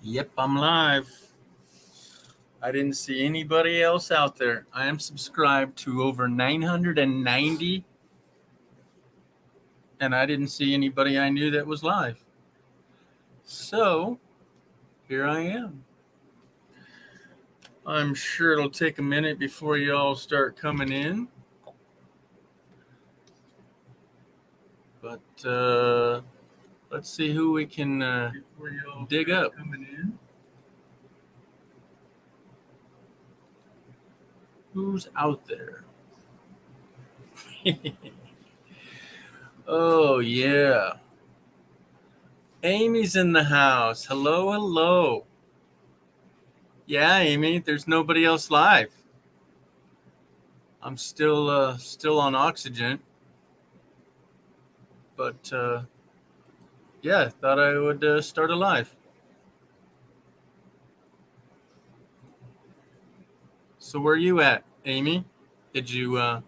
Yep, I'm live. I didn't see anybody else out there. I am subscribed to over 990, and I didn't see anybody I knew that was live. So, here I am. I'm sure it'll take a minute before you all start coming in. But let's see who we can dig up. Who's out there? Oh, yeah. Amy's in the house. Hello, hello. Yeah, Amy, there's nobody else live. I'm still on oxygen. But yeah, thought I would start a live. So where are you at, Amy? Did you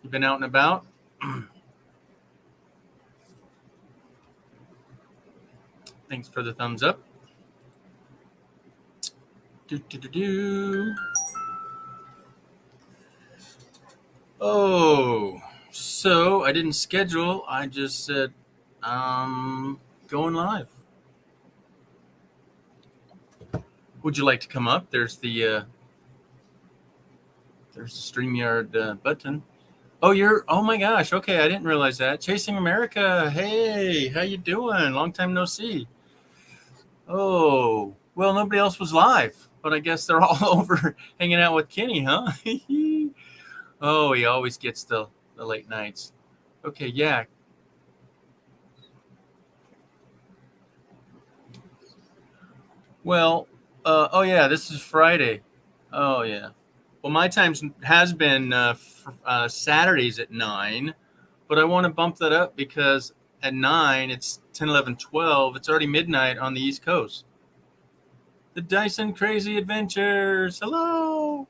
been out and about? Thanks for the thumbs up. Oh, so I didn't schedule. I just said going live. Would you like to come up? There's the StreamYard button. Oh my gosh. Okay, I didn't realize that. Chasing America. Hey, how you doing? Long time no see. Oh, well, nobody else was live, but I guess they're all over hanging out with Kenny, huh? Oh, he always gets the late nights. Okay, yeah. Well, oh yeah, this is Friday. Oh yeah. Well, my time has been Saturdays at 9, but I want to bump that up because at 9, it's 10, 11, 12. It's already midnight on the East Coast. The Dyson Crazy Adventures. Hello.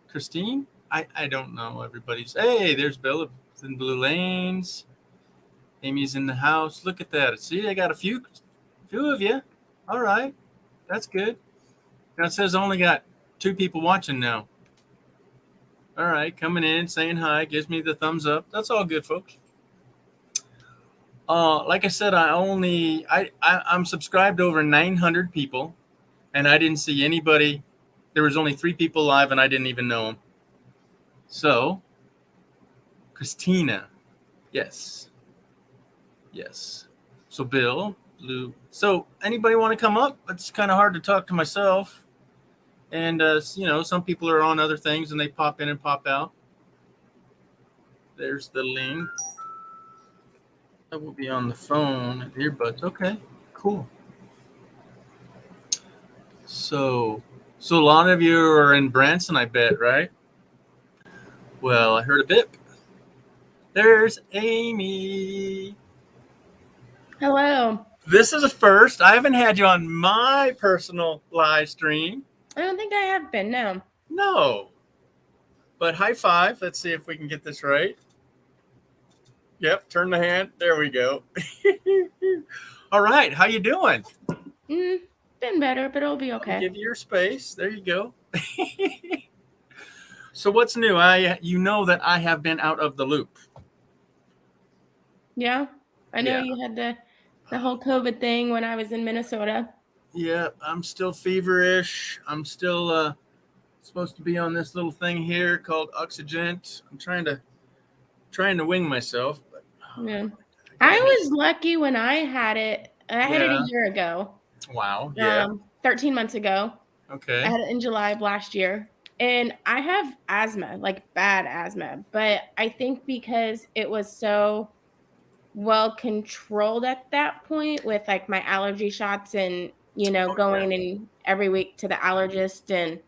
Christine? I don't know everybody's. Hey, there's Bill in Blue Lanes. Amy's in the house. Look at that. See, I got a few of you. All right. That's good. Now it says I only got 2 people watching now. All right, coming in, saying hi, gives me the thumbs up. That's all good, folks. Like I said, I'm subscribed to over 900 people, and I didn't see anybody. There was only 3 people live, and I didn't even know them. So, Christina, yes. So Bill, Blue. So anybody want to come up? It's kind of hard to talk to myself. And, some people are on other things and they pop in and pop out. There's the link. I will be on the phone and earbuds. Okay, cool. So a lot of you are in Branson, I bet, right? Well, I heard a bip. There's Amy. Hello. This is a first. I haven't had you on my personal live stream. I don't think I have been, no. No. But high five. Let's see if we can get this right. Yep, turn the hand. There we go. All right, how you doing? Been better, but it'll be okay. I'll give you your space. There you go. So what's new? You know that I have been out of the loop. Yeah, I know you had the whole COVID thing when I was in Minnesota. Yeah, I'm still feverish. I'm still supposed to be on this little thing here called Oxygent. I'm trying to wing myself. But, yeah. I was lucky when I had it. I had it a year ago. Wow. Yeah. 13 months ago. Okay. I had it in July of last year. And I have asthma, like bad asthma. But I think because it was so well controlled at that point with like my allergy shots and, going in every week to the allergist and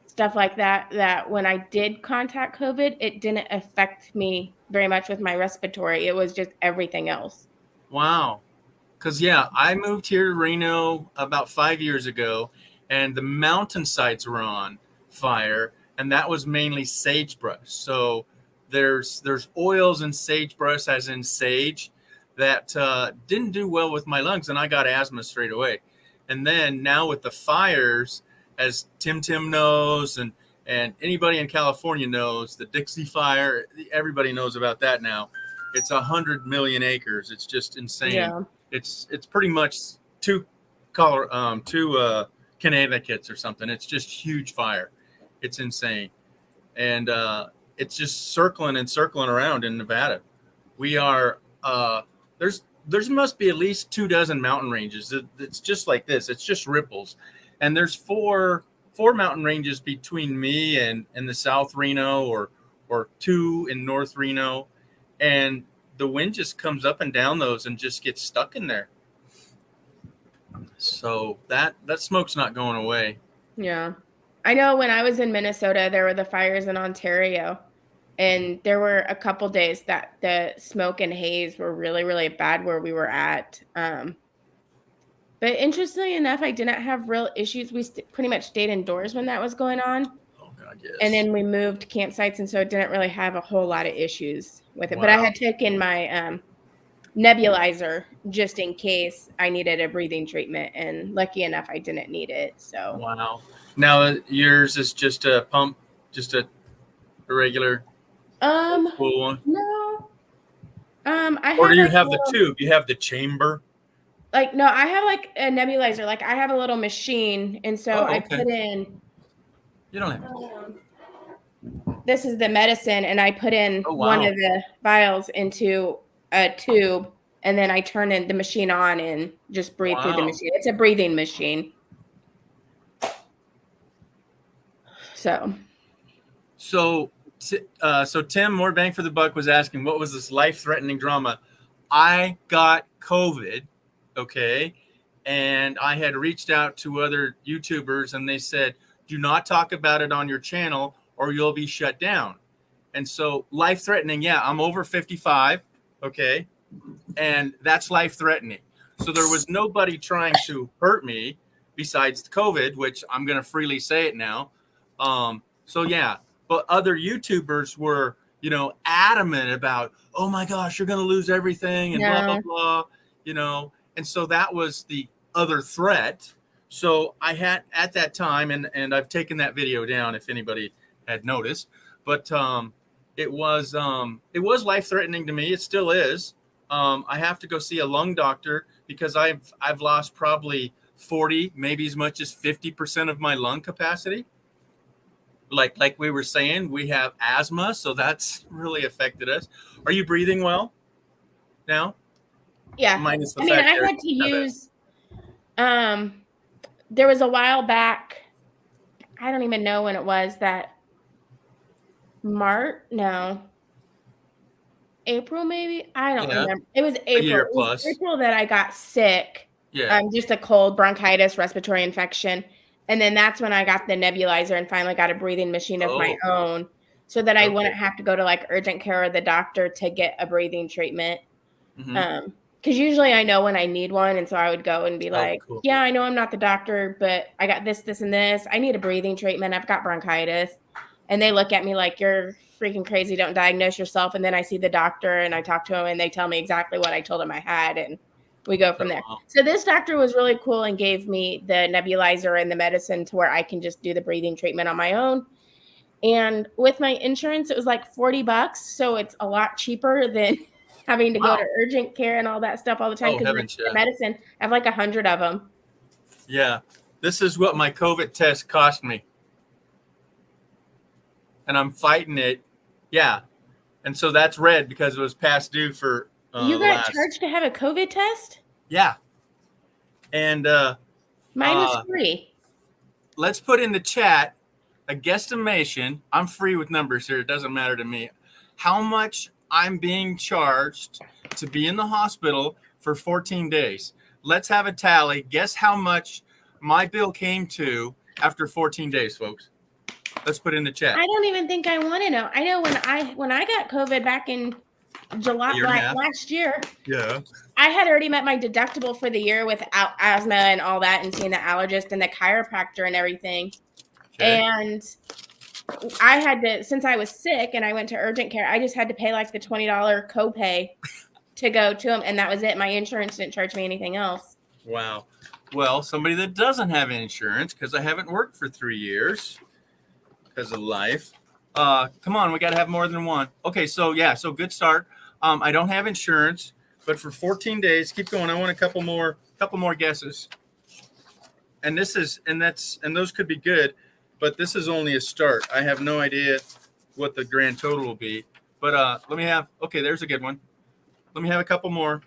stuff like that when I did contact COVID, it didn't affect me very much with my respiratory. It was just everything else. Wow. Because, I moved here to Reno about 5 years ago, and the mountainsides were on fire, and that was mainly sagebrush. So there's oils in sagebrush, as in sage, that didn't do well with my lungs, and I got asthma straight away. And then now with the fires, as Tim knows, and anybody in California knows, the Dixie Fire, everybody knows about that now. It's 100 million acres. It's just insane. Yeah. It's pretty much two Connecticut's or something. It's just huge fire. It's insane, and it's just circling and circling around in Nevada. We are there's must be at least 24 mountain ranges. It's just like this. It's just ripples, and there's four mountain ranges between me and the South Reno, or two in North Reno, and the wind just comes up and down those and just gets stuck in there. So that smoke's not going away. Yeah. I know when I was in Minnesota, there were the fires in Ontario, and there were a couple days that the smoke and haze were really, really bad where we were at. But interestingly enough, I didn't have real issues. We pretty much stayed indoors when that was going on. Oh God, yes. And then we moved campsites, and so it didn't really have a whole lot of issues with it. Wow. But I had taken my nebulizer just in case I needed a breathing treatment, and lucky enough, I didn't need it. So wow. Now yours is just a pump, just a regular cool one. No. I Or have do you like have the tube? You have the chamber. like no, I have like a nebulizer. Like I have a little machine, and so Oh, I okay. put in. You don't have. This is the medicine, and I put in Oh, wow. one of the vials into a tube, and then I turn the machine on and just breathe through the Wow. machine. It's a breathing machine. So Tim, more bang for the buck, was asking, what was this life-threatening drama? I got COVID, okay, and I had reached out to other YouTubers, and they said, do not talk about it on your channel or you'll be shut down. And so life-threatening, yeah, I'm over 55, okay, and that's life-threatening. So there was nobody trying to hurt me besides COVID, which I'm going to freely say it now. So yeah, but other YouTubers were, adamant about, oh my gosh, you're going to lose everything and blah, blah, blah, and so that was the other threat. So I had at that time, and I've taken that video down if anybody had noticed, but it was life-threatening to me. It still is. I have to go see a lung doctor because I've lost probably 40, maybe as much as 50% of my lung capacity. Like we were saying, we have asthma, so that's really affected us. Are you breathing well now? Yeah. Minus the I mean, fact I had to use. There was a while back. I don't even know when it was that. April maybe. I don't remember. It was April. A year plus. It was April that I got sick. Yeah. Just a cold, bronchitis, respiratory infection. And then that's when I got the nebulizer and finally got a breathing machine of my own so that I wouldn't have to go to like urgent care or the doctor to get a breathing treatment. Because usually I know when I need one. And so I would go and be like, yeah, I know I'm not the doctor, but I got this, this, and this. I need a breathing treatment. I've got bronchitis. And they look at me like, you're freaking crazy. Don't diagnose yourself. And then I see the doctor and I talk to him and they tell me exactly what I told him I had. And we go from there. So this doctor was really cool and gave me the nebulizer and the medicine to where I can just do the breathing treatment on my own. And with my insurance, it was like $40. So it's a lot cheaper than having to go to urgent care and all that stuff all the time. Because the medicine, I have like 100 of them. Yeah. This is what my COVID test cost me. And I'm fighting it. Yeah. And so that's red because it was past due for you got charged to have a COVID test? Yeah. And mine was free. Let's put in the chat a guesstimation. I'm free with numbers here. It doesn't matter to me. How much I'm being charged to be in the hospital for 14 days. Let's have a tally. Guess how much my bill came to after 14 days, folks. Let's put in the chat. I don't even think I want to know. I know when I got COVID back in July last year. Yeah. I had already met my deductible for the year without asthma and all that, and seeing the allergist and the chiropractor and everything. Okay. And I had to, since I was sick and I went to urgent care, I just had to pay like the $20 copay to go to them, and that was it. My insurance didn't charge me anything else. Wow. Well, somebody that doesn't have insurance, because I haven't worked for 3 years because of life. Come on, we got to have more than one. Okay, so yeah, so good start. I don't have insurance, but for 14 days, keep going. I want a couple more guesses. And those could be good, but this is only a start. I have no idea what the grand total will be. But okay, there's a good one. Let me have a couple more.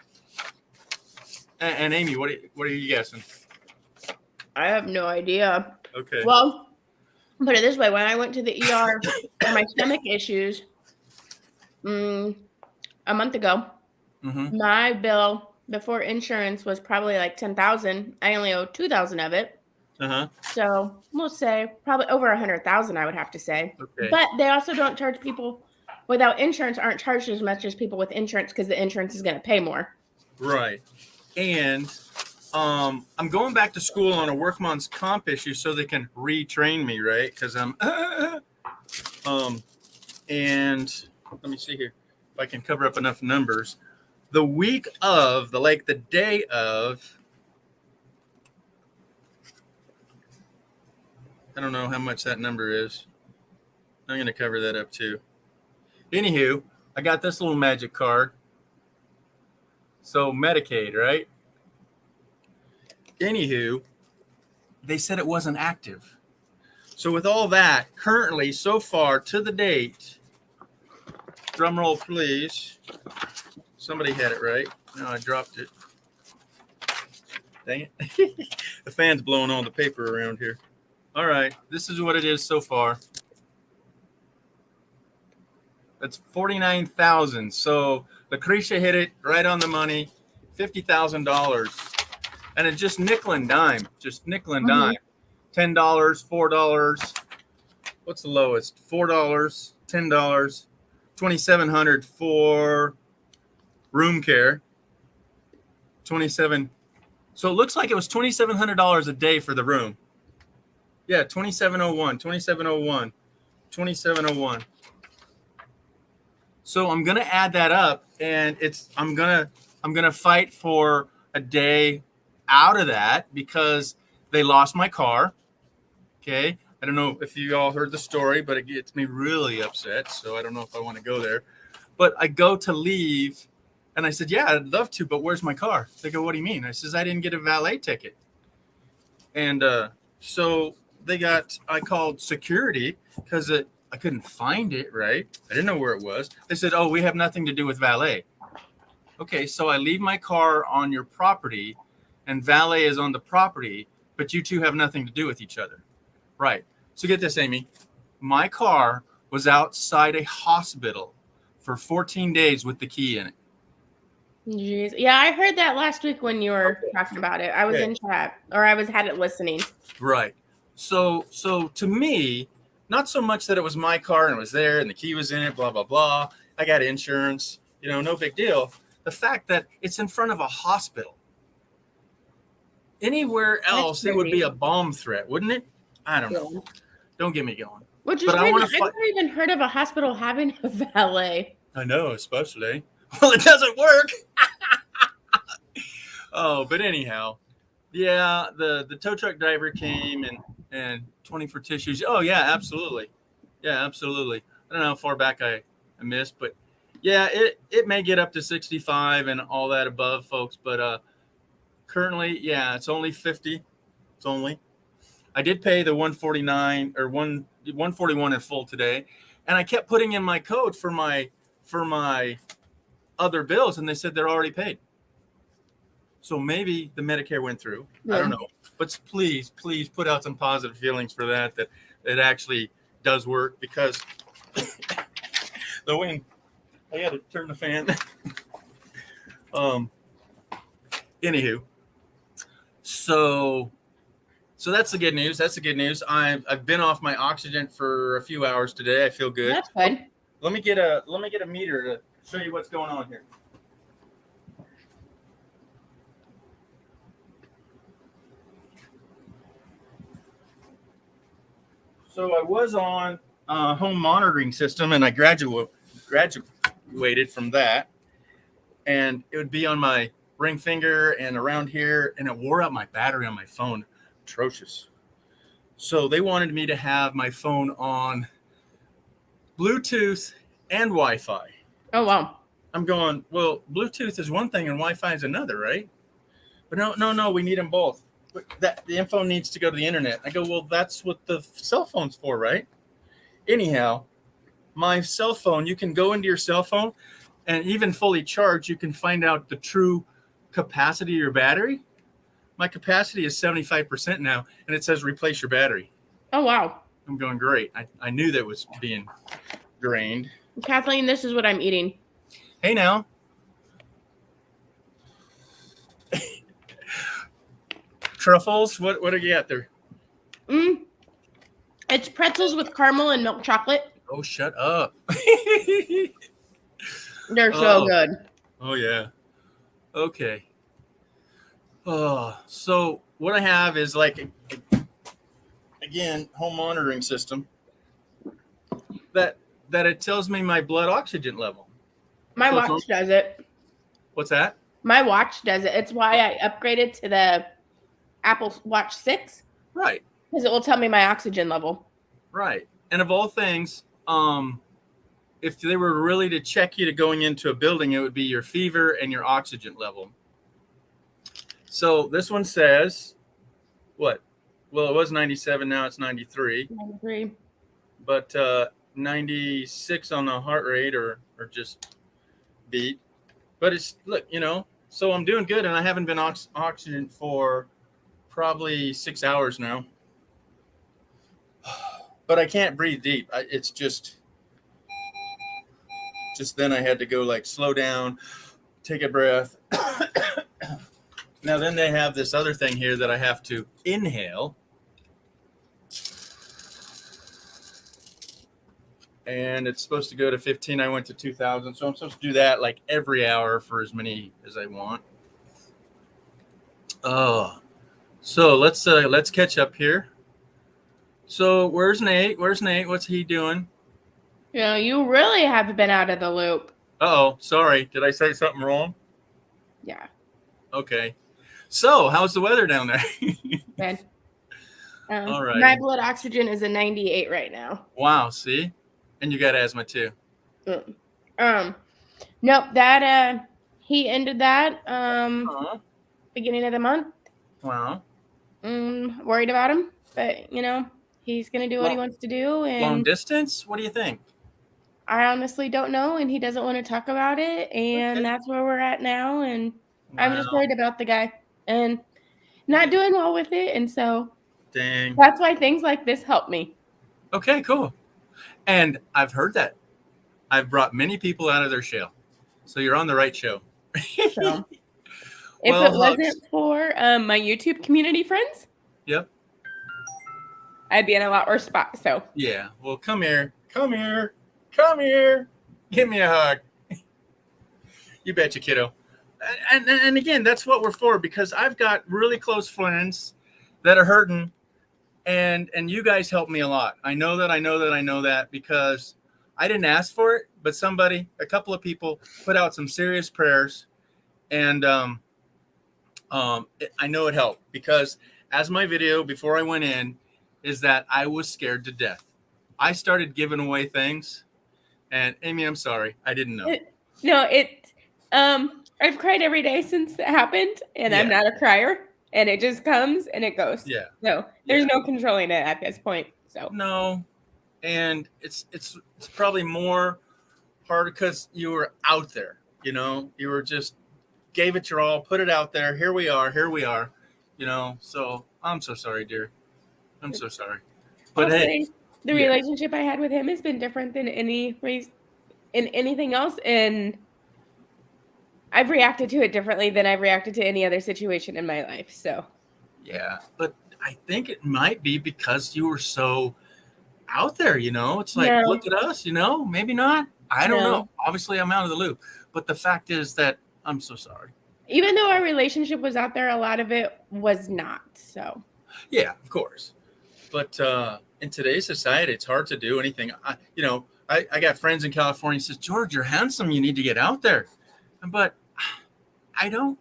And Amy, what are you guessing? I have no idea. Okay. Well, put it this way: when I went to the ER for my stomach issues, a month ago, my bill before insurance was probably like $10,000. I only owe $2,000 of it. So we'll say probably over $100,000. I would have to say. Okay. But they also don't charge people without insurance aren't charged as much as people with insurance because the insurance is going to pay more. Right. And I'm going back to school on a workman's comp issue so they can retrain me, right? Because I'm and let me see here if I can cover up enough numbers. The week of the day of, I don't know how much that number is. I'm going to cover that up too. Anywho, I got this little magic card. So Medicaid, right? Anywho, they said it wasn't active. So with all that, currently, so far to the date, drum roll please. Somebody had it right. No, I dropped it. Dang it. The fan's blowing all the paper around here. All right, this is what it is so far. That's 49,000. So Lucretia hit it right on the money, $50,000. And it's just nickel and dime, $10, $4. What's the lowest? $4, $10, $2,700 for room care. 27. So it looks like it was $2,700 a day for the room. Yeah, 2701, 2701, 2701. So I'm gonna add that up, and I'm gonna fight for a day out of that because they lost my car. Okay. I don't know if you all heard the story, but it gets me really upset. So I don't know if I want to go there. But I go to leave and I said, yeah, I'd love to, but where's my car? They go, what do you mean? I says, I didn't get a valet ticket. And so I called security because I couldn't find it, right? I didn't know where it was. They said, oh, we have nothing to do with valet. Okay, so I leave my car on your property and valet is on the property, but you two have nothing to do with each other. Right. So get this, Amy. My car was outside a hospital for 14 days with the key in it. Jeez. Yeah, I heard that last week when you were talking about it. I was in chat, or had it listening. Right. So to me, not so much that it was my car and it was there and the key was in it, blah, blah, blah. I got insurance, no big deal. The fact that it's in front of a hospital. Anywhere else, it would be a bomb threat, wouldn't it? I don't know. Don't get me going. Which is crazy. I've never even heard of a hospital having a valet. I know, especially. Well, it doesn't work. Oh, but anyhow, yeah, the tow truck driver came and 20 for tissues. Oh, yeah, absolutely. Yeah, absolutely. I don't know how far back I missed, but yeah, it may get up to 65 and all that above, folks, but currently, yeah, it's only 50. It's only. I did pay the 149 or 141 in full today, and I kept putting in my code for my other bills, and they said they're already paid. So maybe the Medicare went through. Yeah. I don't know, but please put out some positive feelings for that it actually does work, because the wind. I got to turn the fan. Anywho, so that's the good news. That's the good news. I've been off my oxygen for a few hours today. I feel good. That's good. Let me get a meter to show you what's going on here. So I was on a home monitoring system, and I graduated from that, and it would be on my ring finger and around here, and it wore out my battery on my phone. Atrocious. So they wanted me to have my phone on Bluetooth and Wi-Fi. Oh, wow. I'm going, well, Bluetooth is one thing and Wi-Fi is another, right? But no, we need them both. But the info needs to go to the internet. I go, well, that's what the cell phone's for, right? Anyhow, my cell phone, you can go into your cell phone and even fully charged, you can find out the true capacity of your battery. My capacity is 75% now, and it says replace your battery. Oh, wow. I'm going, great. I knew that was being drained. Kathleen, this is what I'm eating. Hey, now. Truffles? What do you got there? It's pretzels with caramel and milk chocolate. Oh, shut up. They're so good. Oh, yeah. Okay. Oh, so what I have is like, again, home monitoring system that it tells me my blood oxygen level. My watch does it. What's that? My watch does it. It's why I upgraded to the Apple Watch 6. Right. Because it will tell me my oxygen level. Right. And of all things, if they were really to check you to going into a building, it would be your fever and your oxygen level. So this one says, what? Well, it was 97. Now it's 93. 93. But 96 on the heart rate or just beat. But it's, look, so I'm doing good, and I haven't been oxygen for probably 6 hours now. But I can't breathe deep. It's just then I had to go like slow down, take a breath. Now then they have this other thing here that I have to inhale. And it's supposed to go to 15. I went to 2,000. So I'm supposed to do that like every hour for as many as I want. Oh, so let's catch up here. So where's Nate? What's he doing? You really have been out of the loop. Uh-oh, sorry. Did I say something wrong? Yeah. Okay. So how's the weather down there? Good. All right. My blood oxygen is a 98 right now. Wow, see? And you got asthma too. Nope, that he ended that beginning of the month. Wow. Worried about him, but he's gonna do what he wants to do. And long distance? What do you think? I honestly don't know, and he doesn't want to talk about it, and that's where we're at now. And I'm just worried about the guy and not doing well with it, and so dang, that's why things like this help me. Okay, cool. And I've heard that. I've brought many people out of their shell. So you're on the right show. So, if it wasn't for my YouTube community friends, yep, I'd be in a lot worse spot. So yeah, well, come here, give me a hug. You betcha, kiddo. And again, that's what we're for, because I've got really close friends that are hurting, and you guys help me a lot. I know that because I didn't ask for it, but a couple of people put out some serious prayers, and I know it helped, because as my video before I went in is that I was scared to death. I started giving away things, and Amy, I'm sorry, I didn't know. I've cried every day since it happened, and I'm not a crier, and it just comes and it goes. Yeah. So there's no controlling it at this point. So no, and it's probably more hard because you were out there. You were just gave it your all, put it out there. Here we are. So I'm so sorry, dear. I'm so sorry. But hey, the relationship I had with him has been different than anything else, and I've reacted to it differently than I've reacted to any other situation in my life. So yeah, but I think it might be because you were so out there. It's like, look at us. Maybe not. I don't know. Obviously, I'm out of the loop. But the fact is that I'm so sorry. Even though our relationship was out there, a lot of it was not. So yeah, of course. But in today's society, it's hard to do anything. I got friends in California who says, George, you're handsome. You need to get out there. But I'm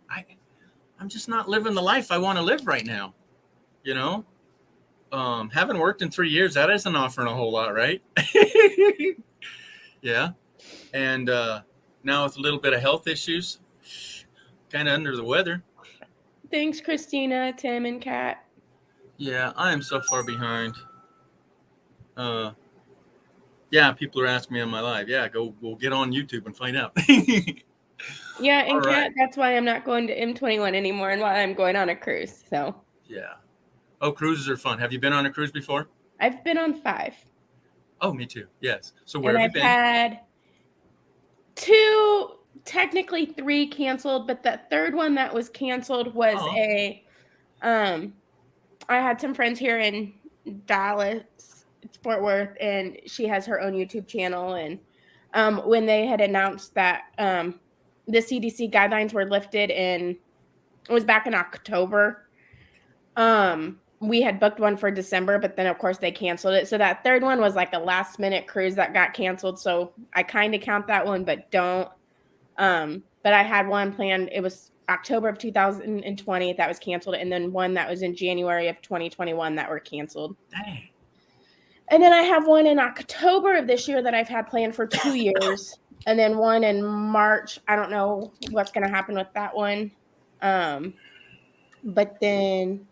just not living the life I want to live right now. You know, haven't worked in 3 years. That isn't offering a whole lot, right? Yeah. And now with a little bit of health issues, kind of under the weather. Thanks, Christina, Tim, and Kat. Yeah, I am so far behind. Yeah, people are asking me on my live. Yeah, we'll get on YouTube and find out. Yeah, and All right. Kat, that's why I'm not going to M21 anymore and why I'm going on a cruise. So Yeah. Oh, cruises are fun. Have you been on a cruise before? I've been on 5. Oh, me too. Yes. So where And have you I've been? had 2, technically 3 canceled, but the third one that was canceled was Oh, I had some friends here in Dallas, Fort Worth, and she has her own YouTube channel. And when they had announced that the CDC guidelines were lifted it was back in October. We had booked one for December, but then of course they canceled it. So that third one was like a last minute cruise that got canceled. So I kind of count that one, but don't. But I had one planned. It was October of 2020 that was canceled, and then one that was in January of 2021 that were canceled. dang. And then I have one in October of this year that I've had planned for 2 years, and then one in March. I don't know what's going to happen with that one. But then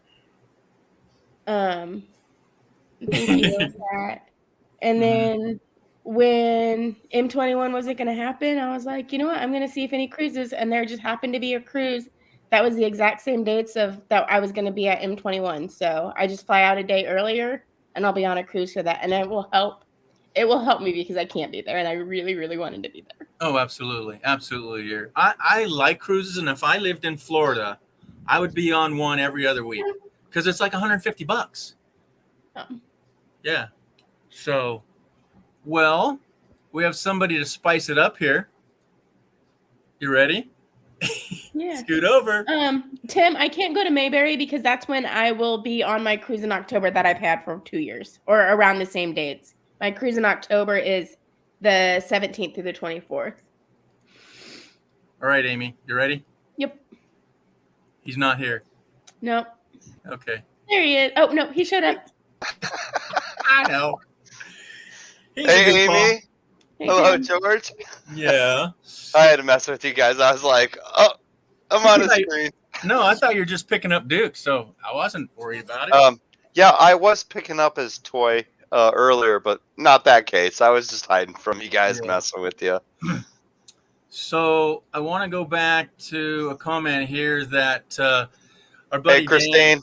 thank you, Kat. And Mhm. then when M21 wasn't going to happen, I was like, you know what? I'm going to see if any cruises. And there just happened to be a cruise that was the exact same dates of that I was going to be at M21. So I just fly out a day earlier and I'll be on a cruise for that. And it will help. It will help me because I can't be there. And I really, really wanted to be there. Oh, absolutely. Absolutely. I like cruises. And if I lived in Florida, I would be on one every other week because it's like $150. Um, Yeah. So, well, we have somebody to spice it up here. You ready? yeah. Scoot over. Tim, I can't go to Mayberry because that's when I will be on my cruise in October that I've had for 2 years or around the same dates. My cruise in October is the 17th through the 24th. All right, Amy, you ready? Yep. He's not here. Nope. Okay. There he is. Oh, no, he showed up. I know. He's a Hey, goofball. Amy. Hey, Hello, Tim. George. Yeah. I had to mess with you guys. I was like, oh, I'm on a screen. No, I thought you were just picking up Duke, so I wasn't worried about it. Yeah, I was picking up his toy earlier, but not that case. I was just hiding from you guys, Yeah. messing with you. So I want to go back to a comment here that our buddy Hey, Christine.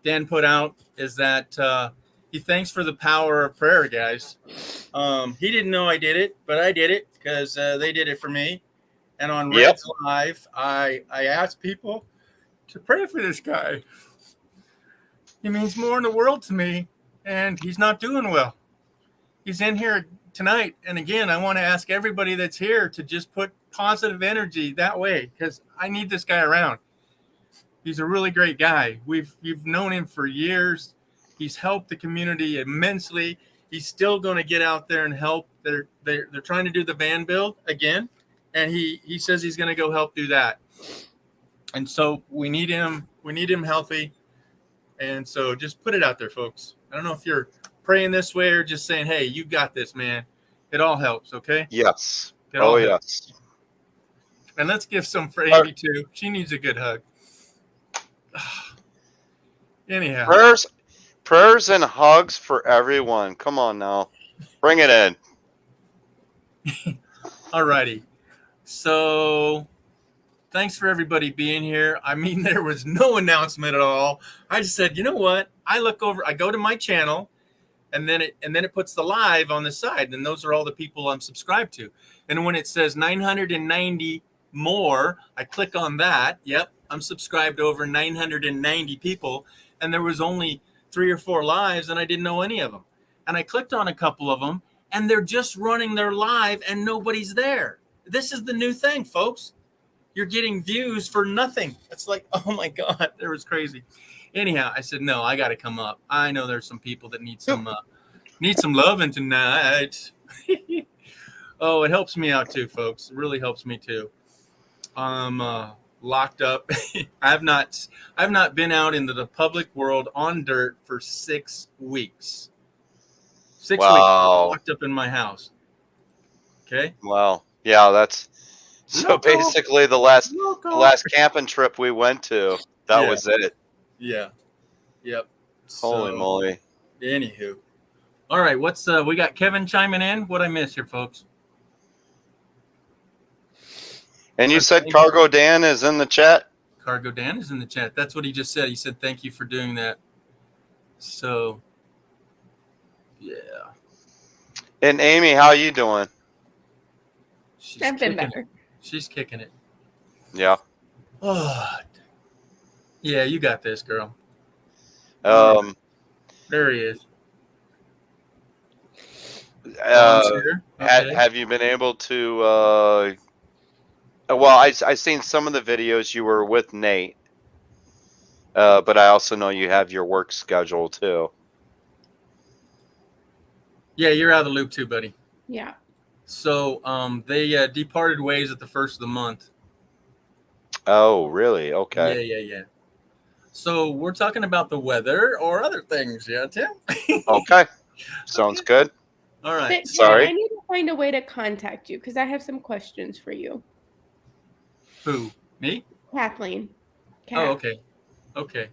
Dan put out is that he thanks for the power of prayer, guys. He didn't know I did it, but I did it because they did it for me. And on Yep. Red's Live, I asked people to pray for this guy. He means more in the world to me, and he's not doing well. He's in here tonight, and again, I want to ask everybody that's here to just put positive energy that way because I need this guy around. He's a really great guy. We've known him for years. He's helped the community immensely. He's still going to get out there and help. They're trying to do the van build again, and he says he's going to go help do that. And so we need him. We need him healthy. And so just put it out there, folks. I don't know if you're praying this way or just saying, hey, you got this, man. It all helps, okay? Yes. It all yes. And let's give some for Amy, too. She needs a good hug. Anyhow. Prayers and hugs for everyone. Come on now. Bring it in. All righty. So thanks for everybody being here. I mean, there was no announcement at all. I just said, you know what? I look over, I go to my channel, and then it puts the live on the side, and those are all the people I'm subscribed to. And when it says 990 more, I click on that. Yep, I'm subscribed to over 990 people, and there was only 3 or 4 lives, and I didn't know any of them. And I clicked on a couple of them, and they're just running their live, and nobody's there. This is the new thing, folks. You're getting views for nothing. It's like, oh my God, that was crazy. Anyhow, I said, no, I got to come up. I know there's some people that need some loving tonight. Oh, it helps me out too, folks. It really helps me too. I'm locked up. I've not been out into the public world on dirt for 6 weeks. 6 weeks Wow. locked up in my house. Okay. Wow. Yeah, that's so Local. basically the last camping trip we went to, that Yeah. was it. Yeah. Yep. Holy So, moly. anywho. All right, what's we got Kevin chiming in. What I miss here, folks? And you said Cargo Dan is in the chat? Cargo Dan is in the chat. That's what he just said. He said thank you for doing that. So, yeah. And Amy, how you doing? I've been better. She's kicking it. Yeah. Oh, yeah, you got this, girl. There he is. Okay. Have you been able to? Well, I seen some of the videos you were with Nate, but I also know you have your work schedule too. Yeah, you're out of the loop too, buddy. Yeah. So they departed ways at the first of the month. Oh, really? Okay. Yeah. So we're talking about the weather or other things, yeah, Tim? Okay. Sounds good. All right. But, Sorry. I need to find a way to contact you because I have some questions for you. Who? Me? Kathleen. Oh, okay. That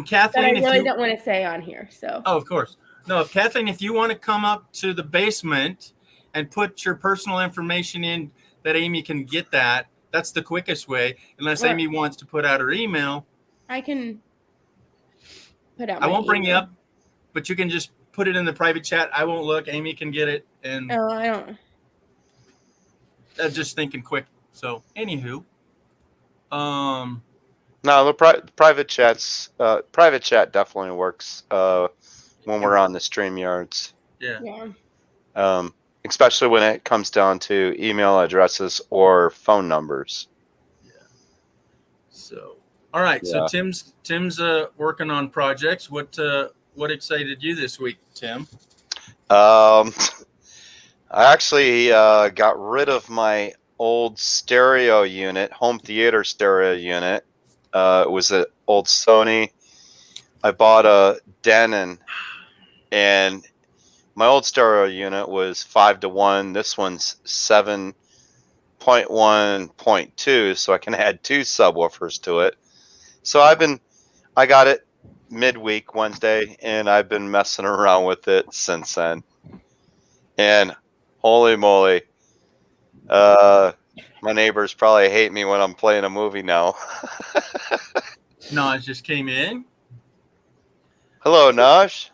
Kathleen, I really don't want to say on here. So. Oh, of course. No, Kathleen, if you want to come up to the basement and put your personal information in that Amy can get that, that's the quickest way. Unless Amy wants to put out her email. I can put out I won't bring you up, but you can just put it in the private chat. I won't look. Amy can get it. And I don't. Just thinking quick. So, anywho. No, the private chat definitely works when we're on the StreamYards. Yeah. Especially when it comes down to email addresses or phone numbers. Yeah. So, all right. Yeah. So Tim's working on projects. What excited you this week, Tim? I actually got rid of my old stereo unit, home theater stereo unit. It was an old Sony. I bought a Denon, and my old stereo unit was 5-to-1. This one's 7.1.2, so I can add 2 subwoofers to it. So I got it midweek Wednesday, and I've been messing around with it since then. And holy moly, my neighbors probably hate me when I'm playing a movie now. Naj just came in. Hello, Naj.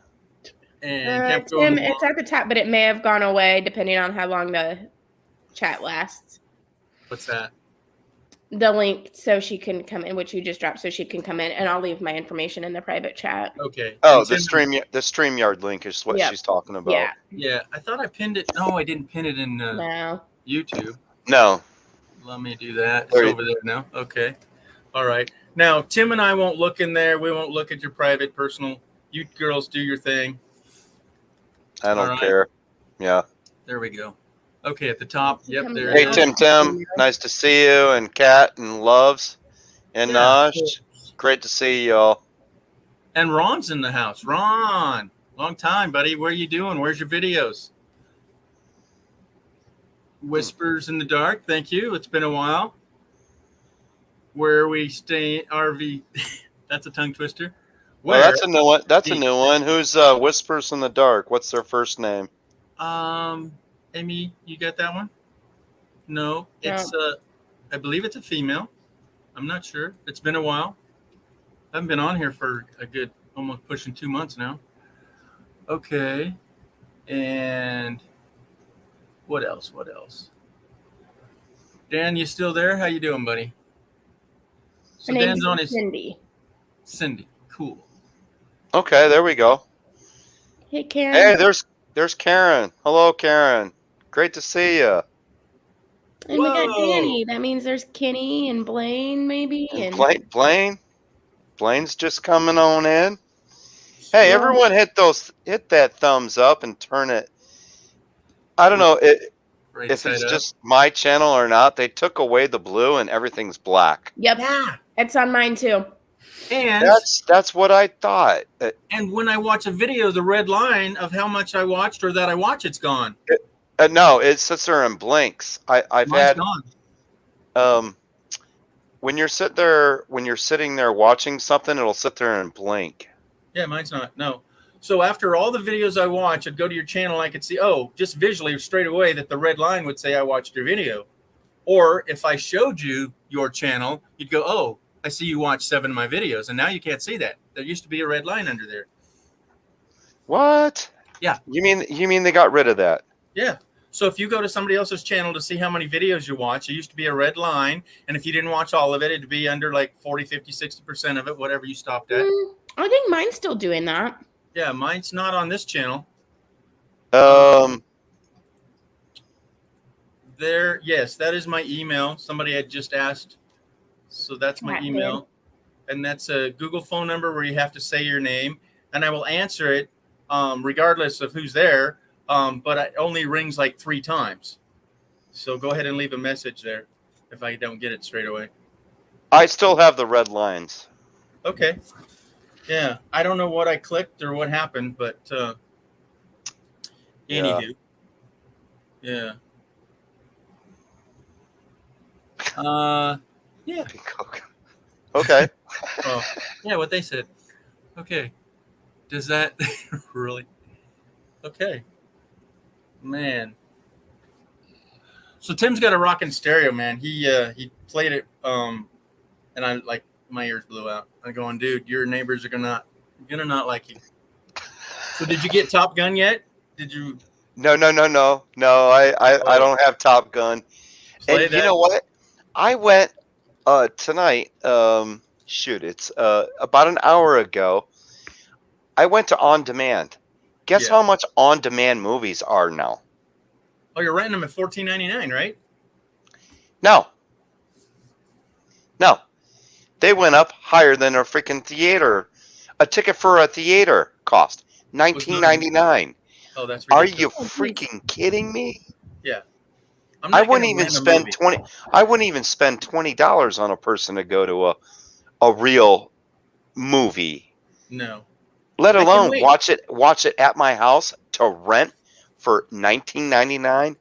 And Tim, it's at the top, but it may have gone away depending on how long the chat lasts. What's that? The link so she can come in, which you just dropped, so she can come in, and I'll leave my information in the private chat. Okay. Oh, the StreamYard link is what she's talking about. Yeah. Yeah, I thought I pinned it. No, I didn't pin it in No. YouTube. No. Let me do that. It's over there now. Okay. All right. Now, Tim and I won't look in there. We won't look at your private, personal. You girls do your thing. I don't care. Yeah. There we go. Okay, at the top. Yep, there Hey, it is. Tim. Nice to see you, and Kat, and Loves, and Naj. Great to see y'all. And Ron's in the house. Ron, long time, buddy. Where you doing? Where's your videos? Whispers in the Dark. Thank you. It's been a while. Where we stay, RV. That's a tongue twister. Well, that's a new one. That's a new one. Who's Whispers in the Dark? What's their first name? Amy, you got that one? No, it's I believe it's a female. I'm not sure. It's been a while. I haven't been on here for a good almost pushing 2 months now. Okay. And what else? Dan, you still there? How you doing, buddy? So Her name's Dan's on his Cindy. Cool. Okay, there we go. Hey, Karen. Hey, there's Karen. Hello, Karen. Great to see you. And we got Danny. That means there's Kenny and Blaine, maybe. And Blaine's just coming on in. Hey, everyone, hit that thumbs up and turn it. I don't know. Right if side it's up. just my channel or not. They took away the blue and everything's black. Yep. Yeah. It's on mine too. And That's what I thought. and when I watch a video, the red line of how much I watched or that I watch, it's gone. No, it sits there in blinks. I've Mine's had gone. when you're sitting there watching something, it'll sit there and blink. Yeah, mine's not. No. So after all the videos I watch, I'd go to your channel. I could see, just visually straight away that the red line would say I watched your video. Or if I showed you your channel, you'd go, oh, I see you watched 7 of my videos. And now you can't see that. There used to be a red line under there. What? Yeah. You mean they got rid of that? Yeah. So if you go to somebody else's channel to see how many videos you watch, it used to be a red line. And if you didn't watch all of it, it'd be under like 40, 50, 60% of it, whatever you stopped at. I think mine's still doing that. Yeah, mine's not on this channel. There, yes, that is my email. Somebody had just asked. So that's my email. And that's a Google phone number where you have to say your name. And I will answer it regardless of who's there. But it only rings like 3 times. So go ahead and leave a message there if I don't get it straight away. I still have the red lines. Okay. Yeah. I don't know what I clicked or what happened, but anywho. Yeah. Yeah. Okay. Oh, yeah, what they said. Okay. Does that really? Okay. Man. So Tim's got a rockin' stereo, man. He played it and I like my ears blew out. I'm going, dude, your neighbors are gonna not like you. So did you get Top Gun yet? Did you? No. I don't have Top Gun. Play And that? you know what? I went tonight. It's about an hour ago. I went to On Demand. Guess how much On Demand movies are now? Oh, you're renting them at $14.99, right? No. They went up higher than a freaking theater. A ticket for a theater cost $19.99. Oh, that's Are ridiculous. you freaking kidding me? Yeah. I wouldn't even spend $20 on a person to go to a real movie. No. Let alone watch it at my house to rent for $19.99.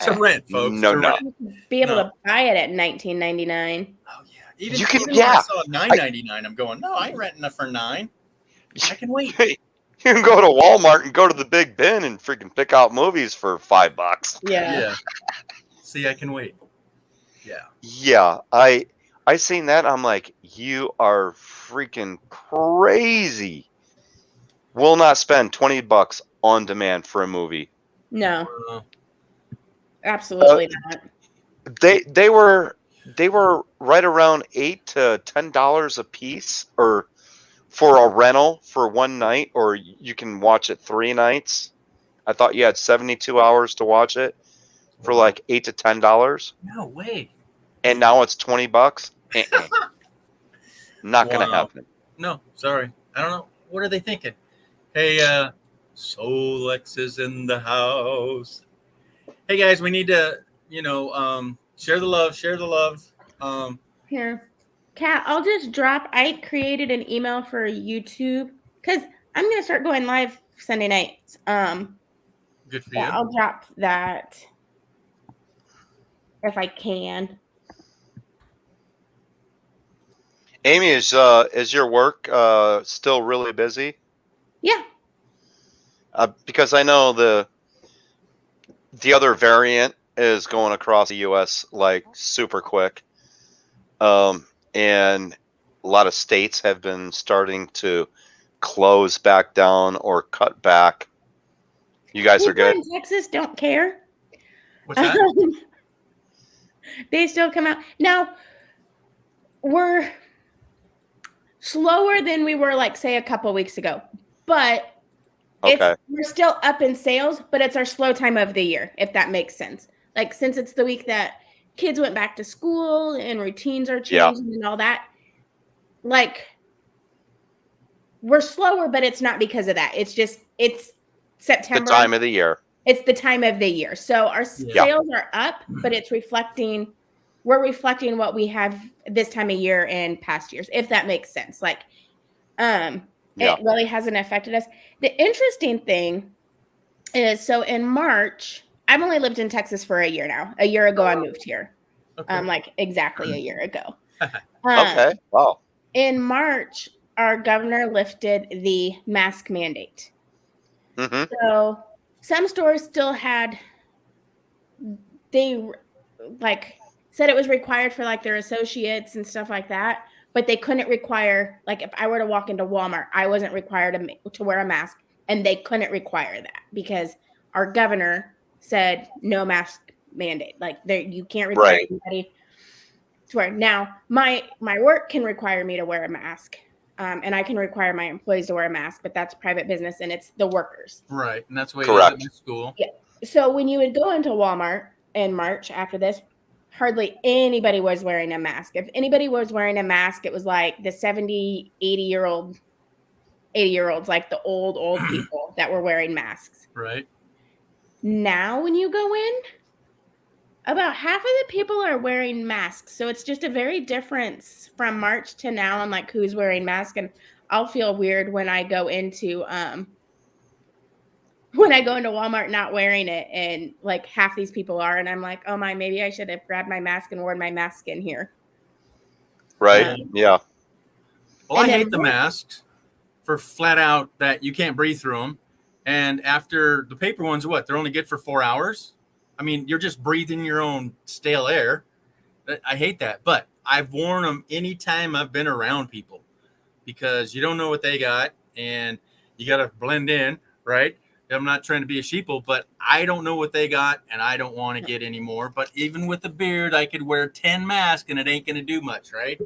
To rent, folks. No. Rent. Be able to buy it at $19.99. Oh yeah. Even You can, when I saw $9.99, I'm going, no, I ain't renting it for $9. I can wait. You can go to Walmart and go to the Big Bin and freaking pick out movies for $5. Yeah. See, I can wait. Yeah. Yeah, I seen that. I'm like, you are freaking crazy. Will not spend $20 on demand for a movie. No. Absolutely not. They were right around $8 to $10 a piece, or for a rental for one night, or you can watch it 3 nights. I thought you had 72 hours to watch it for like $8 to $10. No way. And now it's $20. Not gonna happen. No, sorry. I don't know. What are they thinking? Hey, Solex is in the house. Hey guys, we need to, share the love. Here, Kat, I'll just drop. I created an email for YouTube because I'm gonna start going live Sunday nights. Good for you. I'll drop that if I can. Amy, is your work still really busy? Yeah. Because I know the other variant is going across the U.S. like super quick, and a lot of states have been starting to close back down or cut back. You guys are good. In Texas don't care. What's that? They still come out. Now, we're slower than we were, like, say, a couple weeks ago. But we're still up in sales, but it's our slow time of the year, if that makes sense. Like, since it's the week that kids went back to school and routines are changing and all that, like, we're slower, but it's not because of that. It's just, it's September. The time of the year. It's the time of the year. So our Yeah. sales are up, but we're reflecting what we have this time of year in past years, if that makes sense. Like, Yeah. it really hasn't affected us. The interesting thing is, so in March, I've only lived in Texas for a year now. A year ago, I moved here. Okay. Like exactly a year ago. Okay. Wow. In March, our governor lifted the mask mandate. Mm-hmm. So some stores still they like said it was required for like their associates and stuff like that, but they couldn't require, like if I were to walk into Walmart, I wasn't required to wear a mask, and they couldn't require that because our governor said no mask mandate. Like there, you can't require Right. anybody to wear. Now my work can require me to wear a mask. And I can require my employees to wear a mask, but that's private business and it's the workers. Right. And that's the way it is Correct. at my school. Yeah. So when you would go into Walmart in March after this, hardly anybody was wearing a mask. If anybody was wearing a mask, it was like the 70, 80-year-olds, like the old people that were wearing masks. Right. Now when you go in, about half of the people are wearing masks. So it's just a very difference from March to now on like who's wearing masks. And I'll feel weird when I go into Walmart not wearing it, and like half these people are, and I'm like, oh my, maybe I should have grabbed my mask and worn my mask in here. Right. Yeah. Well, I And then hate the masks for flat out that you can't breathe through them. And after the paper ones, what? They're only good for 4 hours. I mean, you're just breathing your own stale air. I hate that. But I've worn them anytime I've been around people because you don't know what they got and you got to blend in, right? I'm not trying to be a sheeple, but I don't know what they got and I don't want to get any more. But even with a beard, I could wear 10 masks and it ain't going to do much, right?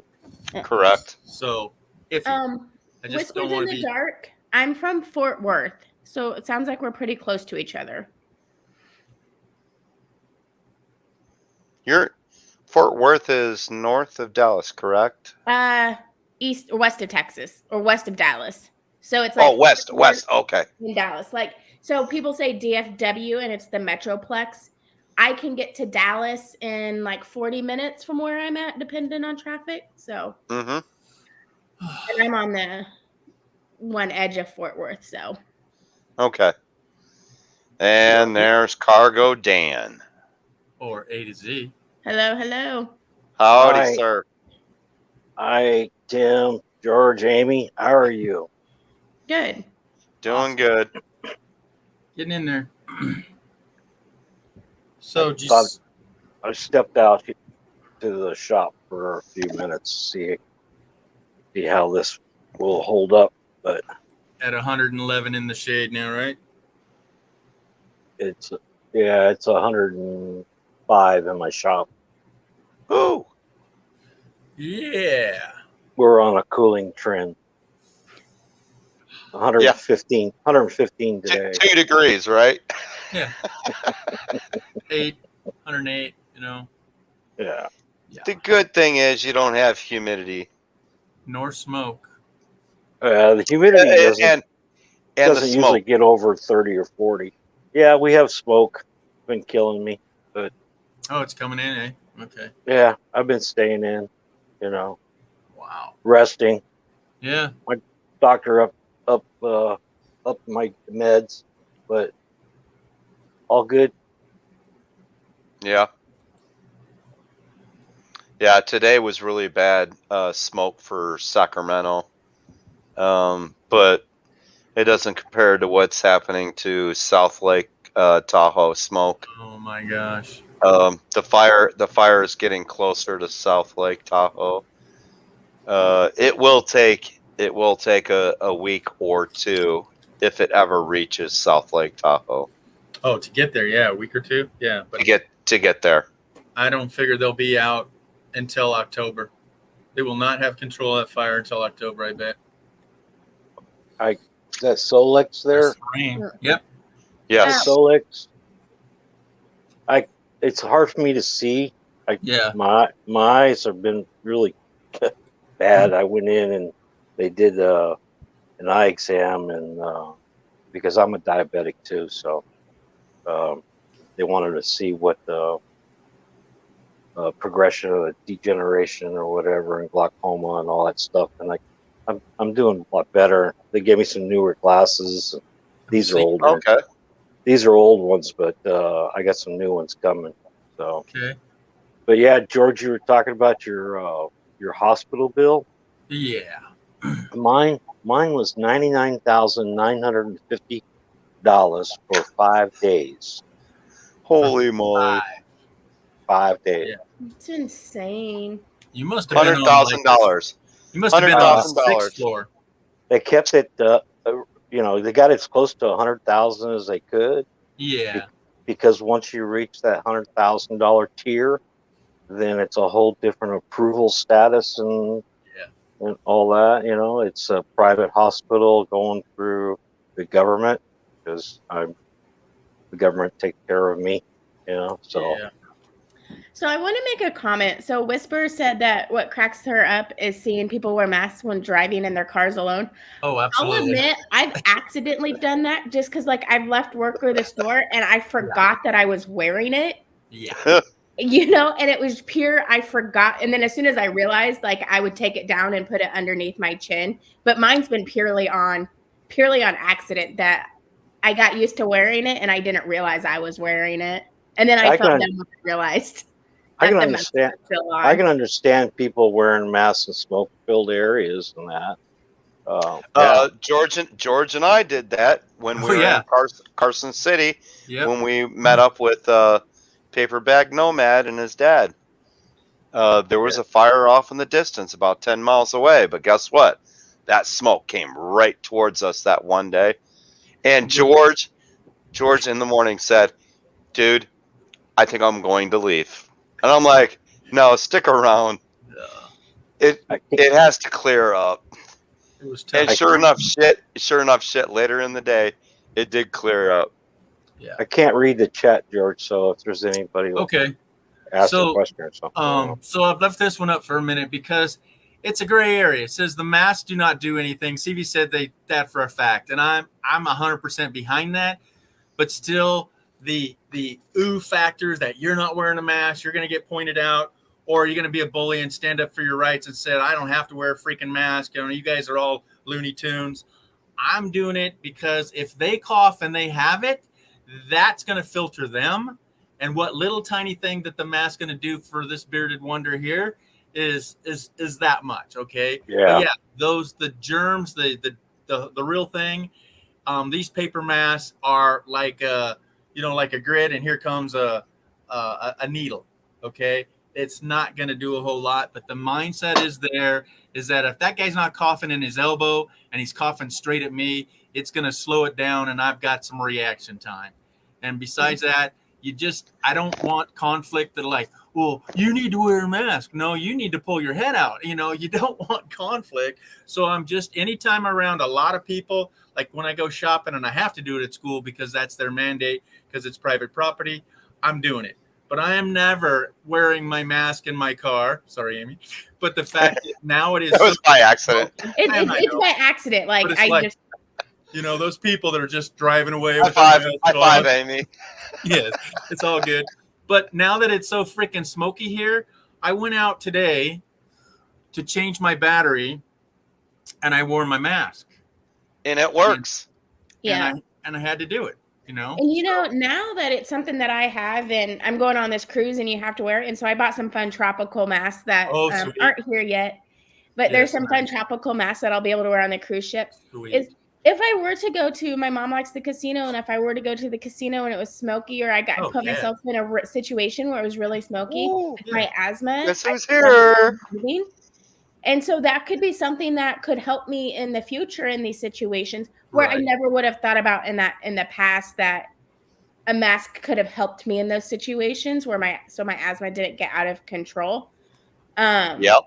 Correct. So if I just don't Whispers in want to the be. dark, I'm from Fort Worth, so it sounds like we're pretty close to each other. Your Fort Worth is north of Dallas, correct? East or west of Texas or west of Dallas. So it's like Oh, west. Okay. in Dallas. Like, so people say DFW and it's the Metroplex. I can get to Dallas in like 40 minutes from where I'm at, depending on traffic. So, Mm-hmm. and I'm on the one edge of Fort Worth. So, Okay. And there's Cargo Dan. Or A to Z. hello. Howdy, Hi. sir. Hi, Tim, George, Amy. How are you? Good. Doing Awesome. good. Getting in there. So I stepped out to the shop for a few minutes to see how this will hold up, but at 111 in the shade now, right? it's 105 in my shop. Ooh. Yeah. We're on a cooling trend. 115 today. 2 degrees, right? Yeah. 108, you know. Yeah. The good thing is you don't have humidity. Nor smoke. The humidity and the doesn't smoke. usually get over 30 or 40. Yeah, we have smoke. Been killing me. But Oh, it's coming in, eh? Okay. yeah, I've been staying in, Wow. resting. Yeah. Doctor up my meds, but all good. Yeah. Yeah, today was really bad smoke for Sacramento. But it doesn't compare to what's happening to South Lake Tahoe smoke. Oh my gosh. The fire is getting closer to South Lake Tahoe. It will take a week or two if it ever reaches South Lake Tahoe Oh, to get there, yeah, a week or two. Yeah, but to get there. I don't figure they'll be out until October. They will not have control of that fire until October, I bet. Is that Solex there? That's the rain. Yep. Yes. Solex. It's hard for me to see. Yeah. My eyes have been really bad. I went in and they did an eye exam, and because I'm a diabetic too, so They wanted to see what the progression of the degeneration or whatever and glaucoma and all that stuff. And I'm doing a lot better. They gave me some newer glasses. These are See? older. Okay. These are old ones, but I got some new ones coming. So, Okay. but yeah, George, you were talking about your hospital bill. Yeah. Mine was $99,950 for 5 days. Holy moly! 5 days. Yeah. It's insane. You must have been on like $100,000. you must have been on the $100,000. 6th floor. They kept it. They got as close to 100,000 as they could. Yeah. Because once you reach that $100,000 tier, then it's a whole different approval status and all that. It's a private hospital going through the government because the government takes care of me. So. Yeah. So I want to make a comment. So Whisper said that what cracks her up is seeing people wear masks when driving in their cars alone. Oh, I'll absolutely. admit I've accidentally done that just because I've left work or the store and I forgot that I was wearing it. Yeah. And it was pure, I forgot. And then as soon as I realized, I would take it down and put it underneath my chin. But mine's been purely on accident that I got used to wearing it and I didn't realize I was wearing it. And then I felt dumb when I realized. I can understand. I can understand people wearing masks in smoke-filled areas and that. George and I did that when we were in Carson City when we met up with Paperback Nomad and his dad. There was a fire off in the distance about 10 miles away, but guess what? That smoke came right towards us that one day. And George in the morning said, "Dude, I think I'm going to leave." And I'm like, "No, stick around. It has to clear up." It was tough. And sure enough, shit. Later in the day, it did clear up. Yeah. I can't read the chat, George. So if there's anybody ask a question or something. So I've left this one up for a minute because it's a gray area. It says the masks do not do anything. CV said that for a fact, and I'm 100% behind that. But still, the ooh factor that you're not wearing a mask, you're going to get pointed out. Or you're going to be a bully and stand up for your rights and say, I don't have to wear a freaking mask. You guys are all Looney Tunes. I'm doing it because if they cough and they have it, that's going to filter them. And what little tiny thing that the mask's going to do for this bearded wonder here is that much. Okay. Yeah. But the germs, the real thing. These paper masks are like a grid, and here comes a needle. Okay. It's not going to do a whole lot, but the mindset is that if that guy's not coughing in his elbow and he's coughing straight at me, it's going to slow it down and I've got some reaction time. And besides that, I don't want conflict that well, you need to wear a mask. No, you need to pull your head out. You don't want conflict. So I'm just, anytime around a lot of people, like when I go shopping and I have to do it at school because that's their mandate because it's private property, I'm doing it. But I am never wearing my mask in my car. Sorry, Amy. But the fact that now it is. That was by accident. It's by accident. Those people that are just driving away. High five, Amy. Yes, it's all good. But now that it's so freaking smoky here, I went out today to change my battery and I wore my mask. And it works. And I had to do it. And now that it's something that I have, and I'm going on this cruise, and you have to wear it, and so I bought some fun tropical masks that aren't here yet, but there's some fun tropical masks that I'll be able to wear on the cruise ship. If I were to go to, my mom likes the casino, and if I were to go to the casino and it was smoky, or I put myself in a situation where it was really smoky, my asthma. Guess who's here? And so that could be something that could help me in the future in these situations where I never would have thought about in the past that a mask could have helped me in those situations where my asthma didn't get out of control. Yep.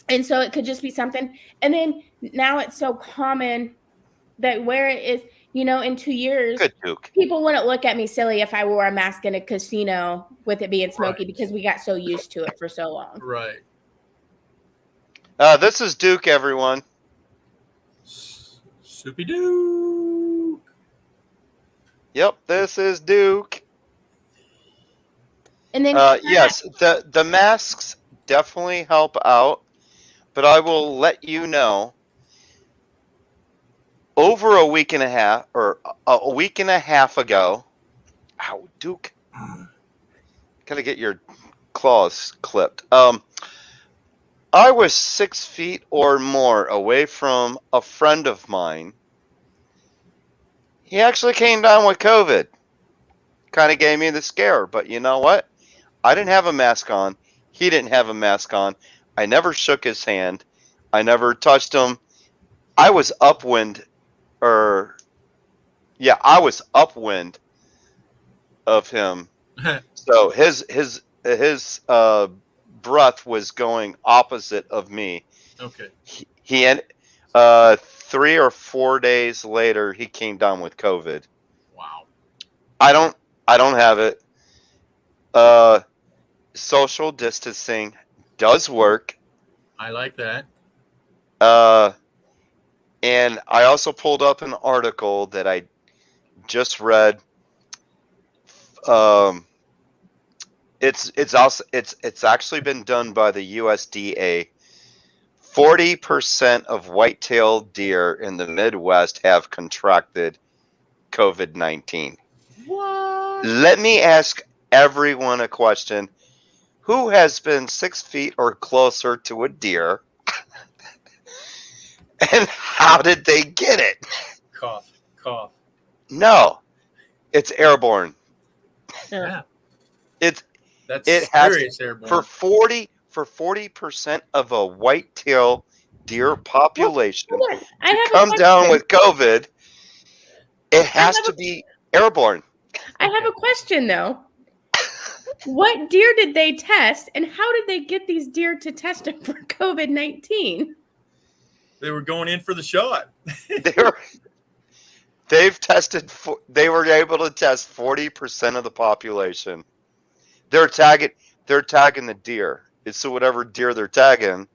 And so it could just be something. And then now it's so common that where it is, in 2 years, people wouldn't look at me silly if I wore a mask in a casino with it being smoky because we got so used to it for so long. Right. This is Duke, everyone. Soupy Duke. Yep, this is Duke. And then Yes, the masks definitely help out, but I will let you know. Over a week and a half, or a week and a half ago, ow, Duke, gotta get your claws clipped. I was 6 feet or more away from a friend of mine. He actually came down with COVID. Kind of gave me the scare, but you know what? I didn't have a mask on. He didn't have a mask on. I never shook his hand. I never touched him. I was upwind, or yeah, I was upwind of him. So his breath was going opposite of me. Okay. He 3 or 4 days later he came down with COVID. Wow. I don't have it. Social distancing does work. I like that. And I also pulled up an article that I just read. It's actually been done by the USDA. 40% of white-tailed deer in the Midwest have contracted COVID-19. What? Let me ask everyone a question. Who has been 6 feet or closer to a deer? And how did they get it? Cough. Cough. No, it's airborne. Yeah. It That's it has serious for airborne. 40% of a white-tailed deer population hold on. I to have a come down question. with COVID, it has to be airborne. I have a question though. What deer did they test, and how did they get these deer to test them for COVID-19? They were going in for the shot. They were able to test 40% of the population. They're tagging the deer. It's whatever deer they're tagging,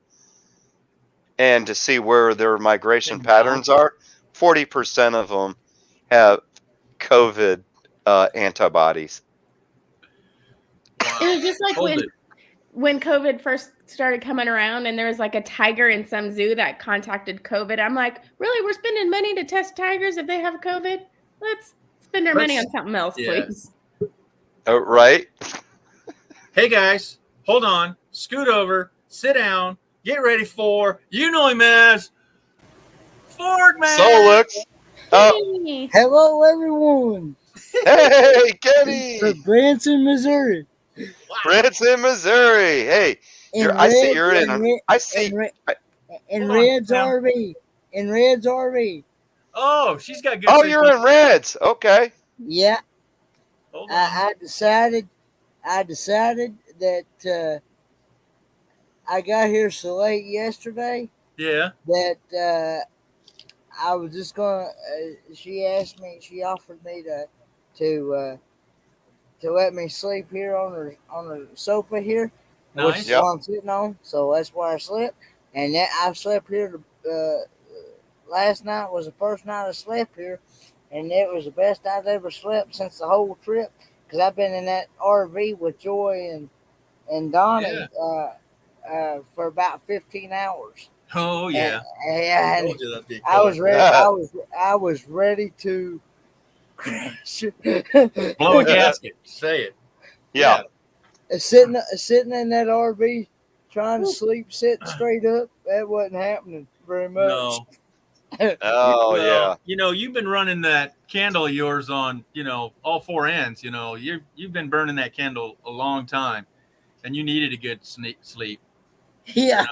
and to see where their migration patterns are. 40% of them have COVID antibodies. Wow. It was just like Hold when COVID first started coming around and there was like a tiger in some zoo that contacted COVID. I'm like, really? We're spending money to test tigers if they have COVID? Let's spend our money on something else, yeah. please. Right? Hey guys, hold on. Scoot over. Sit down. Get ready for, you know him as Ford Man. Solix. Hey. Hello, everyone. Hey, Kenny. From Branson, Missouri. Branson, Missouri. Hey, I see you're in. I see. In Hold on, Red's Sam. RV. In Red's RV. Oh, she's got good Oh, you're in Reds. Okay. Yeah. Hold on. I decided that I got here so late yesterday Yeah. that I was just gonna. She offered me to let me sleep here on her sofa here, which Nice. is what I'm sitting on. So that's where I slept, and I've slept here. Last night was the first night I slept here, and it was the best I've ever slept since the whole trip. Because I've been in that RV with Joy and Donnie for about 15 hours. Oh yeah. And Told you that'd be a I was killer. ready. I was ready to crash. Blow a gasket. Say it. Yeah. Sitting in that RV, trying to sleep, sitting straight up. That wasn't happening very much. No. Oh, yeah. You know, you've been running that candle of yours on, all four ends. You've been burning that candle a long time, and you needed a good sleep. Yeah.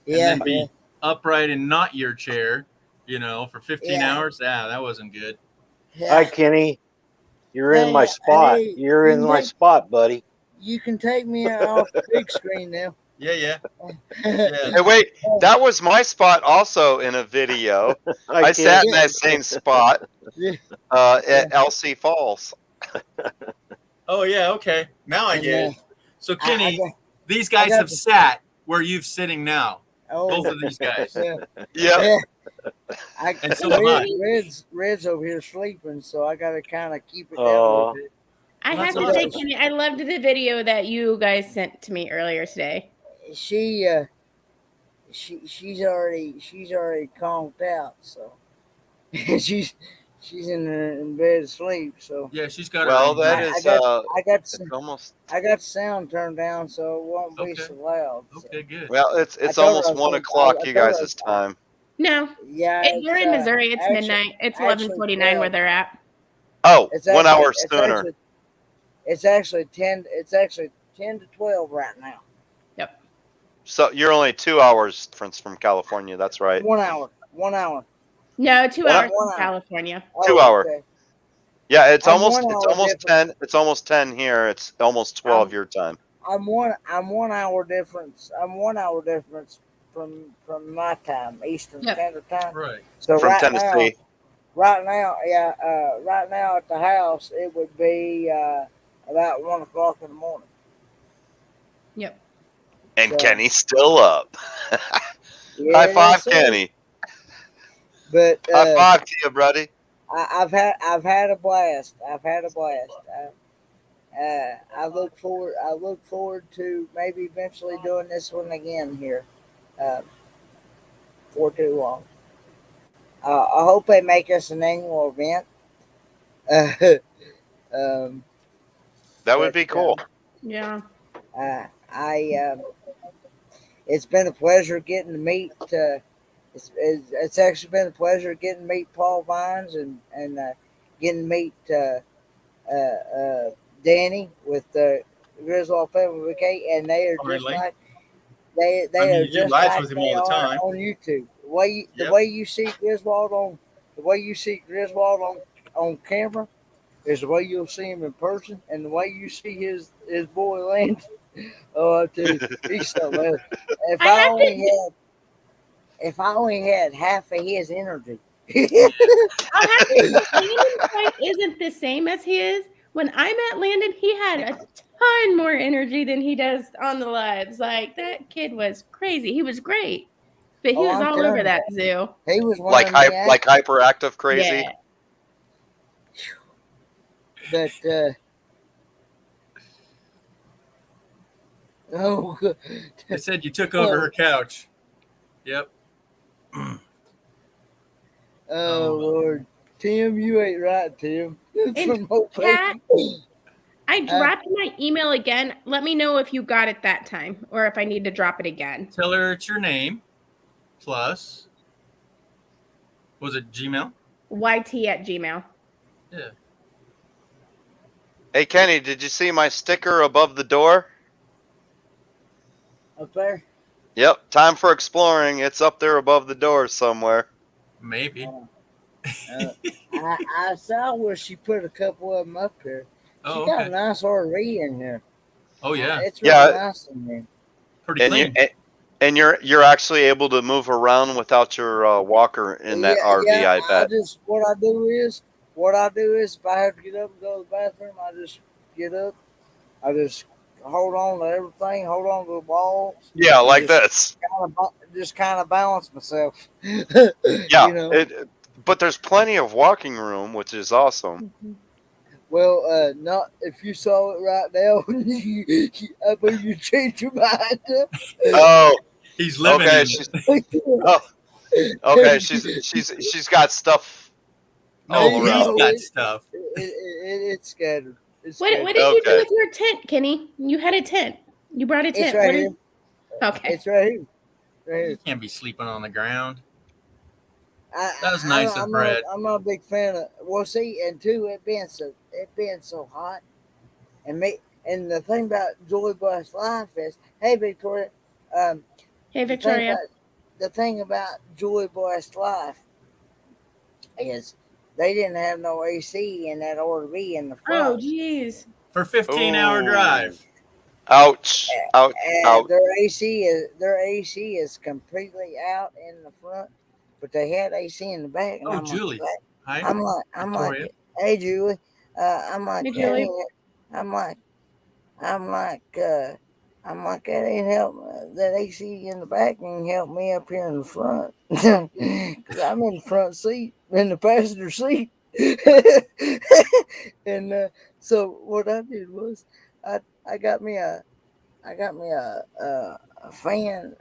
And then be upright and not your chair, for 15 hours. Yeah, that wasn't good. Hi, Kenny. You're in my spot. Hey, You're in my spot, buddy. You can take me off the big screen now. Yeah. Hey, wait, that was my spot also in a video. I sat in that same spot at LC Falls. Oh, yeah, okay. Now I get it. So, Kenny, these guys got have sat where you're sitting now. Both of these guys. Yeah. Yeah. And so am I. Red's over here sleeping, so I gotta kind of keep it down a Oh. little bit. I Well, have that's to say, awesome. Kenny, I loved the video that you guys sent to me earlier today. She's already conked out, so she's in bed asleep. So Yeah, she's got her Well, own that bed. is I got it's some, almost I got the sound turned down so it won't be Okay. so loud. So. Okay, good. well, it's I told her I almost was 1 gonna- o'clock I you told her- guys' time. No, Yeah, we're in Missouri. It's actually- midnight. It's actually 11:49 where 12. they're at. Oh, It's 1 actually, hour sooner. It's actually 10. It's actually 10 to 12 right now. Yep. So you're only 2 hours difference from California. That's right. 1 hour. 1 hour. No, 2 One hours hour. from California. 2 hour. Okay. Yeah, it's I'm almost 1 it's hour almost different. 10. It's almost 10 here. It's almost 12 I'm- your time. I'm 1 hour difference. I'm 1 hour difference from my time, Eastern Yep. Standard Time. Right. So From right Tennessee. right now at the house it would be about 1 o'clock in the morning. Yep. And So- Kenny's still up. Yeah, High five, yes, sir. Kenny. But High five to you, buddy. I've had a blast. I look forward to maybe eventually doing this one again here, for too long. I hope they make us an annual event. That would be but, cool. Yeah. It's been a pleasure getting to meet. It's actually been a pleasure getting to meet Paul Vines and getting to meet Danny with the Griswold Family VK, and they are just Really? like they I mean, are you do just lives like with him they all the are time. on YouTube. The Yep. way you see Griswold on camera is the way you'll see him in person, and the way you see his boy Lance. Oh, I tell you, he's something else. If I I have only had half of his energy. I'll have to say, Landon's fight isn't the same as his. When I met Landon, he had a ton more energy than he does on the lives. Like, that kid was crazy. He was great, but he Oh, was I'm all telling over you. that zoo. He was one Like of the like hyperactive crazy. Yeah. but oh, They said you took over her couch. Yep. oh Oh. Lord, Tim, you ain't right, Tim. And Kat, I dropped my email again. Let me know if you got it that time or if I need to drop it again. Tell her it's your name plus. Was it Gmail? YT@gmail. Yeah. Hey Kenny, did you see my sticker above the door? Up there. Yep, time for exploring. It's up there above the door somewhere. Maybe. I saw where she put a couple of them up here. She Oh, got a okay. nice RV in here. Oh, yeah. It's really Yeah. nice in here. Pretty And clean. you're actually able to move around without your walker in that RV. I bet. What I do is if I have to get up and go to the bathroom, I just get up. I just hold on to everything, hold on to the walls. Yeah, like this. Just kind of balance myself. Yeah. You know? But there's plenty of walking room, which is awesome. Well, not if you saw it right now. I bet you change your mind. Oh, He's living okay. in it. Okay. She's got stuff. No, all he's around. got stuff. It's scattered. What did you do with your tent, Kenny? You had a tent. You brought a tent. It's right here. Okay. It's right here. Right here. You can't be sleeping on the ground. That was nice of Brett. I'm not a big fan of. Well, see, and two, it being so hot, and the thing about Joy Blast Life is, hey Victoria, Hey, Victoria. The thing about Joy Blast Life is they didn't have no AC in that RV in the front. Oh, jeez. For 15-hour Ooh. drive. Ouch! Ouch! And Ouch! their AC is completely out in the front, but they had AC in the back. And Oh, I'm Julie. Like, Hi. I'm Victoria. like, hey Julie, I'm like, Hey, Julie. I'm like, that ain't help. that AC in the back can help me up here in the front, because I'm in the front seat, in the passenger seat. And so what I did was I got me a fan.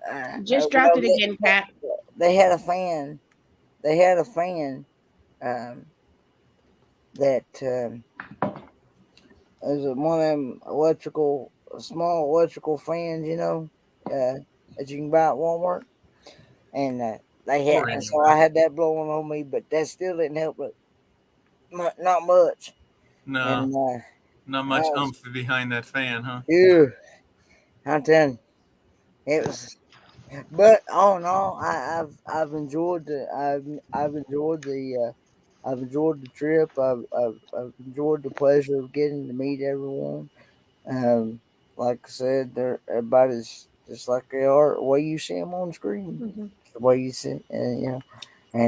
Just dropped it again, Pat. They had a fan. They had a fan that is one of them small electrical fans, that you can buy at Walmart. And they had, Or and so anywhere. I had that blowing on me, but that still didn't help it, not much. No, And not much I was- oomph behind that fan, huh? yeah, I'm telling you, it was. But all in all, I've enjoyed I've enjoyed the trip. I've enjoyed the pleasure of getting to meet everyone. Like I said, everybody's just like they are the way you see them on screen, Mm-hmm. the way you see, and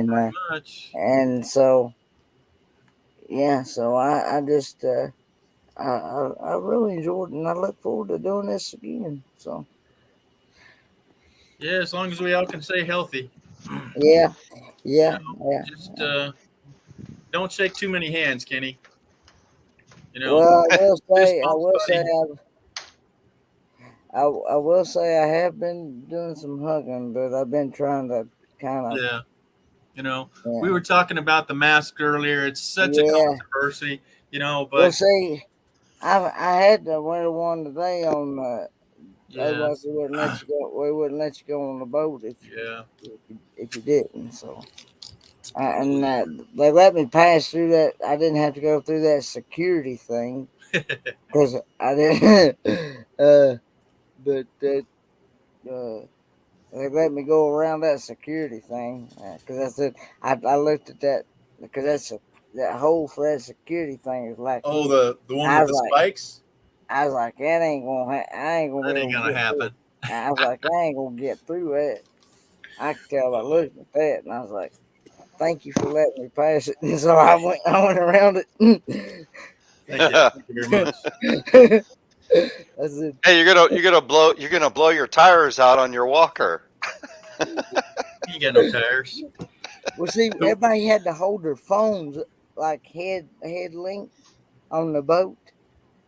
Much. and so yeah, so I just I really enjoyed it, and I look forward to doing this again. So Yeah, as long as we all can stay healthy. yeah, You yeah, know, yeah. just don't shake too many hands, Kenny. You know, Well, fist bumps, buddy. I will say I have been doing some hugging, but I've been trying to kind of Yeah. You know, we yeah, were talking about the mask earlier. It's such a yeah. controversy, Well, but see, I had to wear one today on. yeah, Otherwise, we wouldn't let you go. We wouldn't let you go on the boat yeah. if you didn't. So, and they let me pass through that. I didn't have to go through that security thing because I didn't. But that. They let me go around that security thing because I said I looked at that because that hole for that security thing is like Oh, the one I with was the like spikes? that ain't gonna I ain't gonna That be ain't able to gonna get through. happen. I was like I ain't gonna get through that. I could tell by looking at that, and I was like, thank you for letting me pass it. And so I went around it. Thank you. Thank you very much. I said, Hey, you're gonna blow your tires out on your walker. You ain't got no tires. well, see, everybody had to hold their phones like head length on the boat.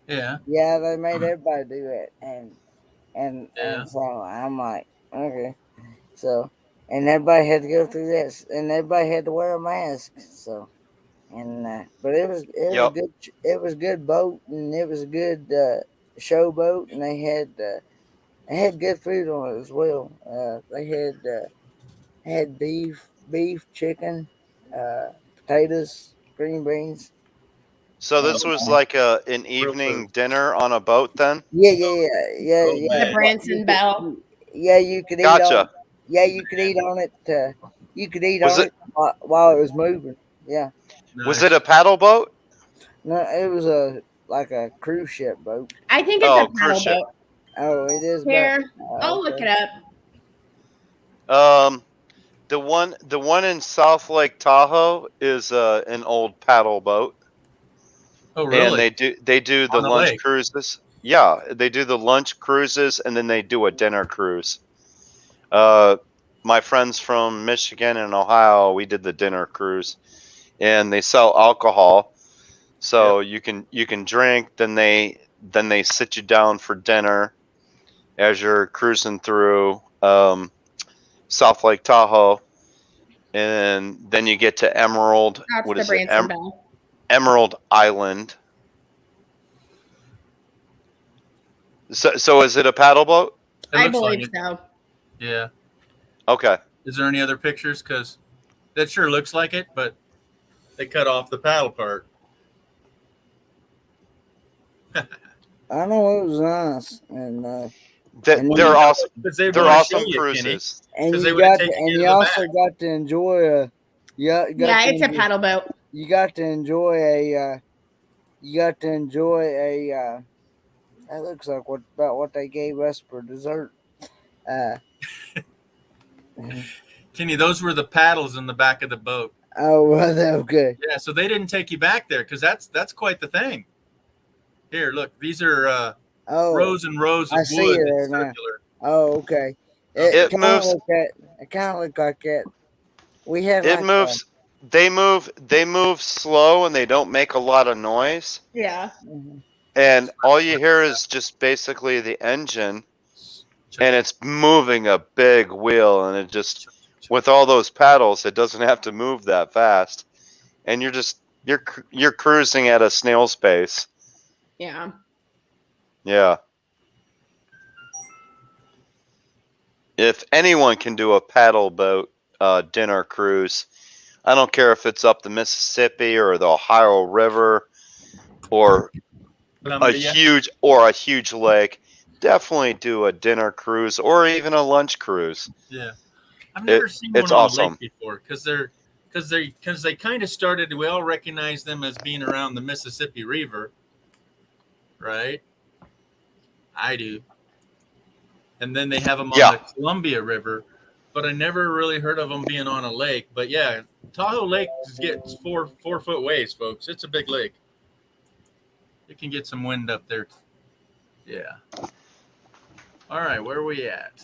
Yeah, Yeah, they made everybody do that, yeah. and so I'm like, okay, so and everybody had to go through this, and everybody had to wear a mask. So and but it was Yep. good. It was good boat, and it was a good show boat, and they had good food on it as well. They had beef, chicken, potatoes, green beans. So this And, was like an Real evening food. dinner on a boat then? Oh The man. Branson Bell. Yeah, you could eat on. Gotcha. Yeah, you could eat on it. You could eat Was on it it while it was moving. Yeah, was it Nice. a paddle boat? no, it was like a cruise ship boat. I think it's a Oh, cruise paddle ship. boat. Oh, it is, but Here, I'll look okay. it up. The one in South Lake Tahoe is an old paddle boat, Oh and really? they do the On the lunch lake. cruises. Yeah, they do the lunch cruises, and then they do a dinner cruise. Uh, my friends from Michigan and Ohio, we did the dinner cruise, and they sell alcohol, so you can drink. Then they sit you down for dinner as you're cruising through South Lake Tahoe, and then you get to Emerald. That's What the is it? Branson Bell. Emerald Island. So is it a paddle boat? It I looks like believe it. so. Yeah. Okay. Is there any other pictures? Because that sure looks like it, but they cut off the paddle part. I know it was nice, and and Well, then you They're know, awesome. because they They're want to show awesome you, Kenny, cruises. and because they would have taken and you to you the also back. got to enjoy Yeah, it's a paddle boat. you got to enjoy you got to enjoy that looks like what they gave us for dessert. Uh, Kenny, those were the paddles in the back of the boat. oh, well, okay. Yeah, so they didn't take you back there because that's quite the thing. Here, look, these are Oh, rows and rows I of see wood it that's there now. circular. Oh, okay. It Kind of moves. look at. It kind of look like that. We had It like moves. They move slow and they don't make a lot of noise. Yeah. And all you hear is just basically the engine, and it's moving a big wheel, and it just, with all those paddles, it doesn't have to move that fast, and you're cruising at a snail's pace. Yeah. Yeah. If anyone can do a paddle boat dinner cruise, I don't care if it's up the Mississippi or the Ohio River or a Columbia. huge lake, definitely do a dinner cruise or even a lunch cruise. Yeah, I've never seen It's one on a lake awesome. before because they kind of started. We all recognize them as being around the Mississippi River, right? I do, and then they have them on Yeah. the Columbia River, but I never really heard of them being on a lake. But yeah, Tahoe Lake gets 4 foot waves, folks. It's a big lake. It can get some wind up there. Yeah. All right, where are we at?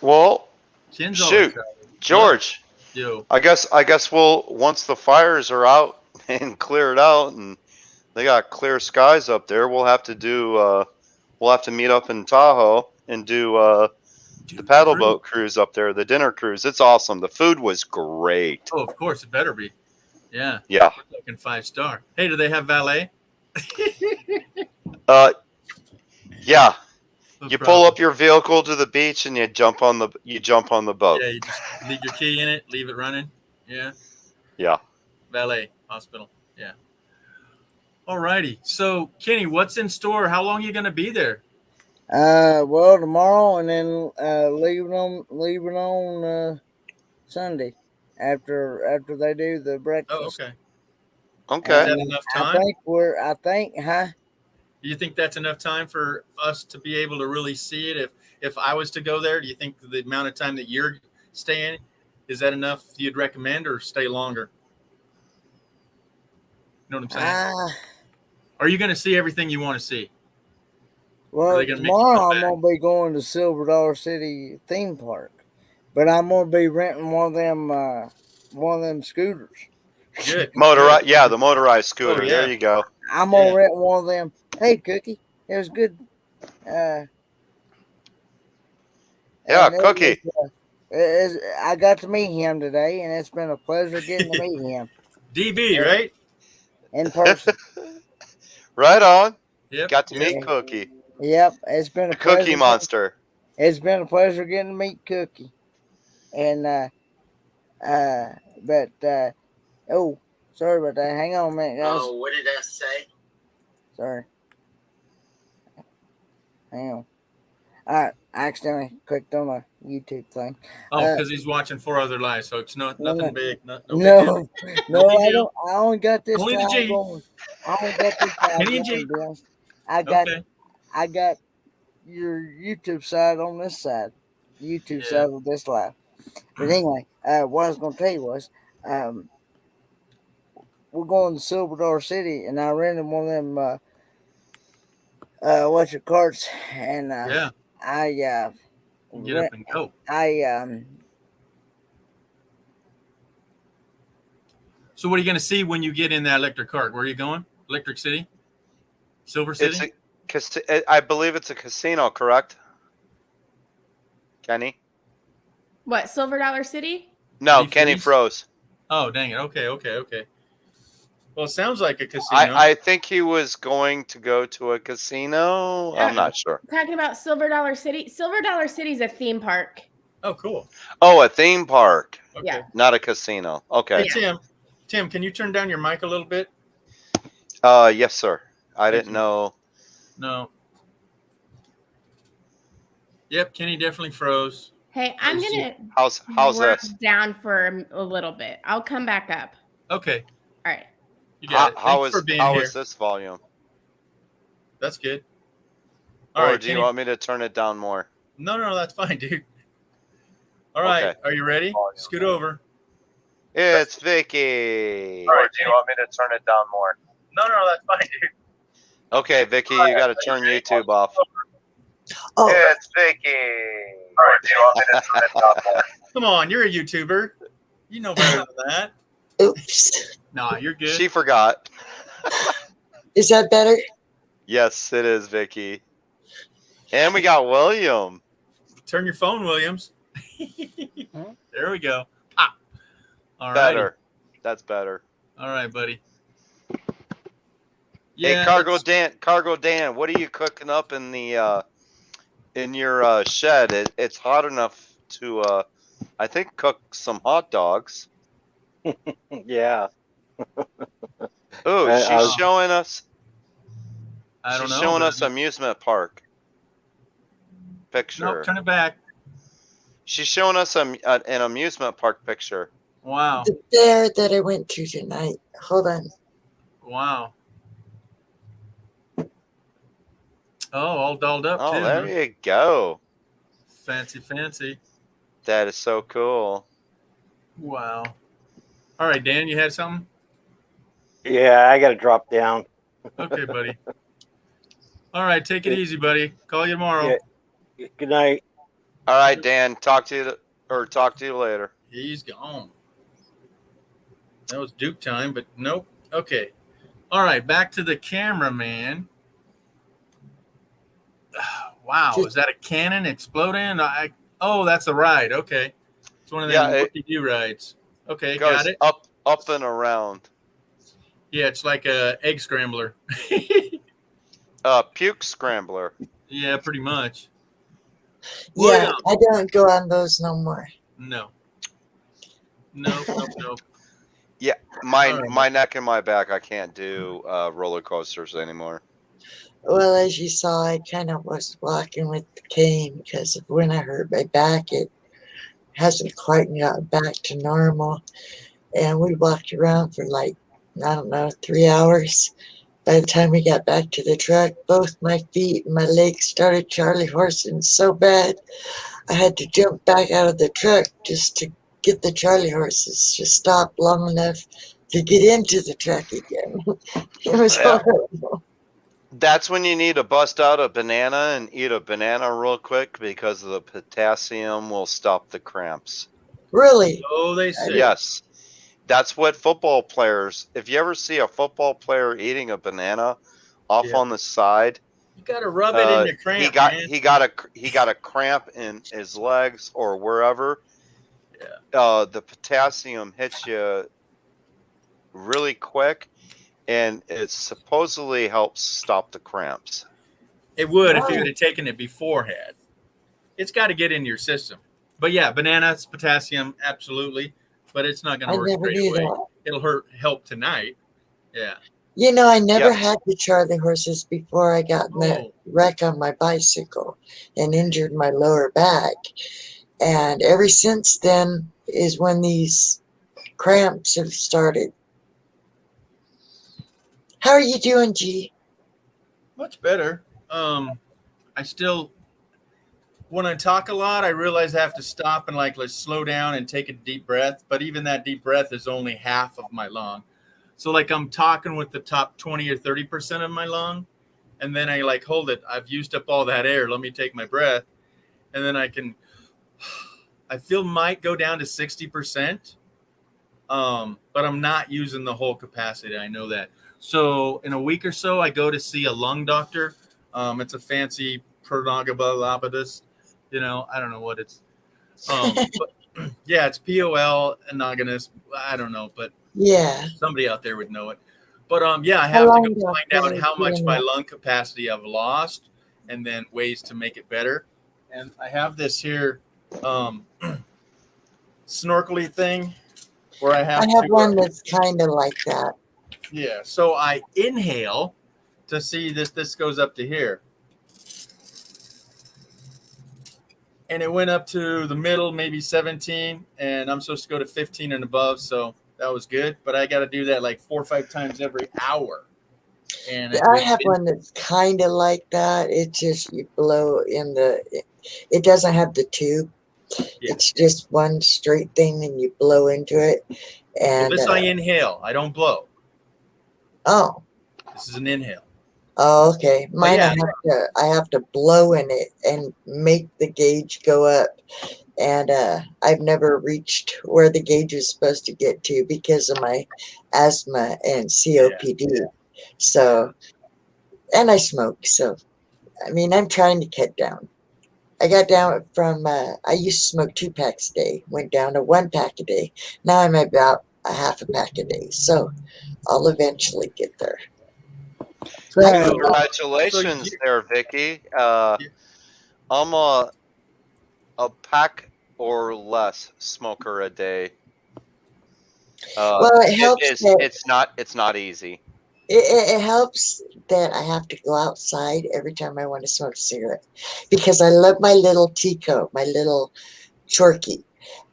Well, Ken's all shoot, excited. George. Yo. I guess we'll, once the fires are out and cleared out and they got clear skies up there, we'll have to meet up in Tahoe and do the paddle boat cruise up there, the dinner cruise. It's awesome. The food was great. Oh, of course, it better be. Yeah. Yeah. We're looking 5-star. Hey, do they have valet? Yeah. No You problem. pull up your vehicle to the beach and you jump on the boat. Yeah, you just leave your key in it, leave it running. Yeah. Yeah. Valet hospital. Yeah. All righty. So, Kenny, what's in store? How long are you going to be there? Well, tomorrow, and then leaving on Sunday after they do the breakfast. Oh, okay. Okay. Is that enough time? I think, huh? Do you think that's enough time for us to be able to really see it? If I was to go there, do you think the amount of time that you're staying, is that enough you'd recommend, or stay longer? You know what I'm saying? Are you going to see everything you want to see? Well, tomorrow I'm gonna be going to Silver Dollar City theme park, but I'm gonna be renting one of them scooters. Good. Motorized, yeah, the motorized scooter. Oh, yeah. There you go. I'm gonna rent one of them. Hey, Cookie, it was good. Yeah, Cookie. I got to meet him today, and it's been a pleasure getting to meet him. DB, right? In person. Right on. Yep. Got to meet Cookie. Yep, it's been a Cookie Monster. It's been a pleasure getting to meet Cookie, and oh, sorry about that. Hang on a minute, guys. Oh, what did I say? Sorry. Hang on. All right, I accidentally clicked on a YouTube thing. Oh, because he's watching 4 Other Lives, so it's nothing big. No, I don't. I only got this. Only the G. I only got this. I got your YouTube side on this side. YouTube side of this live. But anyway, what I was going to tell you was, we're going to Silver Dollar City, and I rented one of them electric carts, and I get up and go. So what are you going to see when you get in that electric cart? Where are you going? Electric City? Silver City? I believe it's a casino, correct? Kenny? What, Silver Dollar City? No, Kenny froze. Oh, dang it. Okay. Well, it sounds like a casino. I think he was going to go to a casino. I'm not sure. Talking about Silver Dollar City. Silver Dollar City is a theme park. Oh, cool. Oh, a theme park. Okay. Yeah. Not a casino. Okay. Hey, Tim, can you turn down your mic a little bit? Yes, sir. I didn't know. No. Yep, Kenny definitely froze. Hey, I'm gonna how's work this down for a little bit. I'll come back up. Okay. All right. You got it. How here. is this volume? That's good. All or right, do Kenny. you want me to turn it down more? No, that's fine, dude. All right, Okay. Are you ready? Scoot over. It's Vicky. All right, or do you want me to turn it down more? No, that's fine, dude. Okay, Vicky, you got to turn YouTube off. Oh, It's Vicky. Come on, you're a YouTuber. You know better than that. oops. Nah, you're good. She forgot. Is that better? Yes, it is Vicky. And we got William. Turn your phone, Williams. There we go. Pop. All right. Better. That's better. All right, buddy. Hey, Cargo Dan, what are you cooking up in the in your shed? It's hot enough to I think cook some hot dogs. Yeah. Oh, I she's was- showing us. I don't She's know. showing but- us amusement park picture. Nope, turn it back. She's showing us an amusement park picture. Wow. The bear that I went to tonight. Hold on. Wow. Oh, all dolled up Oh, too. there huh? you go. Fancy. That is so cool. Wow. All right, Dan, you had something? Yeah, I got to drop down. Okay, buddy. All right, take it easy, buddy. Call you tomorrow. Yeah. Good night. All right, Dan. Talk to you later. He's gone. That was Duke time, but nope. Okay. All right, back to the cameraman. Wow, is that a cannon exploding? Oh, that's a ride. Okay, it's one of them what-do-you rides. Okay, Goes got it. up and around. Yeah, it's like a egg scrambler. Puke scrambler. Yeah, pretty much. Yeah, William. I don't go on those no more. No. Yeah, my All right. my neck and my back. I can't do roller coasters anymore. Well, as you saw, I kind of was walking with the cane because of when I hurt my back. It hasn't quite gotten back to normal. And we walked around for like, I don't know, 3 hours. By the time we got back to the truck, both my feet and my legs started Charlie horsing so bad, I had to jump back out of the truck just to get the Charlie horses to stop long enough to get into the truck again. It was Yeah. horrible. That's when you need to bust out a banana and eat a banana real quick because the potassium will stop the cramps. Really? Oh, they say. Yes. That's what football players, if you ever see a football player eating a banana off Yeah. on the side, You got to rub it in your cramp, he got man. he got a cramp in his legs or wherever. Yeah. The potassium hits you really quick, and it supposedly helps stop the cramps. It would if Wow. you would have taken it beforehand. It's got to get in your system. But yeah, bananas, potassium, absolutely. But it's not going I to work never straight knew away. that. It'll help tonight. Yeah. You know, I never Yes. had the Charlie horses before I got in that Oh. wreck on my bicycle and injured my lower back. And ever since then is when these cramps have started. How are you doing, G? Much better. I still, when I talk a lot, I realize I have to stop and let's slow down and take a deep breath. But even that deep breath is only half of my lung. So I'm talking with the top 20 or 30% of my lung, and then I hold it. I've used up all that air. Let me take my breath, and then I feel might go down to 60%. But I'm not using the whole capacity. I know that. So in a week or so, I go to see a lung doctor. It's a fancy prognogalopodist. I don't know what it's. But, yeah, it's POL anogonous. I don't know, but Yeah. somebody out there would know it. But yeah, I How have to long go find ago out how much doing my that? lung capacity I've lost, and then ways to make it better. And I have this here snorkely thing where I have I have to. one that's kind of like that. Yeah, so I inhale to see this goes up to here. And it went up to the middle, maybe 17, and I'm supposed to go to 15 and above, so that was good. But I got to do that 4 or 5 times every hour. And I have one that's kind of like that. It's just you blow in it doesn't have the tube. Yeah. It's just one straight thing and you blow into it. And this I inhale. I don't blow. oh, This is an inhale. Oh, okay. Mine, yeah. I have to blow in it and make the gauge go up. And I've never reached where the gauge is supposed to get to because of my asthma and COPD. So, and I smoke. So, I mean, I'm trying to cut down. I got down from, I used to smoke 2 packs a day, went down to 1 pack a day. Now I'm about a half a pack a day. So, I'll eventually get there. So, Congratulations there, Vicky. I'm a pack or less smoker a day. Well, it helps that it's not easy. it helps that I have to go outside every time I want to smoke a cigarette because I love my little Tico, my little Chorky.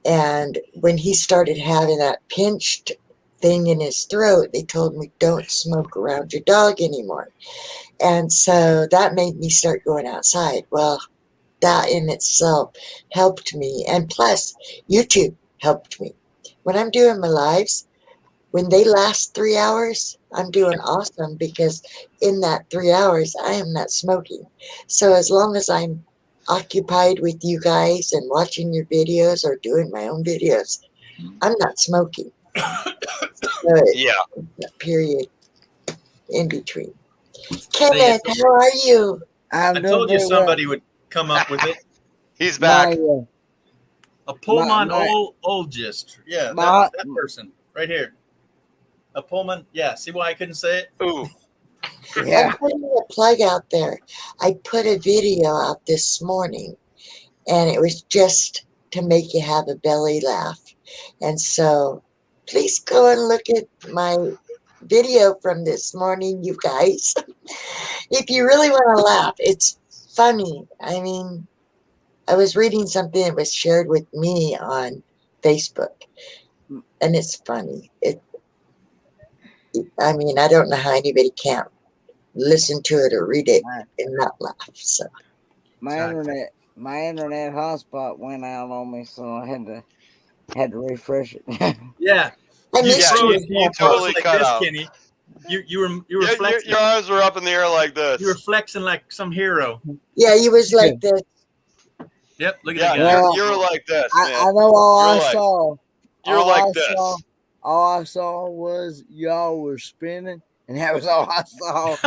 And when he started having that pinched thing in his throat, they told me don't smoke around your dog anymore. And so that made me start going outside. Well, that in itself helped me. And plus, YouTube helped me. When I'm doing my lives, when they last 3 hours, I'm doing awesome because in that 3 hours, I am not smoking. So as long as I'm occupied with you guys and watching your videos or doing my own videos, I'm not smoking. So Yeah. that period in between. Kenneth, how are you? I told you somebody would come up with it. He's back. A Pullman Olgist. Yeah, that person right here. A Pullman. Yeah, see why I couldn't say it? Ooh. I'm putting a plug out there. I put a video out this morning, and it was just to make you have a belly laugh. And so please go and look at my video from this morning, you guys. If you really want to laugh, it's funny. I mean, I was reading something that was shared with me on Facebook, and it's funny. I mean, I don't know how anybody can't listen to it or read it and not laugh. So my internet hotspot went out on me, so I had to refresh it. Yeah. I missed you totally like cut this, out. Kenny. You were flexing. Your arms were up in the air like this. You were flexing like some hero. Yeah, you was like this. Yep, look at that guy. You were like this, man. I know all I saw. You're like this. All I saw was y'all were spinning, and that was all I saw.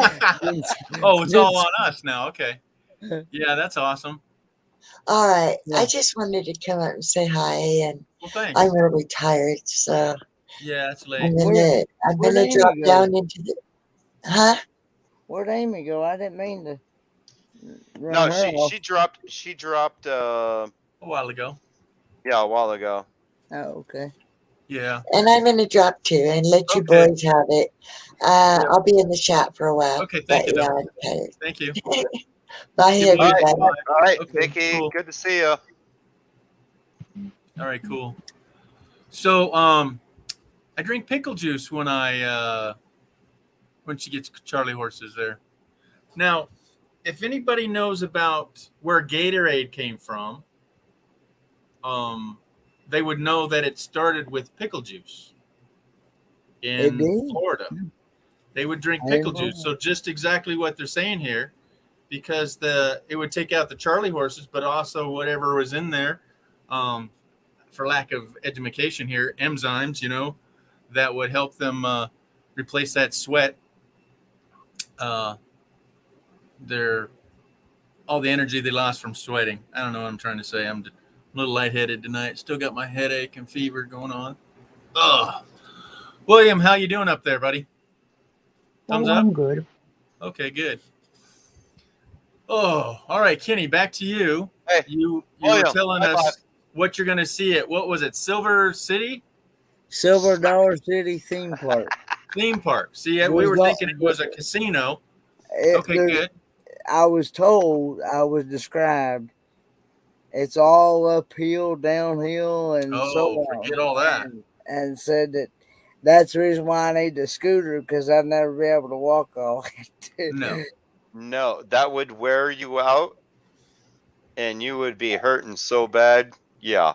Oh, it's all on us now. Okay. Yeah, that's awesome. All right. I just wanted to come up and say hi, and I'm really tired, so yeah, it's late. I'm gonna drop down into the Where'd Amy go? I didn't mean to run No, her off. she dropped a while ago. Yeah, a while ago. Oh, okay. Yeah. And I'm gonna drop too and let you boys have it. I'll be in the chat for a while. Okay, thank you. Yeah, I'm tired. Thank you. Bye, everybody. All right, okay, Vicky, cool. Good to see you. All right, cool. So, I drink pickle juice when when she gets Charlie horses there. Now, if anybody knows about where Gatorade came from, they would know that it started with pickle juice in Florida. They would drink pickle juice. So just exactly what they're saying here, because it would take out the Charlie horses, but also whatever was in there, for lack of education here, enzymes, that would help them replace that sweat. All the energy they lost from sweating. I don't know what I'm trying to say. I'm a little lightheaded tonight. Still got my headache and fever going on. Ugh. William, how you doing up there, buddy? Thumbs up? I'm good. Okay, good. Oh, all right, Kenny, back to you. Hey, you William, were telling us what you're going to see at, what was it, Silver City? Silver Dollar City theme park. Theme park. See, we were thinking it was a casino. Okay, good. I was described, it's all uphill, downhill, and so on. Forget all that. And said that's the reason why I need the scooter, because I'd never be able to walk all No. No, that would wear you out, and you would be hurting so bad. Yeah.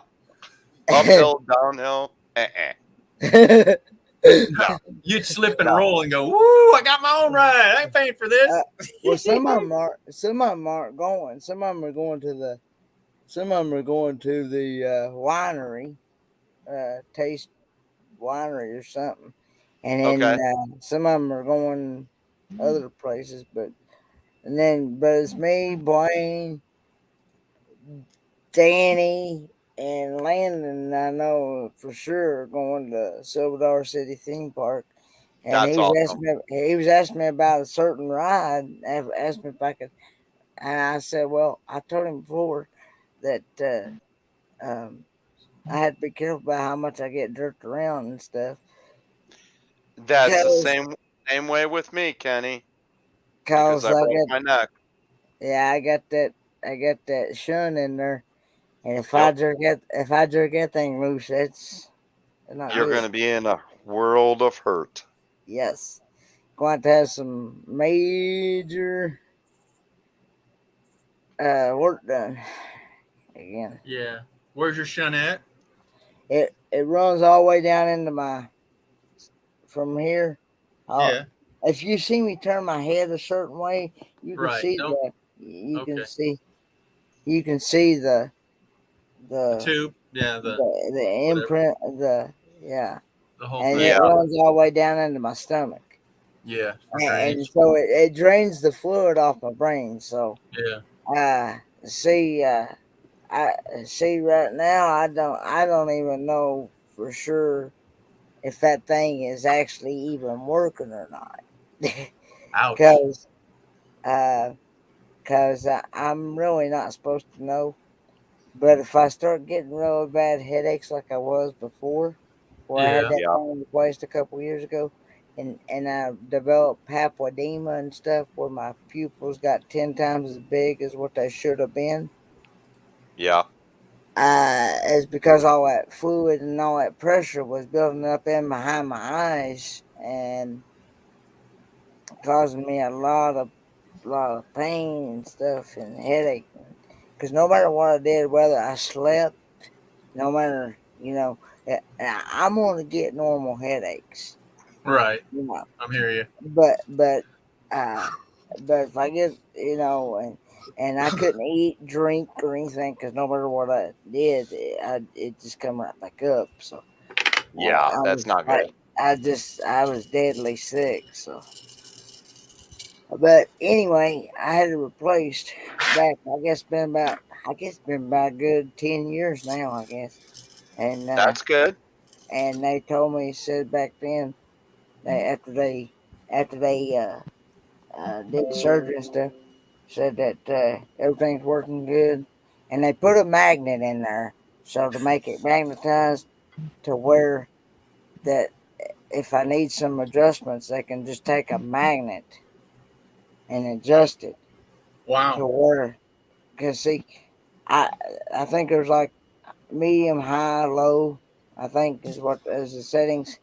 Uphill, downhill. No. You'd slip and No. roll and go, "Woo! I got my own ride. I ain't paying for this." Well, some of them aren't going. Some of them are going to the winery, taste winery or something, and then Okay. some of them are going other places. But it's me, Blaine, Danny, and Landon. I know for sure are going to Silver City theme park. And That's awesome. he was asking me about a certain ride. Asked me if I could, and I said, well, I told him before that I had to be careful about how much I get jerked around and stuff. That's the Cause, same way with me, Kenny, because cause I broke my neck. I got that shun in there, and if Yep. I jerk that thing loose, it's not You're good. going to be in a world of hurt. Yes, going to have some major work done again. Yeah. Where's your shun at? It runs all the way down into from here. Yeah. If you see me turn my head a certain way, you can Right. see Don't. you Okay. can see the The tube. Yeah. the Whatever. imprint The whole and thing. it runs all the way down into my stomach. Yeah. For And drainage. so it drains the fluid off my brain. So Yeah. I see right now I don't even know for sure if that thing is actually even working or not. Ouch. Because I'm really not supposed to know. But if I start getting really bad headaches like I was before, where I had Yeah. that Yeah. thing replaced a couple years ago, and I developed papilledema and stuff where my pupils got 10 times as big as what they should have been, Yeah. it's because all that fluid and all that pressure was building up in behind my eyes and causing me a lot of pain and stuff and headache. Because no matter what I did, whether I slept, no matter I'm gonna get normal headaches, Right. you know. I'm hear you. Uh, but if I get and I couldn't eat, drink, or anything because no matter what I did, it just come right back up. So Yeah. That's not good. I was deadly sick. So, but anyway, I had it replaced back. I guess it's been about a good 10 years now. I guess, and That's good. they told me said back then that after they did the surgery and stuff, said that everything's working good, and they put a magnet in there so to make it magnetized to where that if I need some adjustments, they can just take a magnet and adjust it Wow. to where. Because see, I I think there's like medium, high, low. I think is the settings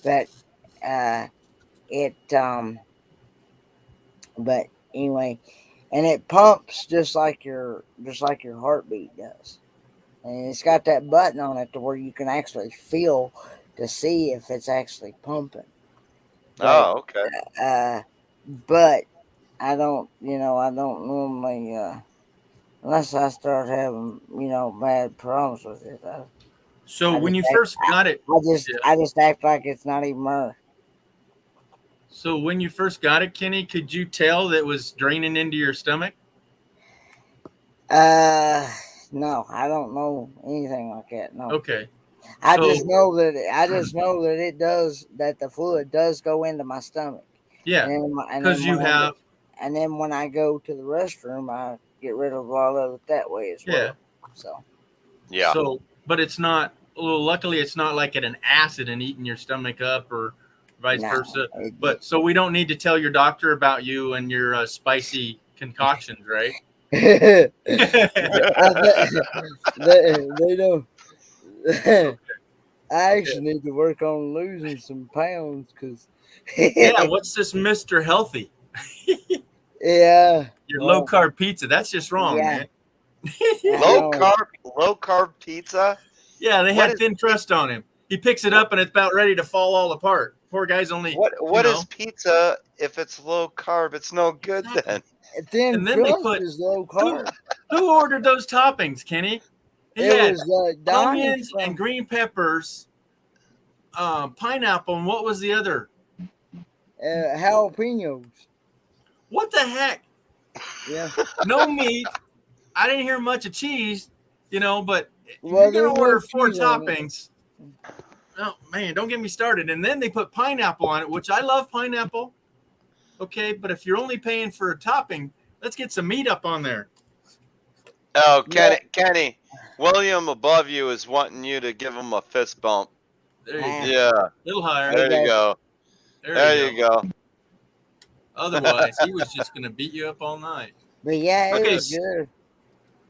that it but anyway, and it pumps just like your heartbeat does, and it's got that button on it to where you can actually feel to see if it's actually pumping. But Oh, okay. uh, but I don't normally unless I start having bad problems with it. So I when just you act, first got it, yeah. I just act like it's not even there. So when you first got it, Kenny, could you tell that it was draining into your stomach? Uh, no, I don't know anything like that. No. Okay. I So just know that it does that the fluid does go into my stomach, yeah, and because you have when I go to the restroom, I get rid of a lot of it that way as yeah. well. So Yeah. So, but it's not. Well, luckily, it's not like an acid and eating your stomach up or vice no, versa. But so we don't need to tell your doctor about you and your spicy concoctions, right? I Okay. they don't. I Okay. actually need to work on losing some pounds because, Yeah. What's this, Mr. Healthy? yeah, Your low well, carb pizza. That's just wrong, yeah, man. I know. Low carb pizza. Yeah, they What had is thin crust on him. he picks it up and it's about ready to fall all apart. Poor guy's only What is pizza if it's low carb? It's no good Exactly. then. Thin And then they crust put- is low carb. Who ordered those toppings, Kenny? He It had was Donnie onions and green peppers, pineapple, and what was the other? jalapenos. What the heck? Yeah. No meat. I didn't hear much of cheese, but if Well, you're there gonna order was 4 cheese on it. toppings. Oh man, don't get me started. And then they put pineapple on it, which I love pineapple. Okay, but if you're only paying for a topping, let's get some meat up on there. Oh, Kenny, William above you is wanting you to give him a fist bump. There you go. Yeah, A little higher. there you go. There you go. Otherwise, he was just gonna beat you up all night. But yeah, it Okay, was good.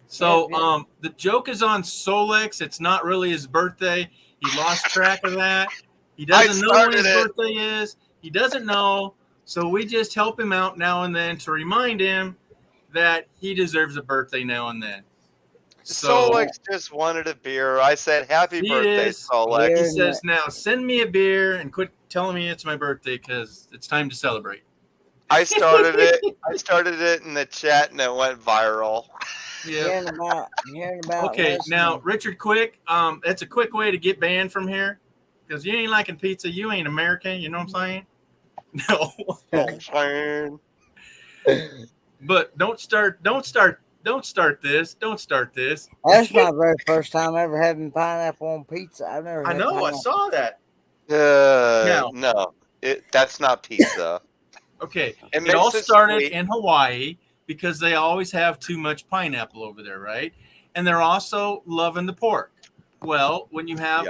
So Yeah, the joke is on Solex. It's not really his birthday. He lost track of that. He doesn't know when his birthday is. He doesn't know. So we just help him out now and then to remind him that he deserves a birthday now and then. So Solex just wanted a beer. I said, "Happy birthday, Solex." he says, "Now send me a beer and quit telling me it's my birthday because it's time to celebrate." I started it. I started it in the chat and it went viral. Yeah. Hearing about. Okay, listening. now Richard Quick, that's a quick way to get banned from here because you ain't liking pizza. You ain't American. You know what I'm saying? No. But don't start this. Don't start this. That's my very first time ever having pineapple on pizza. I've never. I had know. I pineapple. saw that. No, that's not pizza. Okay. It It all makes it started sweet. in Hawaii because they always have too much pineapple over there, right? And they're also loving the pork. Well, when you have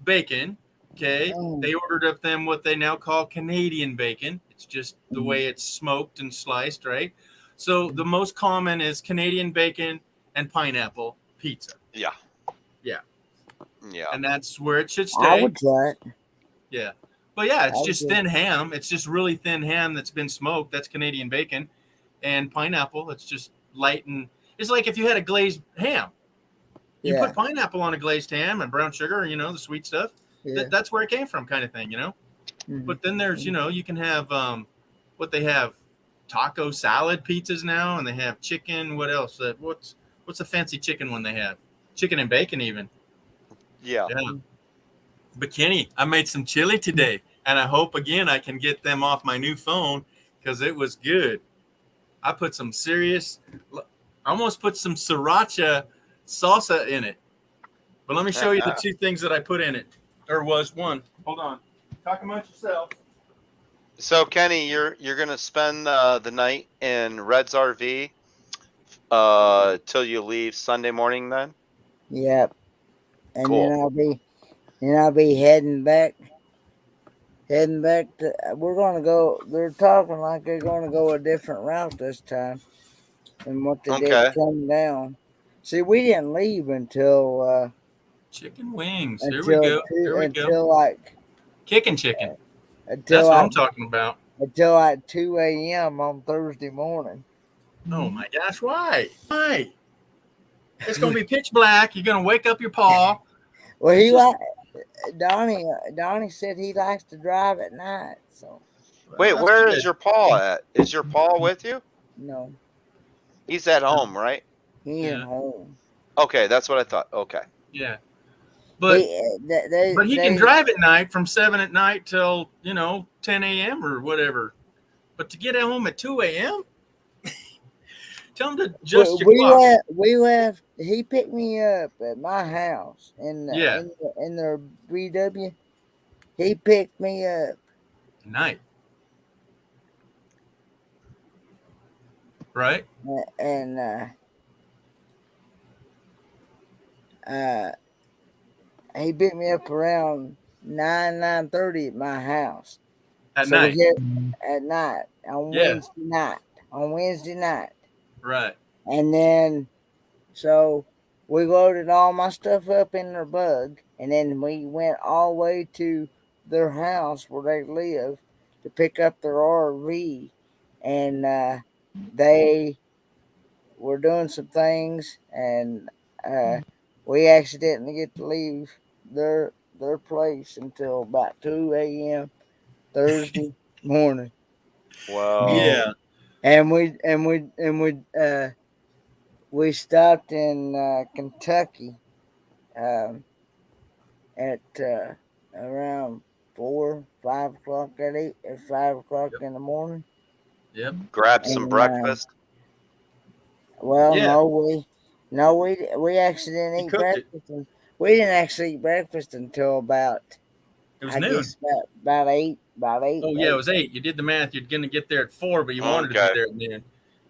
bacon, okay, they ordered up them what they now call Canadian bacon. It's just the way it's smoked and sliced, right? So the most common is Canadian bacon and pineapple pizza. Yeah. And that's where it should stay. I would try it. Yeah. But yeah, it's I would just do it. thin ham. It's just really thin ham that's been smoked. That's Canadian bacon. And pineapple, it's just light and it's like if you had a glazed ham. You Yeah. put pineapple on a glazed ham and brown sugar, the sweet stuff. Yeah. That's where it came from, kind of thing, Mhm. But then there's, you can have what they have, taco salad pizzas now, and they have chicken. What else? What's the fancy chicken one they have? Chicken and bacon, even. Yeah. But Kenny, I made some chili today, and I hope again I can get them off my new phone because it was good. I put some I almost put some sriracha salsa in it. But let me show you the 2 things that I put in it. Or was one. Hold on. Talk amongst yourself. So Kenny, you're gonna spend the night in Red's RV till you leave Sunday morning then? Yep. And Cool. then I'll be heading back. We're gonna go. They're talking like they're gonna go a different route this time than what they did coming down. See, we didn't leave until chicken wings. Here we go. Until like kicking chicken. That's what I'm talking about. Until like 2 a.m. on Thursday morning. Oh my gosh! Why? It's gonna be pitch black. You're gonna wake up your paw. Well, Donnie said he likes to drive at night. So. Wait, where is your Paul at? Is your Paul with you? No. He's at home, right? He's at home. Okay, that's what I thought. Okay. Yeah. But he can drive at night from 7 at night till 10 a.m. or whatever. But to get home at 2 a.m. Tell him to just we left. He picked me up at my house in the VW. He picked me up. Night. Right. And he picked me up around 9:30 at my house. At night. At night on Wednesday night. Right. And then, so we loaded all my stuff up in their bug, and then we went all the way to their house where they live to pick up their RV, and they were doing some things, and we accidentally get to leave their their place until about 2 a.m. Thursday morning. Wow. Yeah. And we stopped in Kentucky at around 4, 5 o'clock at 5 o'clock Yep. in the morning. Yep. Grab some And breakfast. well, Yeah. we actually didn't You eat cooked it. breakfast. We didn't actually eat breakfast until about, It was I noon. guess, about eight. Oh yeah, it was 8. You did the math. You're going to get there at 4, but you wanted to be Okay. there at noon.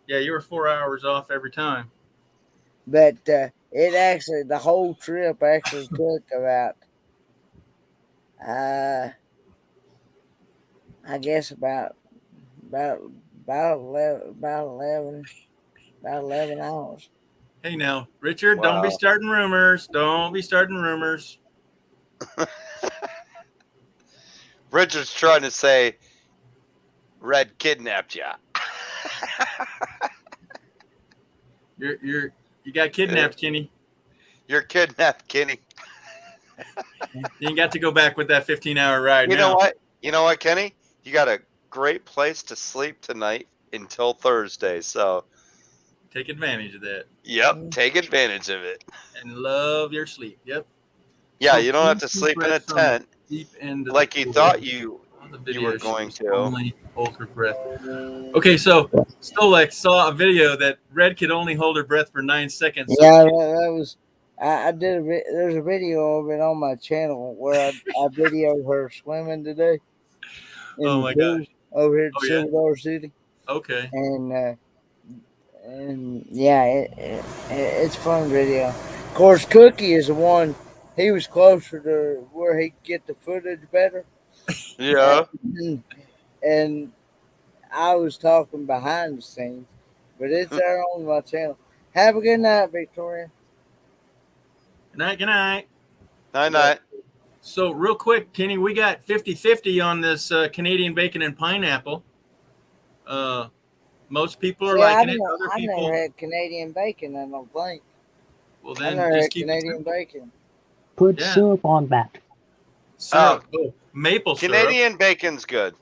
Yeah, you were 4 hours off every time. But the whole trip actually took about, I guess about about 11 hours. Hey now, Richard, don't be Wow. starting rumors. Don't be starting rumors. Richard's trying to say Red kidnapped you. You got kidnapped, Kenny. You're kidnapped, Kenny. You ain't got to go back with that 15-hour ride You now. know what? You know what, Kenny? You got a great place to sleep tonight until Thursday. So, Take advantage of that yep, take advantage of it. and love your sleep. Yep. Yeah, So you don't have to please sleep in a breath from tent deep into like the you pool. thought you On the you video, were she going was to. only hold her breath. Okay, so Stolek saw a video that Red could only hold her breath for 9 seconds. So Yeah, that was. I did. There's a video of it on my channel where I videoed her swimming today in oh the my pool gosh. over here at Oh yeah. Silver Dollar City, Okay. and yeah, it's a fun video. Of course, Cookie is the one. He was closer to where he could get the footage better, Yeah. and I was talking behind the scenes, but it's there on my channel. Have a good night, Victoria. Good night. Good night. Night night. So real quick, Kenny, we got 50-50 on this Canadian bacon and pineapple. Most people are See, liking it. Other I never people, had Canadian bacon. I don't think well, I then never just had keep it Canadian simple. bacon. Put Yeah. syrup on that. Syrup. Oh, maple syrup. Canadian bacon's good.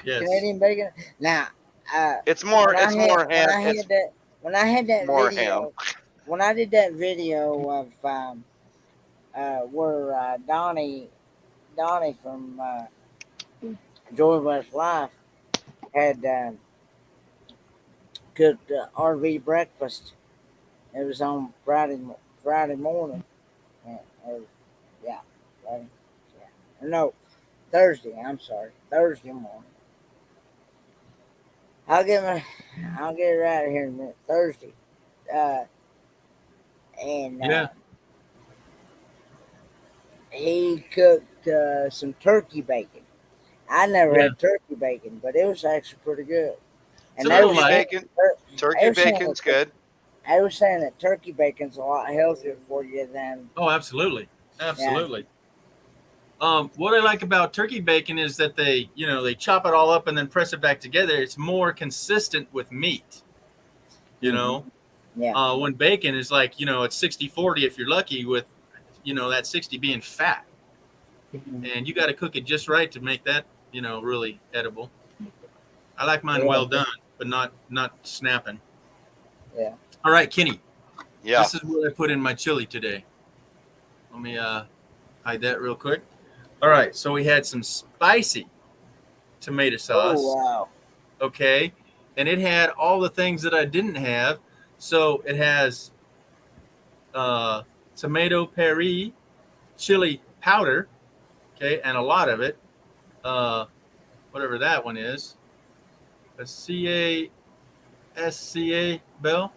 Yes. Canadian bacon. Now, It's more when it's more ham. It's when I had that more video, ham. when I did that video of where Donnie from Joy West Life had cooked RV breakfast. It was on Friday morning. Or, yeah, Friday. Yeah. No, Thursday. I'm sorry, Thursday morning. I'll get it right here in a minute. Thursday. Uh, and Yeah. he cooked some turkey bacon. I never Yeah. had turkey bacon, but it was actually pretty good. It's And a they little were light. saying, Turkey bacon's good. I was saying that turkey bacon's a lot healthier for you than Oh, absolutely. Absolutely. What I like about turkey bacon is that they chop it all up and then press it back together. It's more consistent with meat. You know, yeah. when bacon is like, it's 60-40 if you're lucky with, that 60 being fat. And you got to cook it just right to make that, really edible. I like mine well done, but not snapping. Yeah. All right, Kenny. Yeah. This is what I put in my chili today. Let me hide that real quick. All right, so we had some spicy tomato sauce. Oh wow. Okay, and it had all the things that I didn't have. So it has tomato puree, chili powder, okay, and a lot of it, whatever that one is, a CASCA bell,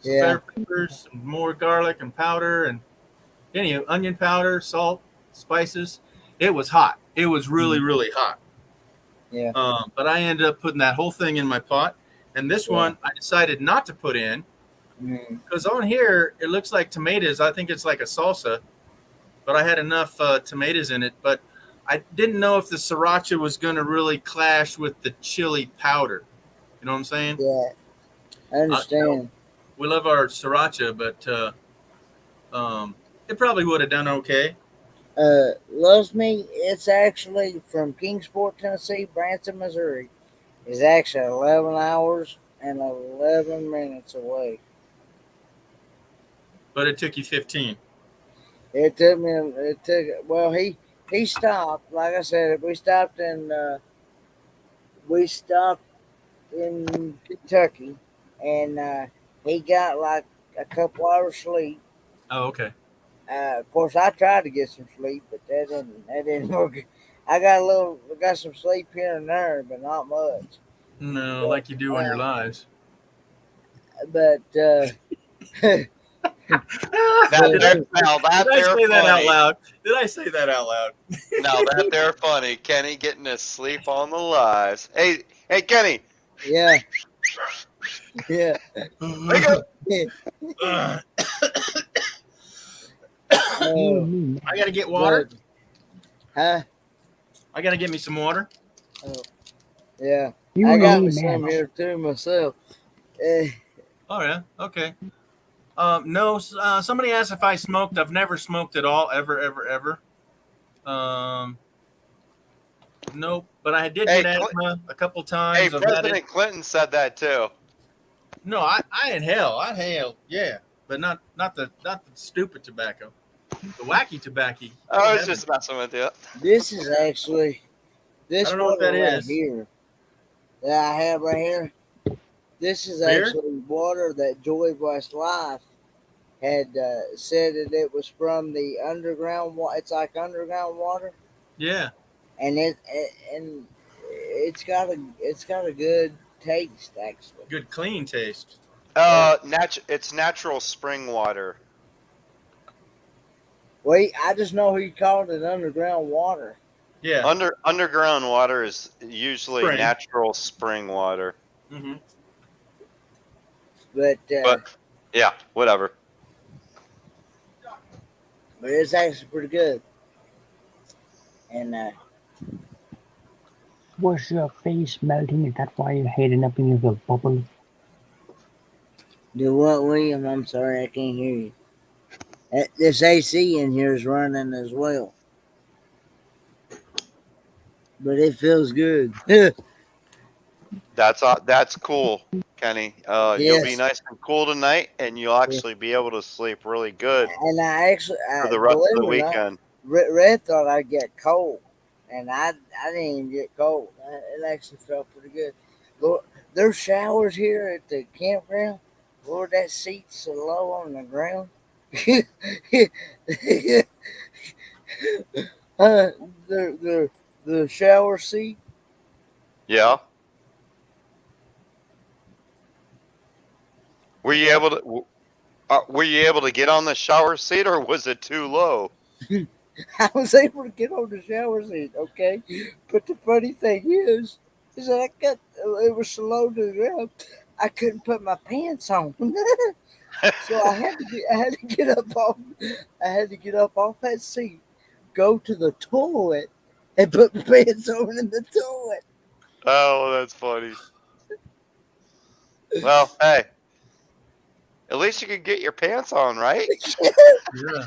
some Yeah. peppers, some more garlic and powder, and onion powder, salt, spices. It was hot. It was really, really hot. Yeah. But I ended up putting that whole thing in my pot. And this one I decided not to put in because on here it looks like tomatoes. I think it's like a salsa, but I had enough tomatoes in it. But I didn't know if the sriracha was going to really clash with the chili powder. You know what I'm saying? Yeah. I understand. We love our sriracha, but it probably would have done okay. Loves me. It's actually from Kingsport, Tennessee, Branson, Missouri. It's actually 11 hours and 11 minutes away. But it took you 15. It took me. It took. Well, he stopped. Like I said, we stopped in Kentucky, and he got like a couple hours sleep. Oh, okay. Of course, I tried to get some sleep, but that didn't work. I got some sleep here and there, but not much. No, But like you do on your lives. but Did Now that I they're say that out funny. loud? Did I say that out loud? Now that they're funny. Kenny getting to sleep on the lives. Hey, Kenny. yeah, yeah. Wake up. You Oh, and me, man. I gotta get but water. huh? I gotta get me some water. Oh, yeah. You I and got me, me some man. here too myself. Oh yeah. Okay. No. Somebody asked if I smoked. I've never smoked at all, ever. Nope. But I did Hey, get asthma a couple hey, times. I've had it. President Clinton said that too. No, I inhale. I inhale. Yeah, but not the stupid tobacco, the wacky tobacco. Oh, I was heaven. just messing with you. This is actually I this don't know what water that right is. here that I have right here. This is Beer? actually water that Joy West Life had said that it was from the underground. It's like underground water, Yeah. and and it's got a good taste actually. Good clean taste. Yeah. It's natural spring water. Wait, I just know he called it underground water. Yeah. Underground water is usually Spring. natural spring water. Mm-hmm. But Yeah, whatever. it's actually pretty good. And Was your face melting? Is that why you're heading up in your little bubble? do what, William? I'm sorry, I can't hear you. This AC in here is running as well, but it feels good. That's cool, Kenny. You'll be Yes, nice and cool tonight, and you'll actually be able to sleep really good and I actually, for the rest believe of it the or not, weekend. Red thought I'd get cold, and I didn't even get cold. It actually felt pretty good. Lord, there's showers here at the campground. Lord, that seat's so low on the ground. uh, the shower seat. Yeah. Yeah. Were you able to get on the shower seat, or was it too low? I was able to get on the shower seat, okay? But the funny thing is that it was so low to the ground, I couldn't put my pants on. So I had to get up off that seat, go to the toilet, and put my pants on in the toilet. Oh, that's funny. Well, hey, at least you could get your pants on, right? Yeah.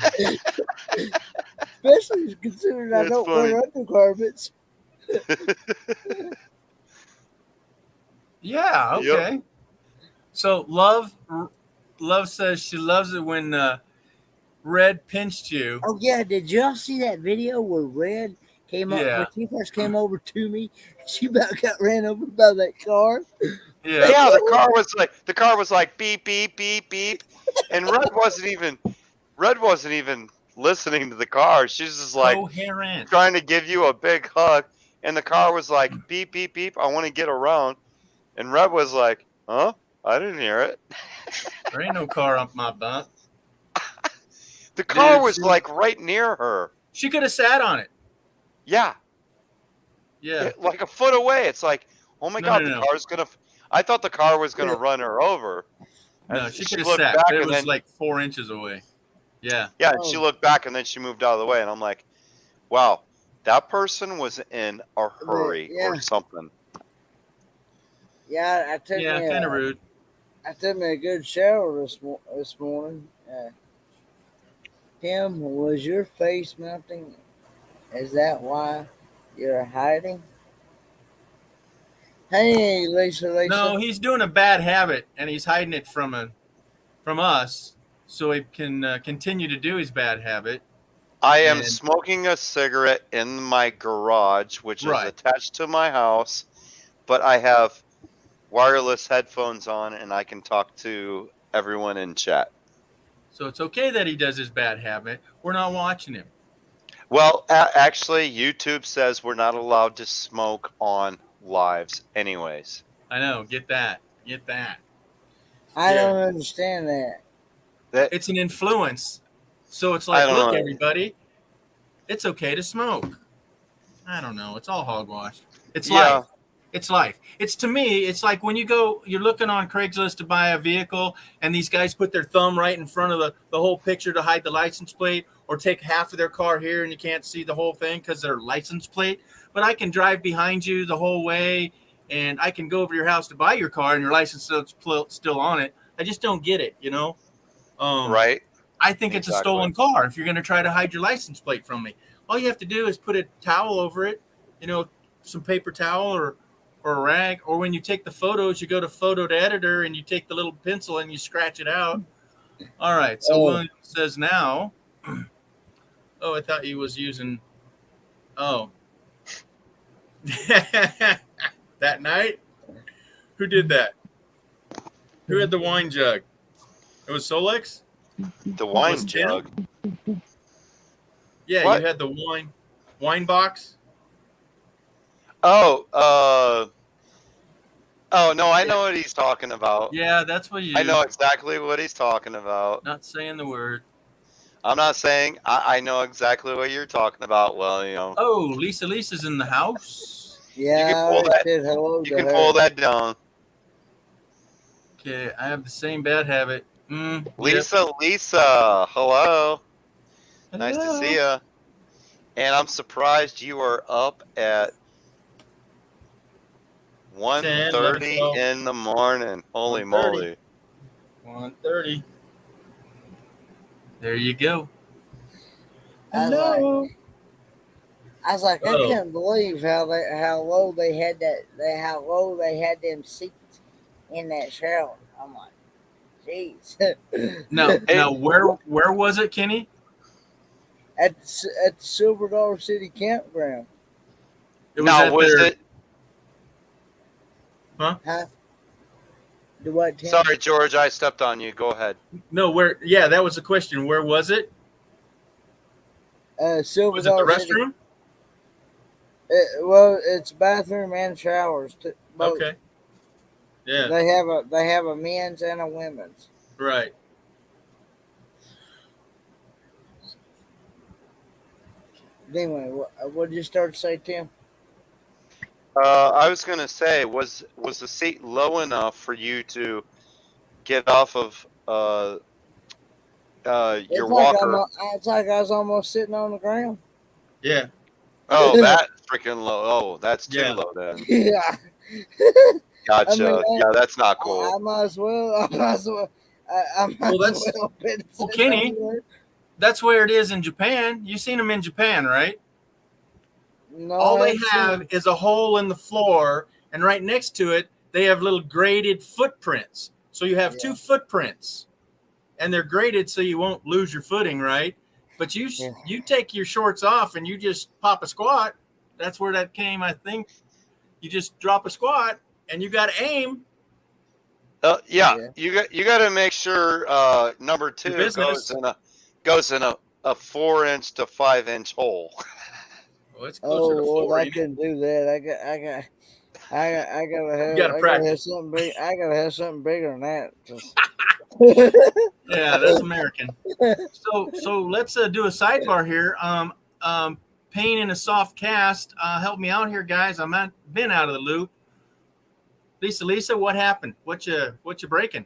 Especially considering I That's don't funny. wear undergarments. Yeah. Yep. Okay. So love says she loves it when Red pinched you. Oh yeah, did y'all see that video where Red came up Yeah. when she first came over to me? She about got ran over by that car. Yeah. Yeah, the car was like beep beep beep beep, and Red wasn't even listening to the car. She's just like Coherent. trying to give you a big hug, and the car was like beep beep beep. I want to get around, and Red was like, huh? I didn't hear it. There ain't no car up my butt. The car Dude, was like right near her. she could have sat on it. Yeah, Yeah. like a foot away. It's like, oh my God, the No. car's gonna. I thought the car was gonna run her over. No, And she she could have looked sat, but back, it and was then like 4 inches away. Yeah. yeah, she Oh, looked back, and then she moved out of the way, and I'm like, wow, that person was in a but hurry or something. yeah, Yeah, kind of rude. I took me a good shower this morning. Tim, was your face melting? Is that why you're hiding? Hey, Lisa. No, he's doing a bad habit, and he's hiding it from us, so he can continue to do his bad habit. I am And- smoking a cigarette in my garage, which is Right. attached to my house, but I have wireless headphones on and I can talk to everyone in chat. So it's okay that he does his bad habit. We're not watching him. Well, actually, YouTube says we're not allowed to smoke on lives anyways. I know. Get that. Get that. I Yeah. don't understand that. It's an influence. So it's I like, don't look, know. everybody, it's okay to smoke. I don't know. It's all hogwash. It's Yeah. life. It's life. It's to me, it's like when you're looking on Craigslist to buy a vehicle and these guys put their thumb right in front of the whole picture to hide the license plate, or take half of their car here and you can't see the whole thing because their license plate. But I can drive behind you the whole way and I can go over to your house to buy your car and your license is still on it. I just don't get it, you know? Right? I think it's a Exactly. stolen car if you're going to try to hide your license plate from me. All you have to do is put a towel over it, you know, some paper towel or a rag. Or when you take the photos, you go to photo to editor and you take the little pencil and you scratch it out. All right. So William says now, oh, I thought he was using, oh, that night? Who did that? Who had the wine jug? It was Solex? The wine Was Tim? jug. Yeah, What? you had the wine box. Oh, no, I know what he's talking about. Yeah, that's what you. I know exactly what he's talking about. Not saying the word. I'm not saying I know exactly what you're talking about. Well, you know. Oh, Lisa's in the house. Yeah, can I pull already that- said hello You to can her. pull that down. Okay, I have the same bad habit. Yep. Lisa, hello. Nice to Hello. see you. And I'm surprised you are up at 1:30 12. in the morning. Holy 1:30. moly. 1:30. There you go. I was like, I Oh. couldn't believe how low they had them seats in that shower. I'm like, jeez. Now, where was it, Kenny? at the Silver Dollar City campground. It was Now, at was their. it? Huh? The what? Tim? Sorry, George, I stepped on you. Go ahead. No, where? Yeah, that was the question. Where was it? Silver Was it the Dollar City. restroom? Well, it's bathroom and showers. Both. Okay. Yeah. They have a men's and a women's. Right. Anyway, what did you start to say, Tim? I was gonna say, was the seat low enough for you to get off of your walker? It's like I was almost sitting on the ground. Yeah. Oh, that's freaking low. Oh, that's too Yeah. low then. Yeah. Gotcha. I mean, Yeah, that's not cool. I might as well. Well, Kenny, that's where it is in Japan. You've seen them in Japan, right? No, All I they haven't have seen is a hole in the floor, and right next to it, they have little graded footprints. So you have two footprints, and they're graded so you won't lose your footing, right? But you take your shorts off and you just pop a squat. That's where that came, I think. You just drop a squat, and you got to aim. Yeah, you got to make sure number 2 goes in a 4-inch to 5-inch hole. Well, it's closer to 4. I couldn't do that. I gotta gotta practice. something big. I gotta have something bigger than that. Yeah, that's American. So let's do a sidebar here. Pain in a soft cast. Help me out here, guys. I'm not been out of the loop. Lisa, what happened? What you breaking?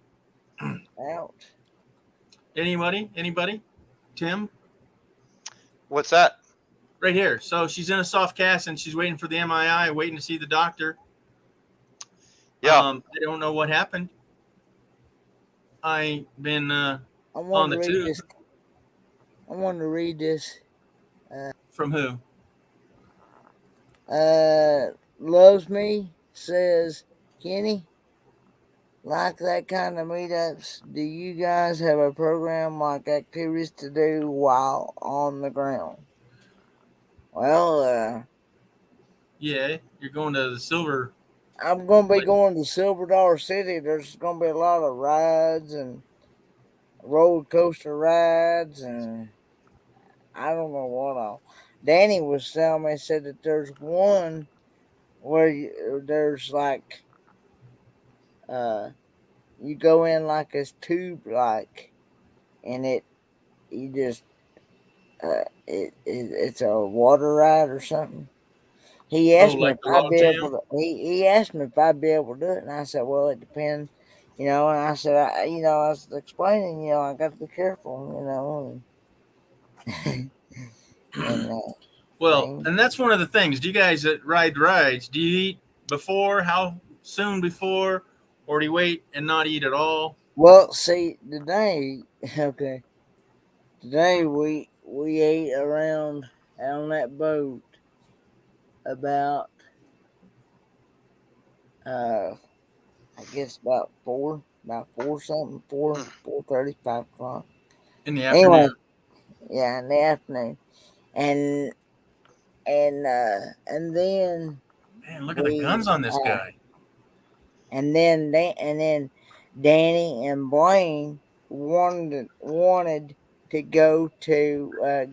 Out. Anybody? Tim? What's that? Right here. So she's in a soft cast and she's waiting for the MRI, waiting to see the doctor. Yeah. I don't know what happened. I been on the tube. I wanted to read this. From who? Loves me says, Kenny, like that kind of meetups, do you guys have a program like activities to do while on the ground? Well, Yeah, you're going to the Silver. I'm going to be going to Silver Dollar City. There's going to be a lot of rides and roller coaster rides, and I don't know what all. Danny was telling me, said that there's one where there's like, you go in like this tube, like, and you just, it's a water ride or something. He Oh, asked me like if the I'd log be jam? able to. He asked me if I'd be able to do it, and I said, "Well, it depends, you know." And I said, I was explaining, I got to be careful, and Well, thing. and that's one of the things. Do you guys that ride rides, do you eat before? How soon before? Or do you wait and not eat at all? Well, see, today, okay, today we ate around on that boat about I guess about four something, 4:30, 5 o'clock. In the Anyway, afternoon. yeah, in the afternoon, and and then Man, look at the we guns on this guy. and then Danny and Blaine wanted to go to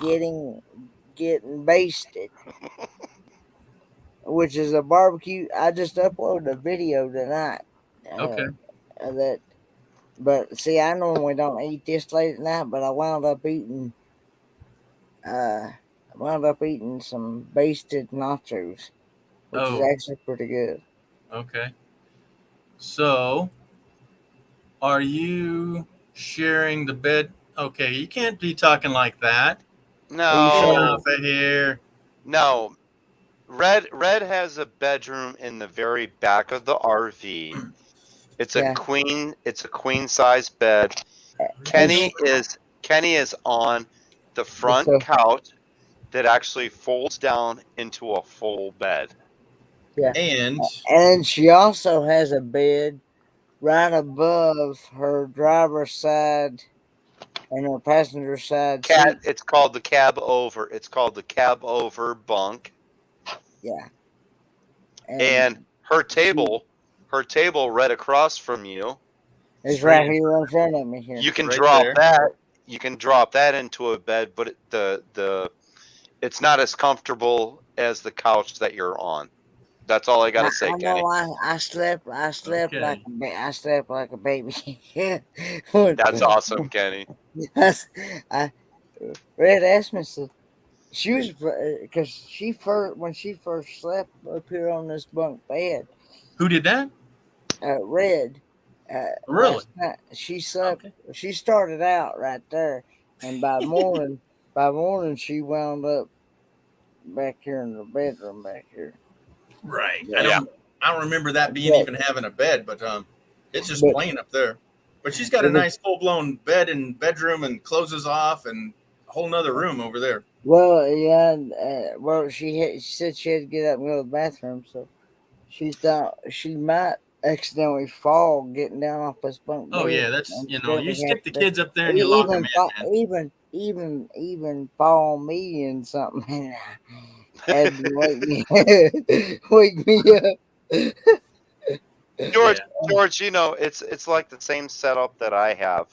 getting basted, which is a barbecue. I just uploaded a video tonight Okay. of that. But see, I normally don't eat this late at night, but uh, I wound up eating some basted nachos, which is Oh, actually pretty good. okay. So, are you sharing the bed? Okay, you can't be talking like that. Are you Get sharing? No, off of here. no. Red has a bedroom in the very back of the RV. Yeah, It's a queen size bed. it's Kenny is on the it's front a couch that actually folds down into a full bed. yeah, And and she also has a bed right above her driver's side and her passenger side seat. It's called the cab over. It's called the cab over bunk. Yeah, And and her she table, right across from you, is straight right in here in front of me here. you can right drop there. that. You can drop that into a bed, but it's not as comfortable as the couch that you're on. That's all I got to say, I Kenny. know Okay. I slept like a baby. Yeah. When- That's awesome, Kenny. I Red asked me, so she was because she first when she first slept up here on this bunk bed. Who did that? Red, Really? last night she slept. Okay. She started out right there, and by morning she wound up back here in the bedroom back here. Right. I Yeah, Yeah. don't. I don't remember that being but even having a bed, but it's just but plain up there. But she's got a it was nice full blown bed and bedroom and closes off and a whole nother room over there. well, yeah. Well, she said she had to get up and go to the bathroom, so she thought she might accidentally fall getting down off this bunk Oh bed, yeah, that's and you have stick the to kids up there and you lock them in, man. even fall on me and something. And had to wake me up. George, Yeah. it's like the same setup that I have.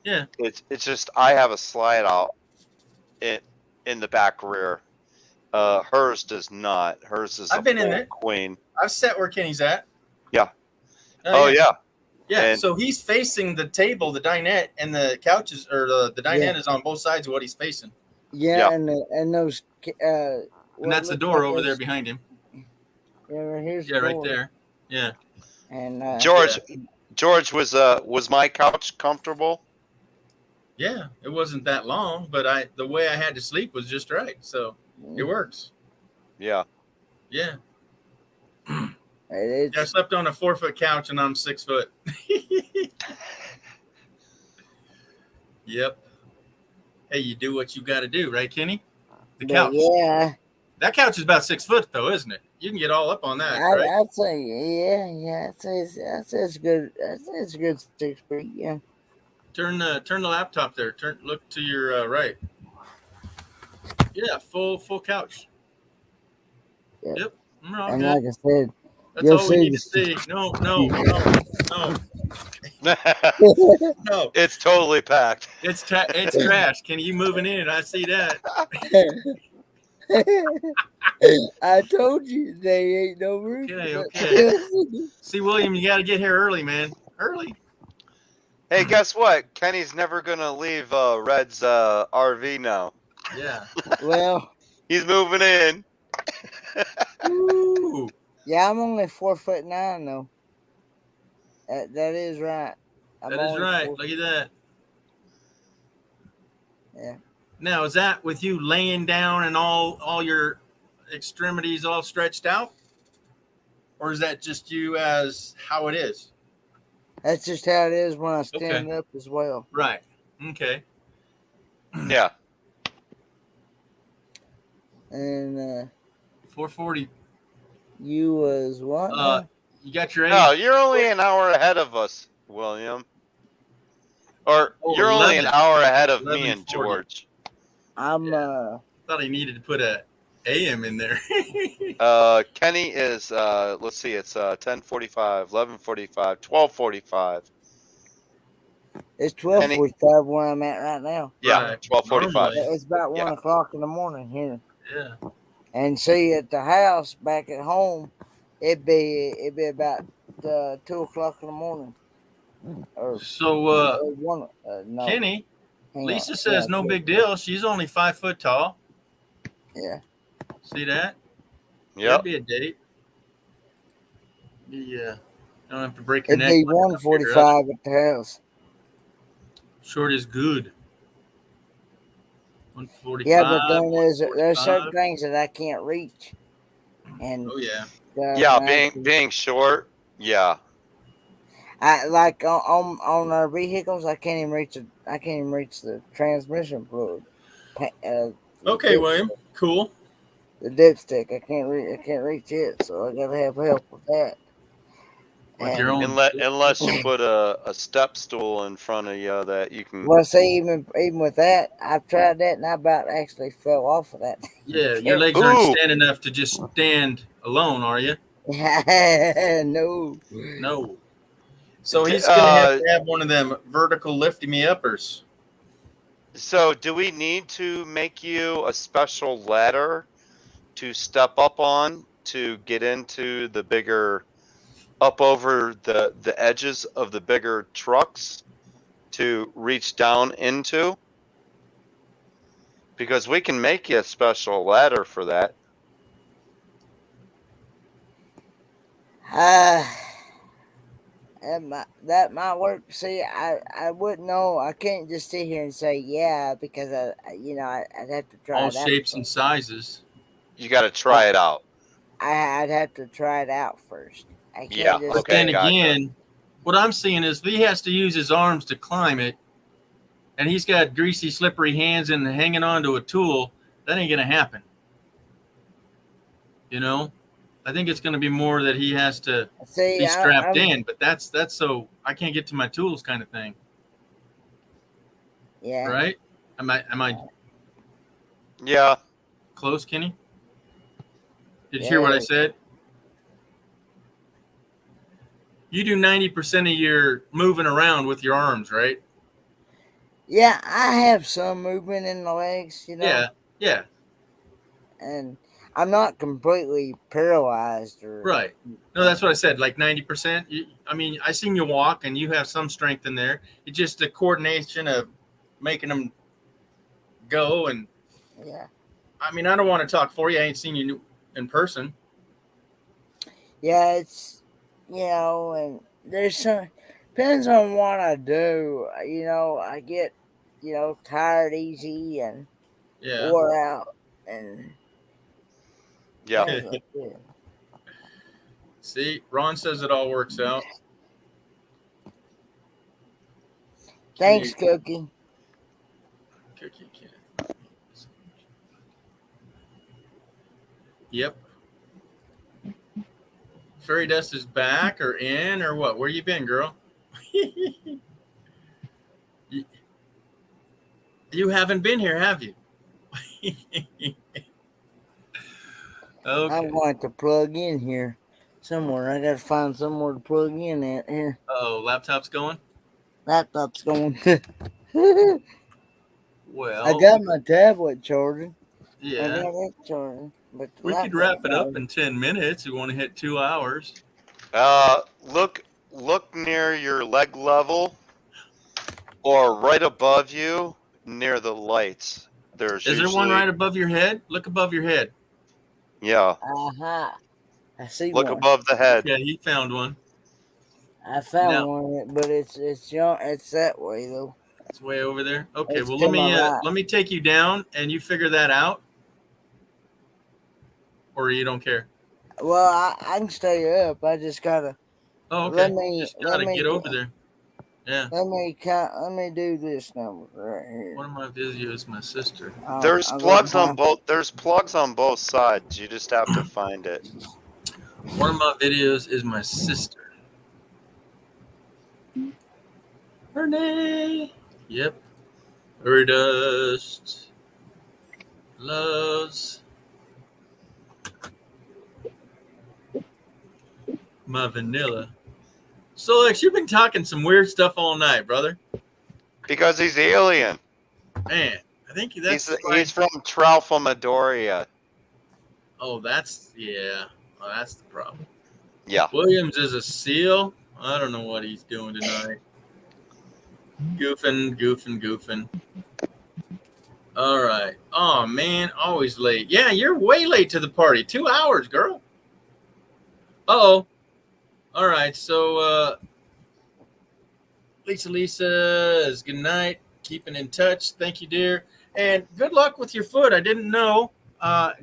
Yeah. It's just I have a slide out in the back rear. Hers does not. Hers is a I've been in full there. queen. I've sat where Kenny's at. Yeah. Oh Oh yeah. yeah. Yeah. And So he's facing the table, the dinette, and the couches or the Yeah, dinette is on both sides of what he's facing. yeah, yeah. and those And what that's the looks door like over there those. behind him. Yeah, here's the Yeah, right door, there. Yeah. and George, Yeah. was my couch comfortable? Yeah. It wasn't that long, but the way I had to sleep was just right. So it works. Yeah. Yeah. Yeah, I it's slept on a 4-foot couch and I'm 6 foot. Yep. hey, you do what you got to do, right, Kenny? The But couch. yeah, That couch is about 6 foot, though, isn't it? You can get all up on that, right? I'd say yeah. I'd say it's good. I'd say it's a good 6 feet. Yeah. Turn the laptop there. Look to your right. Yeah, full couch. Yep. We're all And good. like I said, That's you'll all we see need the to see. No. It's totally packed. It's trash. Kenny, you moving in? I see that. I told you they ain't no room. Okay. See, William, you got to get here early, man. Early. Hey, guess what? Kenny's never gonna leave Red's RV now. Yeah. Well, He's moving in. Ooh. yeah, I'm only 4'9" though. That is right. I'm That is only right. 4 Look at that. Yeah. Now, is that with you laying down and all your extremities all stretched out? Or is that just you as how it is? That's just how it is when I stand up as well. Right. Okay. Yeah. And 440. you was what? now? You got your No, you're only an hour ahead of us, William. Or you're only an 11. hour ahead of me and 11:40. George. I'm Thought I needed to put a AM in there. Kenny is let's see, it's 10:45, 11:45, 12:45. It's 12:45 where I'm at right now. Yeah, Right. 12:45. Normally. It's about Yeah. 1:00 in the morning here. Yeah. And see, at the house back at home, it'd be about 2:00 in the morning. Or So, one. No. Kenny, Hang Lisa on. says Yeah, no big deal. She's only 5 foot tall. Yeah. See that? Yep. That'd be a date. Yeah. Don't have to break your It'd neck. be 1:45 at the house. Short is good. 145. Yeah, but then there's 145. certain things that I can't reach. And Oh yeah. Yeah, being short. Yeah. I like on our vehicles, I can't even reach the transmission fluid. Okay, William. Cool. The dipstick, I can't reach it, so I gotta have help with that. With your own. Unless you put a step stool in front of you that you can. Well, see, even with that, I've tried that, and I about actually fell off of that. Yeah, your legs aren't standing enough to just stand alone, are you? No. No. So he's gonna have to have one of them vertical lifty me uppers. So, do we need to make you a special ladder to step up on to get into the bigger, up over the edges of the bigger trucks to reach down into? Because we can make you a special ladder for that. That might work. See, I wouldn't know. I can't just sit here and say yeah, because I'd have to try all it out. shapes and sizes. You got to try it out. I'd have to try it out first. I can't Yeah. just. But then again, what I'm seeing is if he has to use his arms to climb it, and he's got greasy, slippery hands and hanging onto a tool, that ain't gonna happen. You know, I think it's gonna be more that he has to be strapped in. But that's so I can't get to my tools kind of thing. Yeah. Right? Am I? Yeah. Close, Kenny? Did you hear what I said? You do 90% of your moving around with your arms, right? Yeah, I have some movement in the legs, Yeah. And I'm not completely paralyzed or. Right. No, that's what I said. Like 90%. I mean, I seen you walk, and you have some strength in there. It's just the coordination of making them go. And yeah. I mean, I don't want to talk for you. I ain't seen you in person. Yeah, it's and there's some depends on what I do. I get tired easy and wore out and yeah. See, Ron says it all works out. Thanks, Cookie. Cookie. Yep. Fairy dust is back or in or what? Where you been, girl? You haven't been here, have you? Okay. I'm going to plug in here somewhere. I got to find somewhere to plug in at here. Oh, laptop's going? Laptop's going. Well, I got my tablet charging. I yeah. got it charging. But the We could wrap it laptop's up in 10 minutes. We want to hit 2 hours. Look near your leg level, or right above you near the lights. There's Is there one right above your head? Look above your head. Yeah. Aha. I see Look one. above the head. Yeah, he found one. I found Now- one, but it's young. It's that way though. It's way over there. Okay, It's well to my right. let me take you down and you figure that out. Or you don't care. Well, I can stay up. I just gotta. Oh, okay. Let me Just gotta let me get over there. Yeah. Let me do this number right here. One of my videos is my sister. There's I'll go plugs on find- both. There's plugs on both sides. You just have to find it. One of my videos is my sister. Her name. Yep. Fairy dust. Loves. My vanilla. So, Lex, you've been talking some weird stuff all night, brother. Because he's alien. Man, I think that's He's from Tralfamadoria. Oh, that's yeah. Oh, that's the problem. Yeah. Williams is a seal. I don't know what he's doing tonight. Goofing. All right. Oh man, always late. Yeah, you're way late to the party. 2 hours, girl. Uh-oh. All right. So Lisa is good night. Keeping in touch. Thank you, dear. And good luck with your foot. I didn't know.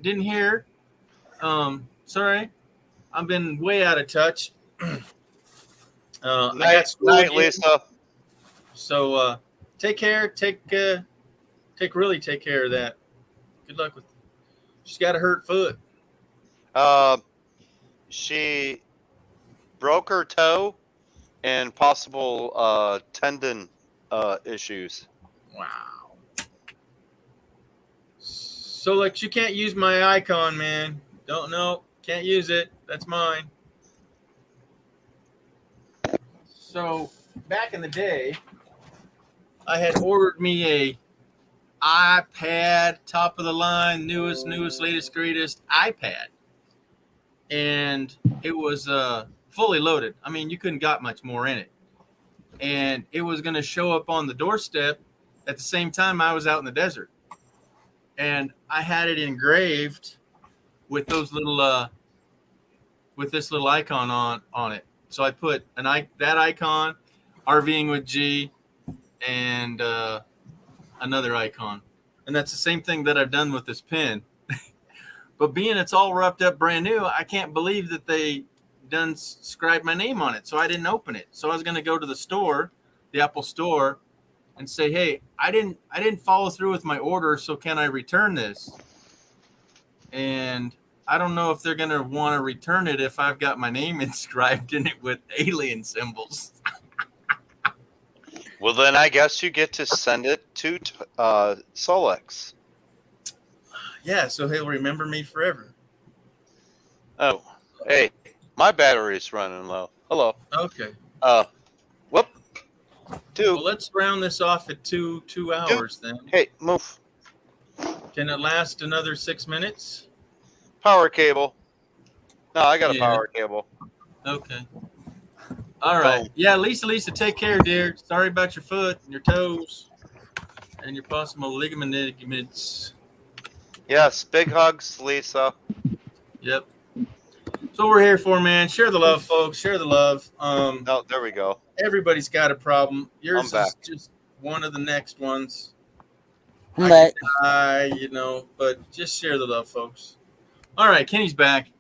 Didn't hear. Sorry. I've been way out of touch. I got school Night, again. Lisa. So take care. Take really take care of that. Good luck with. She's got a hurt foot. She broke her toe and possible tendon issues. Wow. So like you can't use my icon, man. Don't know. Can't use it. That's mine. So back in the day, I had ordered me a iPad, top of the line, newest, latest, greatest iPad. And it was fully loaded. I mean, you couldn't got much more in it. And it was going to show up on the doorstep at the same time I was out in the desert. And I had it engraved with those little with this little icon on it. So I put that icon, RVing with G, and another icon. And that's the same thing that I've done with this pen. But being it's all wrapped up brand new, I can't believe that they done scribed my name on it. So I didn't open it. So I was going to go to the store, the Apple store, and say, hey, I didn't follow through with my order, so can I return this? And I don't know if they're going to want to return it if I've got my name inscribed in it with alien symbols. Well, then I guess you get to send it to Solex. Yeah, so he'll remember me forever. Oh, hey, my battery's running low. Hello. Okay. Whoop. Two. Well, let's round this off at two hours then. Hey, move. Can it last another 6 minutes? Power cable. No, I got a Yeah. power cable. Okay. All right. Yeah, Lisa, take care, dear. Sorry about your foot and your toes and your possible ligaments. Yes, big hugs, Lisa. Yep. That's what we're here for, man. Share the love, folks. Share the love. Oh, there we go. Everybody's got a problem. Yours I'm is just one of the next ones. But But just share the love, folks. All right, Kenny's back.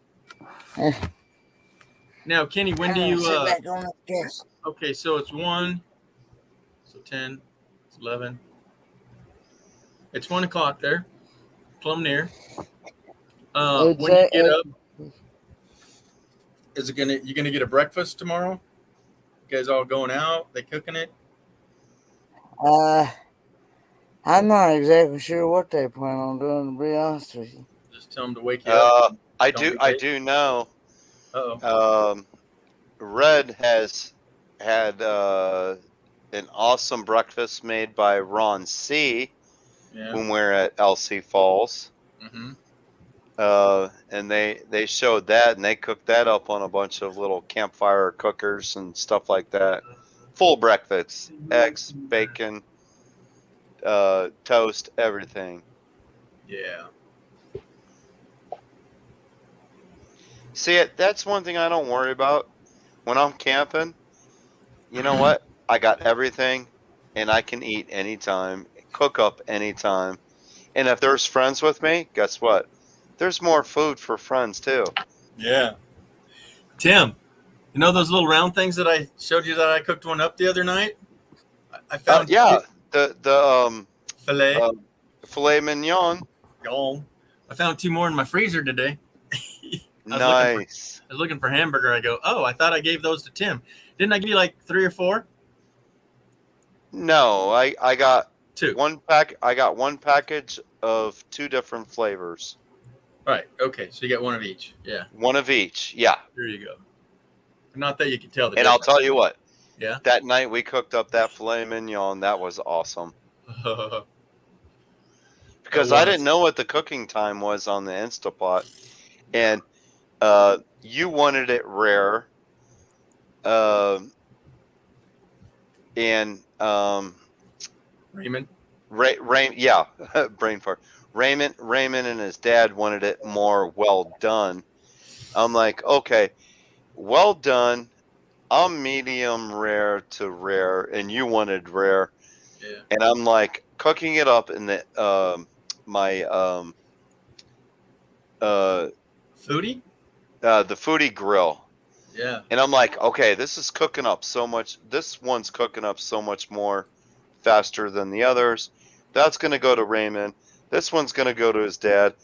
Now, Kenny, when do you sit back on the desk. okay, so it's 1, so 10, it's 11. It's 1 o'clock there. Plumb near. It's When you get up, you gonna get a breakfast tomorrow? You guys all going out? They cooking it? uh, I'm not exactly sure what they plan on doing, to be honest with you. Just tell them to wake you up. I Don't do. be I late. do know. Uh-oh. Red has had an awesome breakfast made by Ron C. Yeah. when we're at LC Falls. Mm-hmm. And they showed that, and they cooked that up on a bunch of little campfire cookers and stuff like that. Full breakfast, eggs, bacon, toast, everything. Yeah. See, that's one thing I don't worry about when I'm camping. You know what? I got everything, and I can eat anytime, cook up anytime. And if there's friends with me, guess what? There's more food for friends too. Yeah. Tim, you know those little round things that I showed you that I cooked one up the other night? I found Yeah, the filet. filet mignon. Gone. I found 2 more in my freezer today. Nice. I was looking for hamburger. I go, oh, I thought I gave those to Tim. Didn't I give you like 3 or 4? No, I got 2. one pack. I got one package of 2 different flavors. Right. Okay. So you got one of each. Yeah. One of each. Yeah. There you go. Not that you can tell the And I'll difference. tell you what. Yeah. That night we cooked up that filet mignon. That was awesome. Because I didn't know what the cooking time was on the Instapot, and you wanted it rare. And Raymond. Yeah, brain fart. Raymond and his dad wanted it more well done. I'm like, okay, well done. I'm medium rare to rare, and you wanted rare. Yeah. And I'm like cooking it up in the my Foodie. the foodie grill. Yeah. And I'm like, okay, this is cooking up so much. This one's cooking up so much more faster than the others. That's going to go to Raymond. This one's going to go to his dad.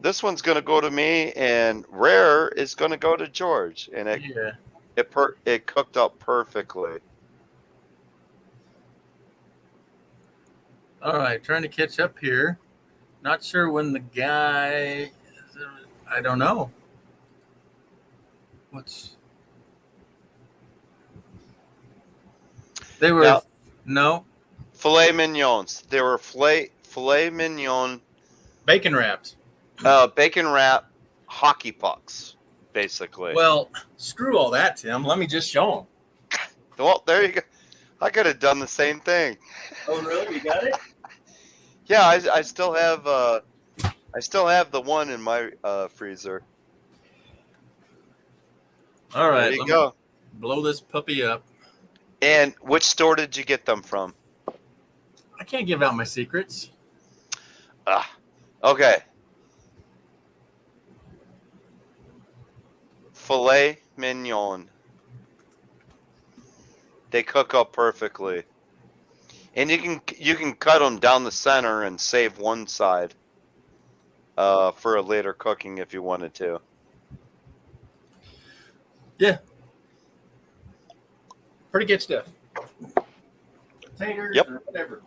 This one's going to go to me, and rare is going to go to George. And it cooked up perfectly. All right, trying to catch up here. Not sure when the guy. I don't know. They were Now, no filet mignons. They were filet mignon bacon wraps. bacon wrap hockey pucks, basically. Well, screw all that, Tim. Let me just show them. Well, there you go. I could have done the same thing. Oh, really? You got it? Yeah, I still have the one in my freezer. All right. There you go. Blow this puppy up. And which store did you get them from? I can't give out my secrets. Okay. Filet mignon. They cook up perfectly. And you can cut them down the center and save one side for a later cooking if you wanted to. Yeah. Pretty good stuff. Taters or whatever.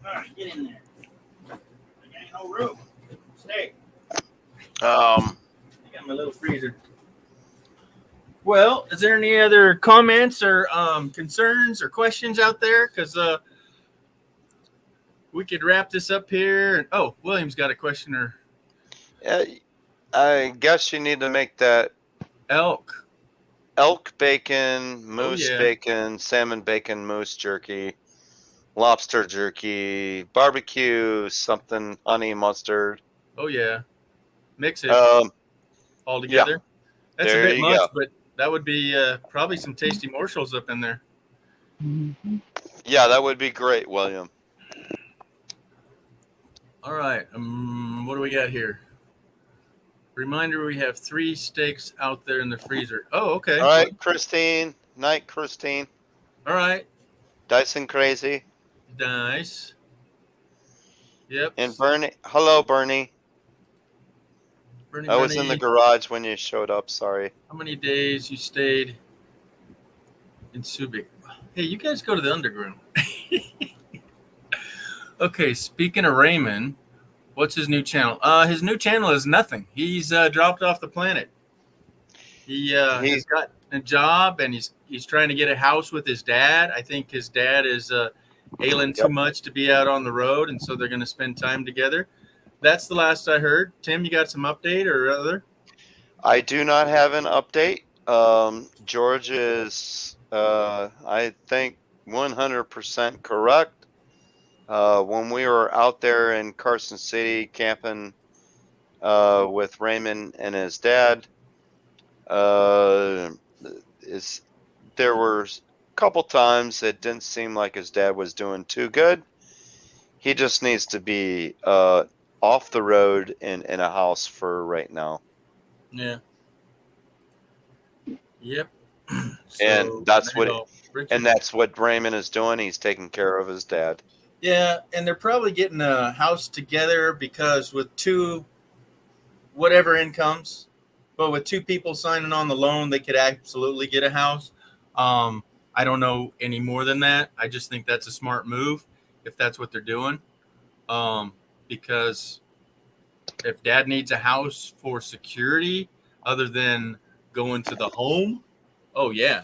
All right, get in there. There ain't no room. Stay. I got my little freezer. Well, is there any other comments or concerns or questions out there? Because we could wrap this up here. And, oh, William's got a question. I guess you need to make that Elk bacon, moose bacon, salmon bacon, moose jerky, lobster jerky, barbecue, something, honey mustard. Oh, yeah. Mix it all together. Yeah. That's There a bit you much, go. but that would be probably some tasty morsels up in there. Mm-hmm. Yeah, that would be great, William. All right. What do we got here? Reminder, we have 3 steaks out there in the freezer. Oh, okay. All right, Christine. Night, Christine. All right. Dyson Crazy. Nice. Yep. And Bernie, hello, Bernie. Bernie, I was in the garage when you showed up. Sorry. how many days you stayed in Subic? Hey, you guys go to the underground. Okay, speaking of Raymond, what's his new channel? His new channel is nothing. He's dropped off the planet. He has got a job, and he's trying to get a house with his dad. I think his dad is ailing too much to be out on the road, and so they're going to spend time together. That's the last I heard. Tim, you got some update or other? I do not have an update. George is, I think, 100% correct. When we were out there in Carson City camping with Raymond and his dad, there were a couple times it didn't seem like his dad was doing too good. He just needs to be off the road in a house for right now. Yeah. Yep. And that's what Raymond is doing. He's taking care of his dad. Yeah, and they're probably getting a house together because with two whatever incomes, but with two people signing on the loan, they could absolutely get a house. I don't know any more than that. I just think that's a smart move if that's what they're doing. Because if dad needs a house for security other than going to the home, oh yeah,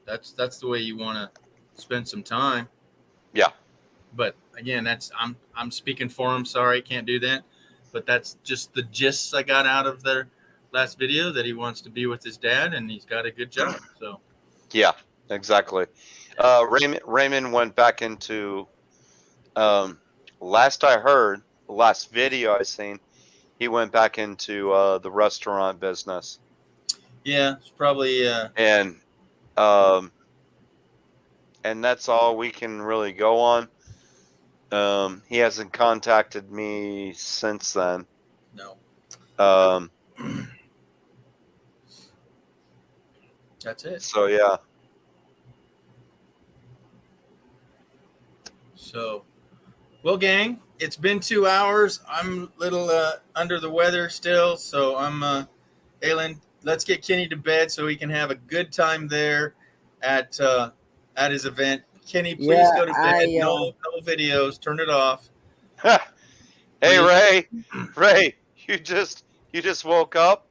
that's the way you want to spend some time. Yeah. But again, I'm speaking for him. Sorry, can't do that. But that's just the gist I got out of their last video, that he wants to be with his dad and he's got a good job. So yeah, exactly. Raymond went back into last I heard, last video I seen, he went back into the restaurant business. Yeah, it's probably and that's all we can really go on. He hasn't contacted me since then. No. That's it. So yeah. So, well, gang, it's been 2 hours. I'm a little under the weather still, so I'm ailing. Let's get Kenny to bed so he can have a good time there at his event. Kenny, please go to bed. No videos. Turn it off. Hey, Ray, you just woke up,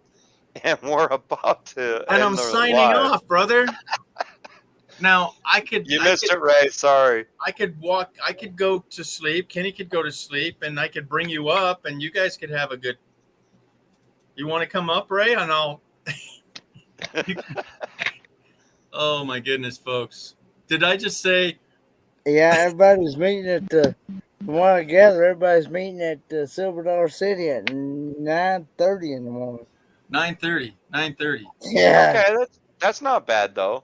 and we're about to. And I'm signing off, brother. Now You missed it, Ray. Sorry. I could go to sleep. Kenny could go to sleep, and I could bring you up, and you guys could have a good. You want to come up, Ray? And I'll. Oh my goodness, folks! Did I just say? Yeah, everybody's meeting at the. From what I gather, everybody's meeting at Silver Dollar City at 9:30 in the morning. 9:30. Yeah. Okay, that's not bad though.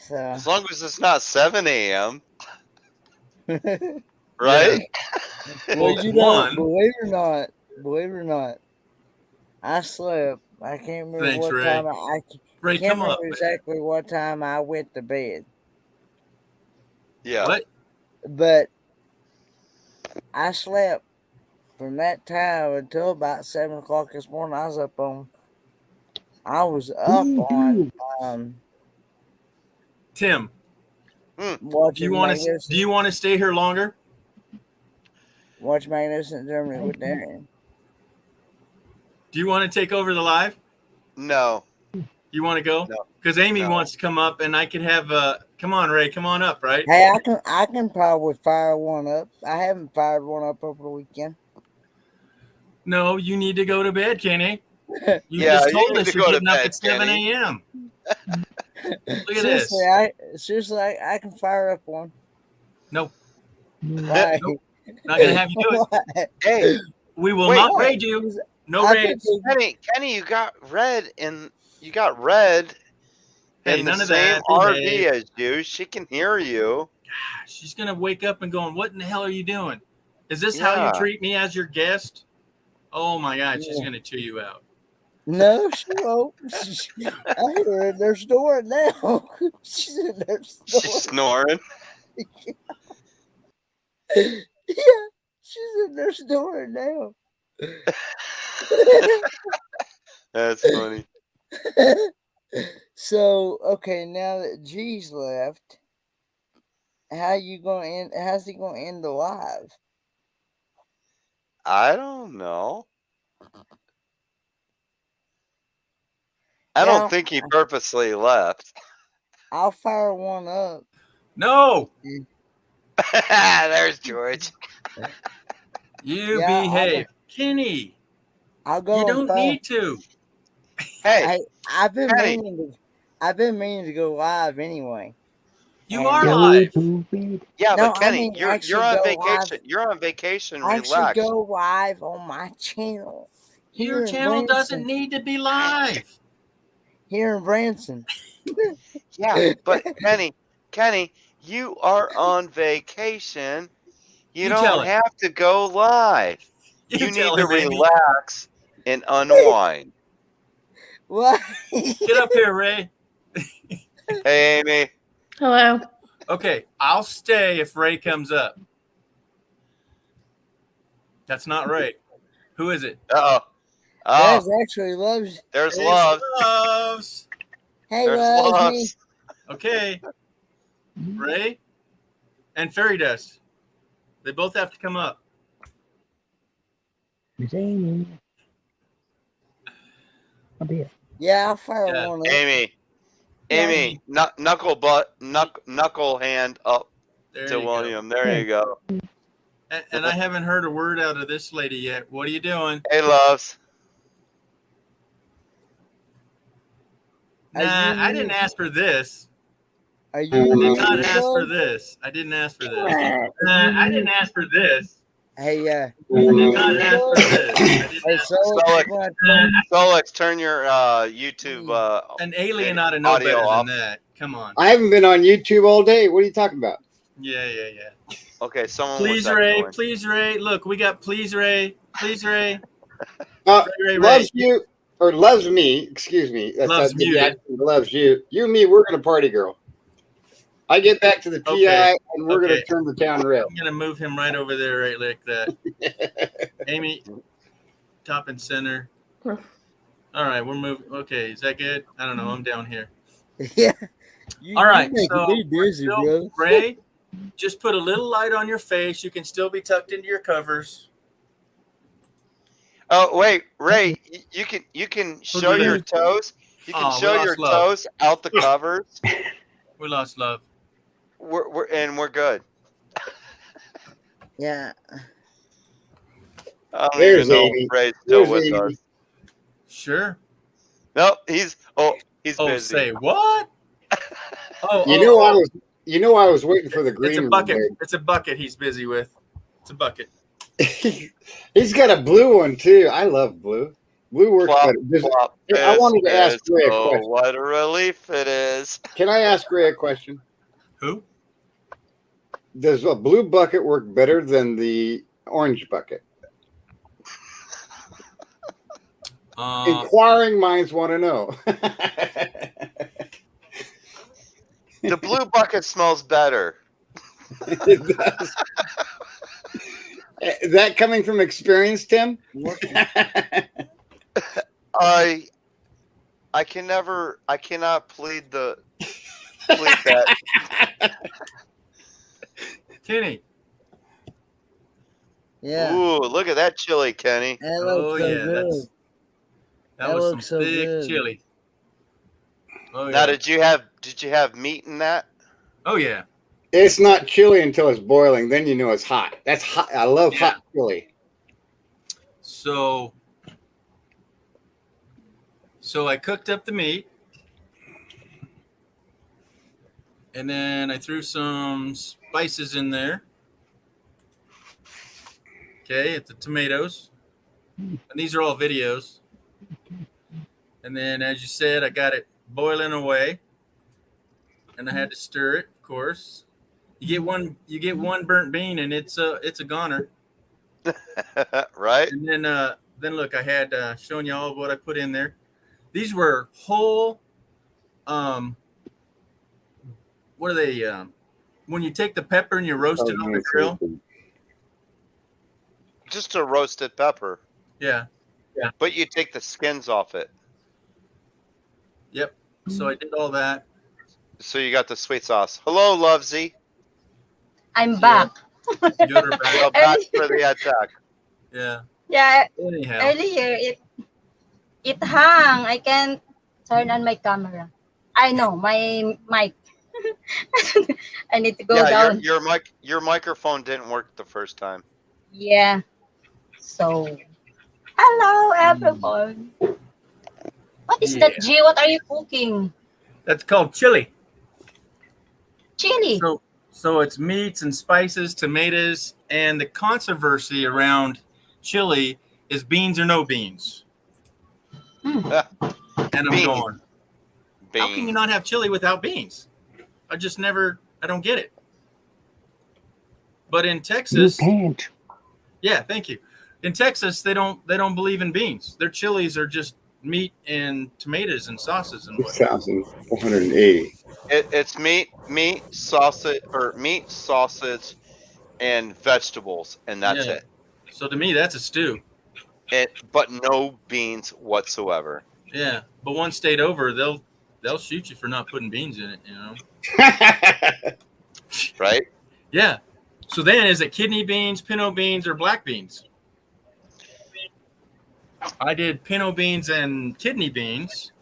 So. As long as it's not 7 a.m. Right? Well, you know, believe it or not, I slept. I can't remember what time I can't remember exactly what time I went to bed. Yeah. What? But I slept from that time until about 7 o'clock this morning. I was up on Tim. Do you want to stay here longer? Watch Magnificent Germany with Darren. Do you want to take over the live? No. You want to go? No. Because Amy wants to come up, and I could have. Come on, Ray. Come on up, right? Hey, I can probably fire one up. I haven't fired one up over the weekend. No, you need to go to bed, Kenny. You just told us you're getting up at 7 a.m. Look at this. Seriously, I can fire up one. Nope. Why? Nope. Not gonna have you do it. Hey, we will not raid you. No raids. Kenny, you got red in Hey, in none the of same that. RV as you. She can hear you. Gosh, she's gonna wake up and going, "What in the hell are you doing? Is this how you treat me as your guest?" Oh my God, she's gonna chew you out. No, she won't. I hear her in there snoring now. She's in there She's snoring. snoring. Yeah, she's in there snoring now. That's funny. So, okay, now that G's left, how's he gonna end the live? I don't know. I Yeah, don't think he purposely left. I'll fire one up. No, There's George. you Yeah, behave. Kenny, I'll go you and don't fire. need to. Hey, I've been Kenny. meaning to go live anyway. You And- are Go live. to bed. Yeah, No, but Kenny, I mean, you're actually on go vacation. live. You're on vacation. Actually, Relax. go live on my channel. Your Here in channel doesn't Branson. need to be live. Here in Branson. Yeah, but Kenny, you are on vacation. You You tell don't him. have to go live. You You tell need to him, Amy. relax and unwind. What? Get up here, Ray. Hey, Amy. Hello. Okay, I'll stay if Ray comes up. That's not Ray. Who is it? Uh-oh. That's Oh, actually loves. there's It's love. Loves. Hey, There's loves me. loves. Okay, Ray and Fairy Dust. They both have to come up. Miss Amy. Up here. Yeah, I'll fire Yeah. one up. Amy. Yeah. Amy, knuckle hand up There to you William. There you go. go. And I haven't heard a word out of this lady yet. What are you doing? Hey, loves. Are Nah, you I didn't ask for this. Are I you did muted, not ask for love? this. I didn't ask for this. I didn't ask for this. Hey, I did not ask for this. I did Hey, not. Solix, turn your YouTube An alien ought to know audio better off. than that. Come on. I haven't been on YouTube all day. What are you talking about? Yeah. Okay, someone Please, was Ray. echoing. Please, Ray. Look, we got please, Ray. Please, Ray. Ray. Loves you or loves me? Excuse me. Loves muted. Loves you. You and me. We're gonna party, girl. I get back to the PI Okay. and we're gonna turn the town red. I'm gonna move him right over there, right like that. Amy, top and center. All right, we're moving. Okay, is that good? I don't know. I'm down here. Yeah. All right, you so me busy, still, brother. Ray, just put a little light on your face. You can still be tucked into your covers. Oh wait, Ray, you can show we your lose? toes. You can Oh, we show lost your love. toes out the covers. We lost love. We're good. Yeah. I don't There's even know Amy. if Ray's still There's with Amy. us. Sure. Nope, he's Oh, busy. say what? Oh, You know I was waiting for the green it's a room bucket. there. It's a bucket he's busy with. It's a bucket. He's got a blue one too. I love blue. Blue works Plop, better. plop, I wanted to ask fizz, Ray a oh, question. what a relief it is. Can I ask Ray a question? Who? Does a blue bucket work better than the orange bucket? Inquiring minds want to know. The blue bucket smells better. It does. Is that coming from experience, Tim? I cannot plead that. Kenny. Yeah. Ooh, look at that chili, Kenny. That looks so good. That That was looks some so big good. chili. Oh Now, yeah. did you have meat in that? Oh yeah. It's not chili until it's boiling. Then you know it's hot. That's hot. I love hot chili. So I cooked up the meat, and then I threw some spices in there. Okay, it's the tomatoes, and these are all videos. And then, as you said, I got it boiling away, and I had to stir it, of course. You get one burnt bean, and it's a goner. Right? And then then look, I had shown you all what I put in there. These were whole. What are they? When you take the pepper and you roast it on the grill. Just a roasted pepper, Yeah. but you take the skins off it. Yep. So I did all that. So you got the sweet sauce. Hello, Lovesy. I'm back. You're back. Well, back for the attack. Yeah. Yeah, Anyhow. earlier it hung. I can't turn on my camera. I know my mic. I need to go Yeah, down. your microphone didn't work the first time. Yeah. So, hello everyone. What is that, G? What are you cooking? That's called chili. Chili. So it's meats and spices, tomatoes, and the controversy around chili is beans or no beans. And I'm Beans. going, how can you not have chili without beans? I don't get it. But in Texas, You can't. yeah, thank you. In Texas, they don't believe in beans. Their chilies are just meat and tomatoes and sauces and what. 6,480. It's meat, sausage, and vegetables, and that's it. So to me, that's a stew. But no beans whatsoever. Yeah, but one state over, they'll shoot you for not putting beans in it. You know. Right? Yeah. So then, is it kidney beans, pinto beans, or black beans? I did pinto beans and kidney beans,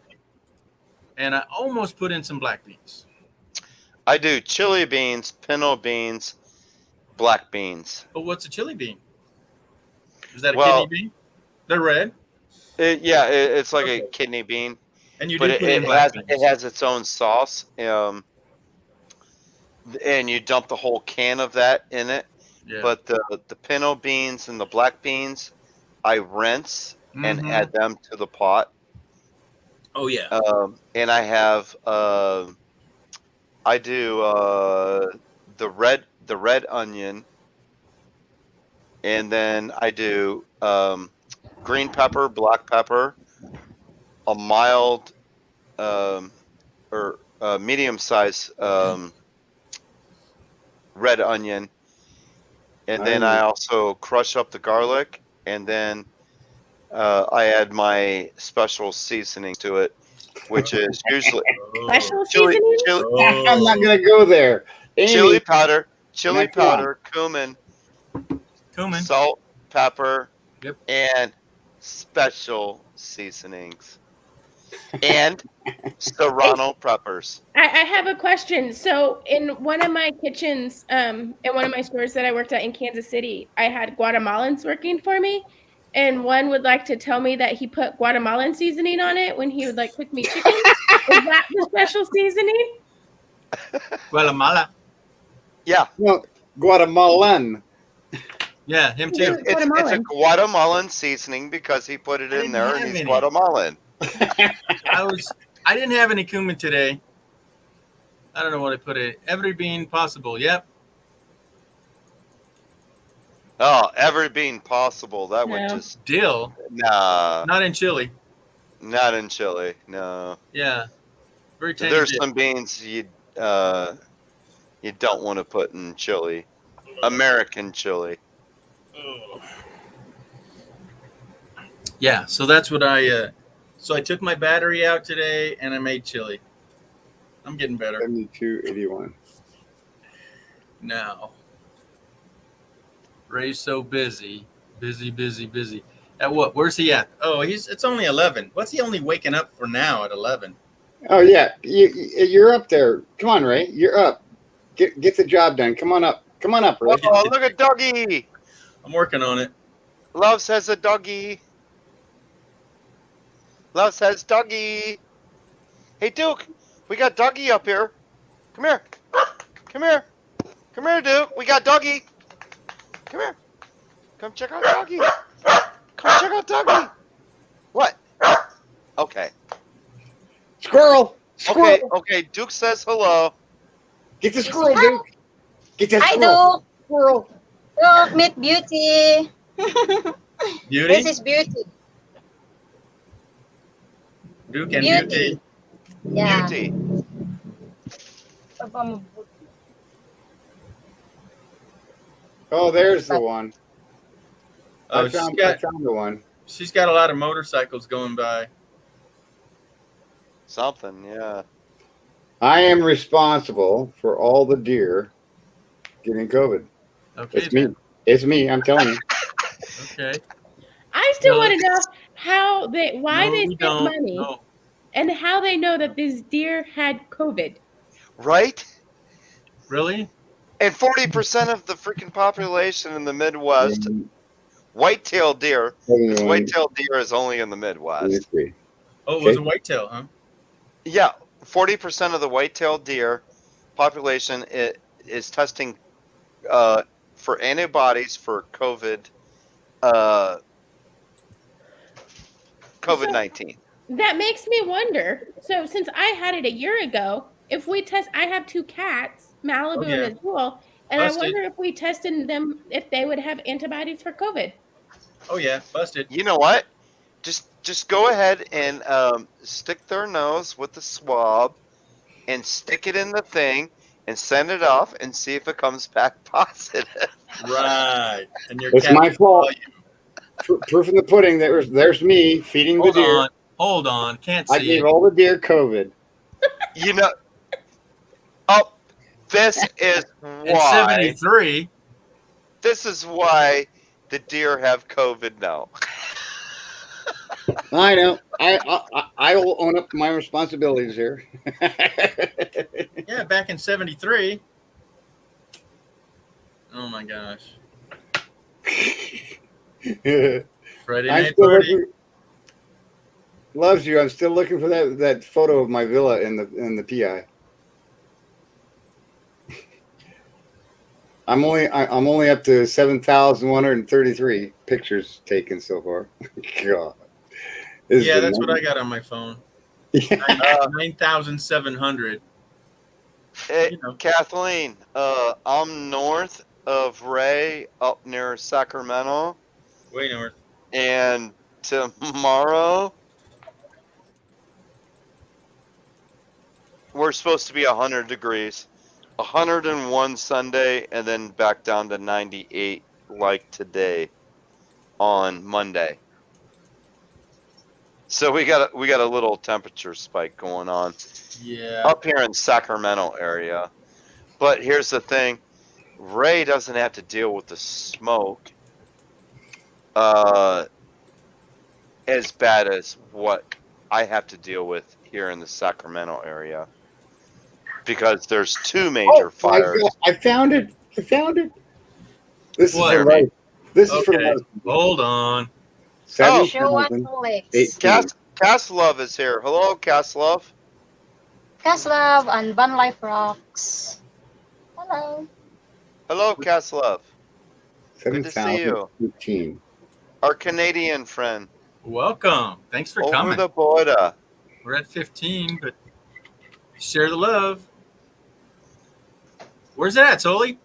and I almost put in some black beans. I do chili beans, pinto beans, black beans. But what's a chili bean? Is that a kidney bean? They're red. It's like a kidney bean. And you but do put in black beans. It has its own sauce. And you dump the whole can of that in it. Yeah. But the pinto beans and the black beans, I rinse and add them to the pot. Oh yeah. And I have I do the red onion, and then I do green pepper, black pepper, a mild or medium size red onion, and then I also crush up the garlic, and then I add my special seasoning to it, which is usually Special chili, seasoning? I'm not gonna go there. chili powder, Next one. cumin, Cumin. salt, pepper, Yep. and special seasonings, and serrano peppers. I have a question. So in one of my kitchens, in one of my stores that I worked at in Kansas City, I had Guatemalans working for me. And one would like to tell me that he put Guatemalan seasoning on it when he would like cook me chicken. Is that the special seasoning? Guatemala. Yeah, No, Guatemalan. Yeah, him too. it's a Guatemalan seasoning because he put it in there and have he's any. Guatemalan. I didn't have any cumin today. I don't know what I put in. Every bean possible. Yep. Oh, every bean possible. That would No. just Dill. nah, Not in chili. not in chili. No, Yeah. Very tangy. there's some beans you don't want to put in chili. American chili. Yeah, so that's what so I took my battery out today and I made chili. I'm getting better 7281. now. Ray's so busy. Busy. At what? Where's he at? Oh, it's only 11. What's he only waking up for now at 11? Oh yeah, you're up there. Come on, Ray. You're up. Get the job done. Come on up. Come on up, Ray. Oh, look at Doggy. I'm working on it. Love says a doggy. Love says doggy. Hey, Duke, we got Doggy up here. Come here. Come here. Come here, Duke. We got Doggy. Come here. Come check out Doggy. Come check out Doggy. What? Okay. Squirrel. Okay. Duke says hello. Get the squirrel, Duke. Get that Hi, squirrel. Duke. Squirrel. Look, meet Beauty. Beauty? This is Beauty. Duke and Beauty. Beauty. Yeah. Beauty. Oh, there's the one. Oh, I found the one. she's got a lot of motorcycles going by. Something, yeah. I am responsible for all the deer getting COVID. Okay, It's me. It's me. I'm telling you. Okay. I still No, want to know why No, they we spent don't. money No. and how they know that this deer had COVID. Right? Really? And 40% of the freaking population in the Midwest, white-tailed deer, because white-tailed deer is only in the Midwest. Oh, it was a whitetail, huh? Yeah, 40% of the white-tailed deer population is testing for antibodies for COVID-19. That makes me wonder. So since I had it a year ago, if we test, I have 2 cats, Malibu and Azul, and I Busted. wonder if we tested them if they would have antibodies for COVID. Oh yeah, busted. You know what? Just go ahead and stick their nose with the swab and stick it in the thing and send it off and see if it comes back positive. Right. And your It's cat my fault. saw you. Proof in the pudding. There's me feeding the deer. Hold on. Can't I see gave it. all the deer COVID. You know. Oh, this is In why. 73. This is why the deer have COVID now. I know. I will own up to my responsibilities here. Yeah, back in 73. Oh my gosh. Friday I'm night still party. looking. Loves you. I'm still looking for that photo of my villa in the PI. I'm only up to 7,133 pictures taken so far. God. Yeah, that's what I got on my phone. 9,700. Hey, You know. Kathleen, I'm north of Ray, up near Sacramento, Way north. and tomorrow we're supposed to be 100 degrees, 101 Sunday, and then back down to 98 like today on Monday. So we got a little temperature spike going on. Yeah. Up here in Sacramento area. But here's the thing. Ray doesn't have to deal with the smoke as bad as what I have to deal with here in the Sacramento area. Because there's 2 major fires. I found it. This is What? for life. This is for Okay. life. Hold on. 7,018. Cass Love is here. Hello, Cass Love. Cass Love and Van Life Rocks. Hello. Hello, Cass Love. Good to see you. 7,018. Our Canadian friend. Welcome. Thanks for over coming. the border. We're at 15, but share the love. Where's that, Soli?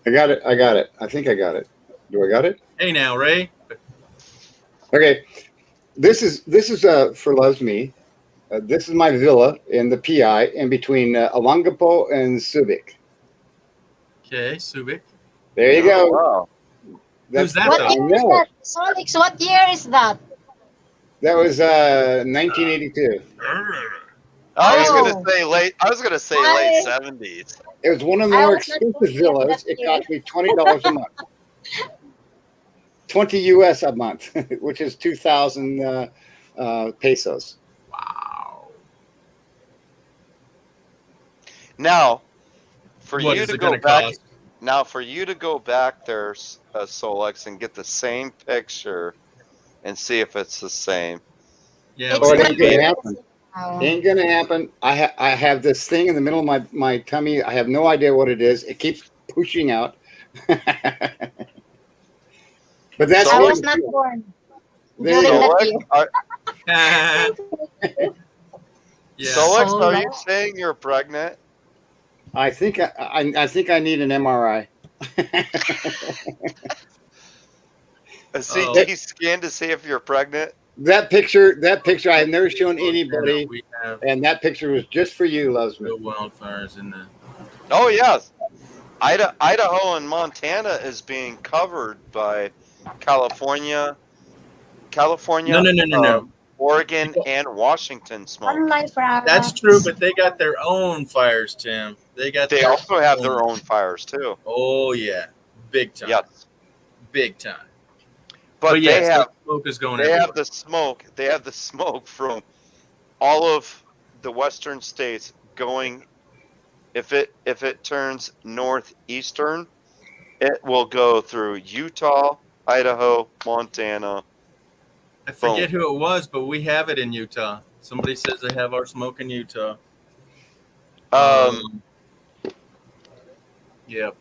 I got it. I think I got it. Do I got it? Hey now, Ray. Okay. This is for Loves Me. This is my villa in the PI in between Olongapo and Subic. Okay, Subic. There you go. Wow. Who's that, What though? year is that? Solix, what year is that? That was 1982. I was Oh. gonna say late 70s. It was one of the I more was not expensive born yet villas. that It year. cost me $20 a month. 20 US a month, which is 2,000 pesos. Wow. Now, for What you is to it go gonna back, cost? there, Solex, and get the same picture and see if it's the same. Yeah. Oh, it It's ain't gonna happen. Oh. Ain't gonna happen. I have this thing in the middle of my tummy. I have no idea what it is. It keeps pushing out. But that's I me. was not born There you during go. that year. Yeah. Solex, are you Solex. saying you're pregnant? I think I think I need an MRI. A Oh. CT scan to see if you're pregnant. That picture I've never shown Montana, anybody, we have and that picture was just for you, Loves Me. real wildfires in the. Oh yes, Idaho and Montana is being covered by California, No. Oregon, and Washington On smoke. my promise. That's true, but they got their own fires, Tim. They got. They their also have their own fires too. Oh yeah, big time. Yes, Big time. but yes, they have that smoke is going they everywhere. have the smoke. They have the smoke from all of the western states going. If it turns northeastern, it will go through Utah, Idaho, Montana. I forget who it was, but we have it in Utah. Somebody says they have our smoke in Utah. Yep.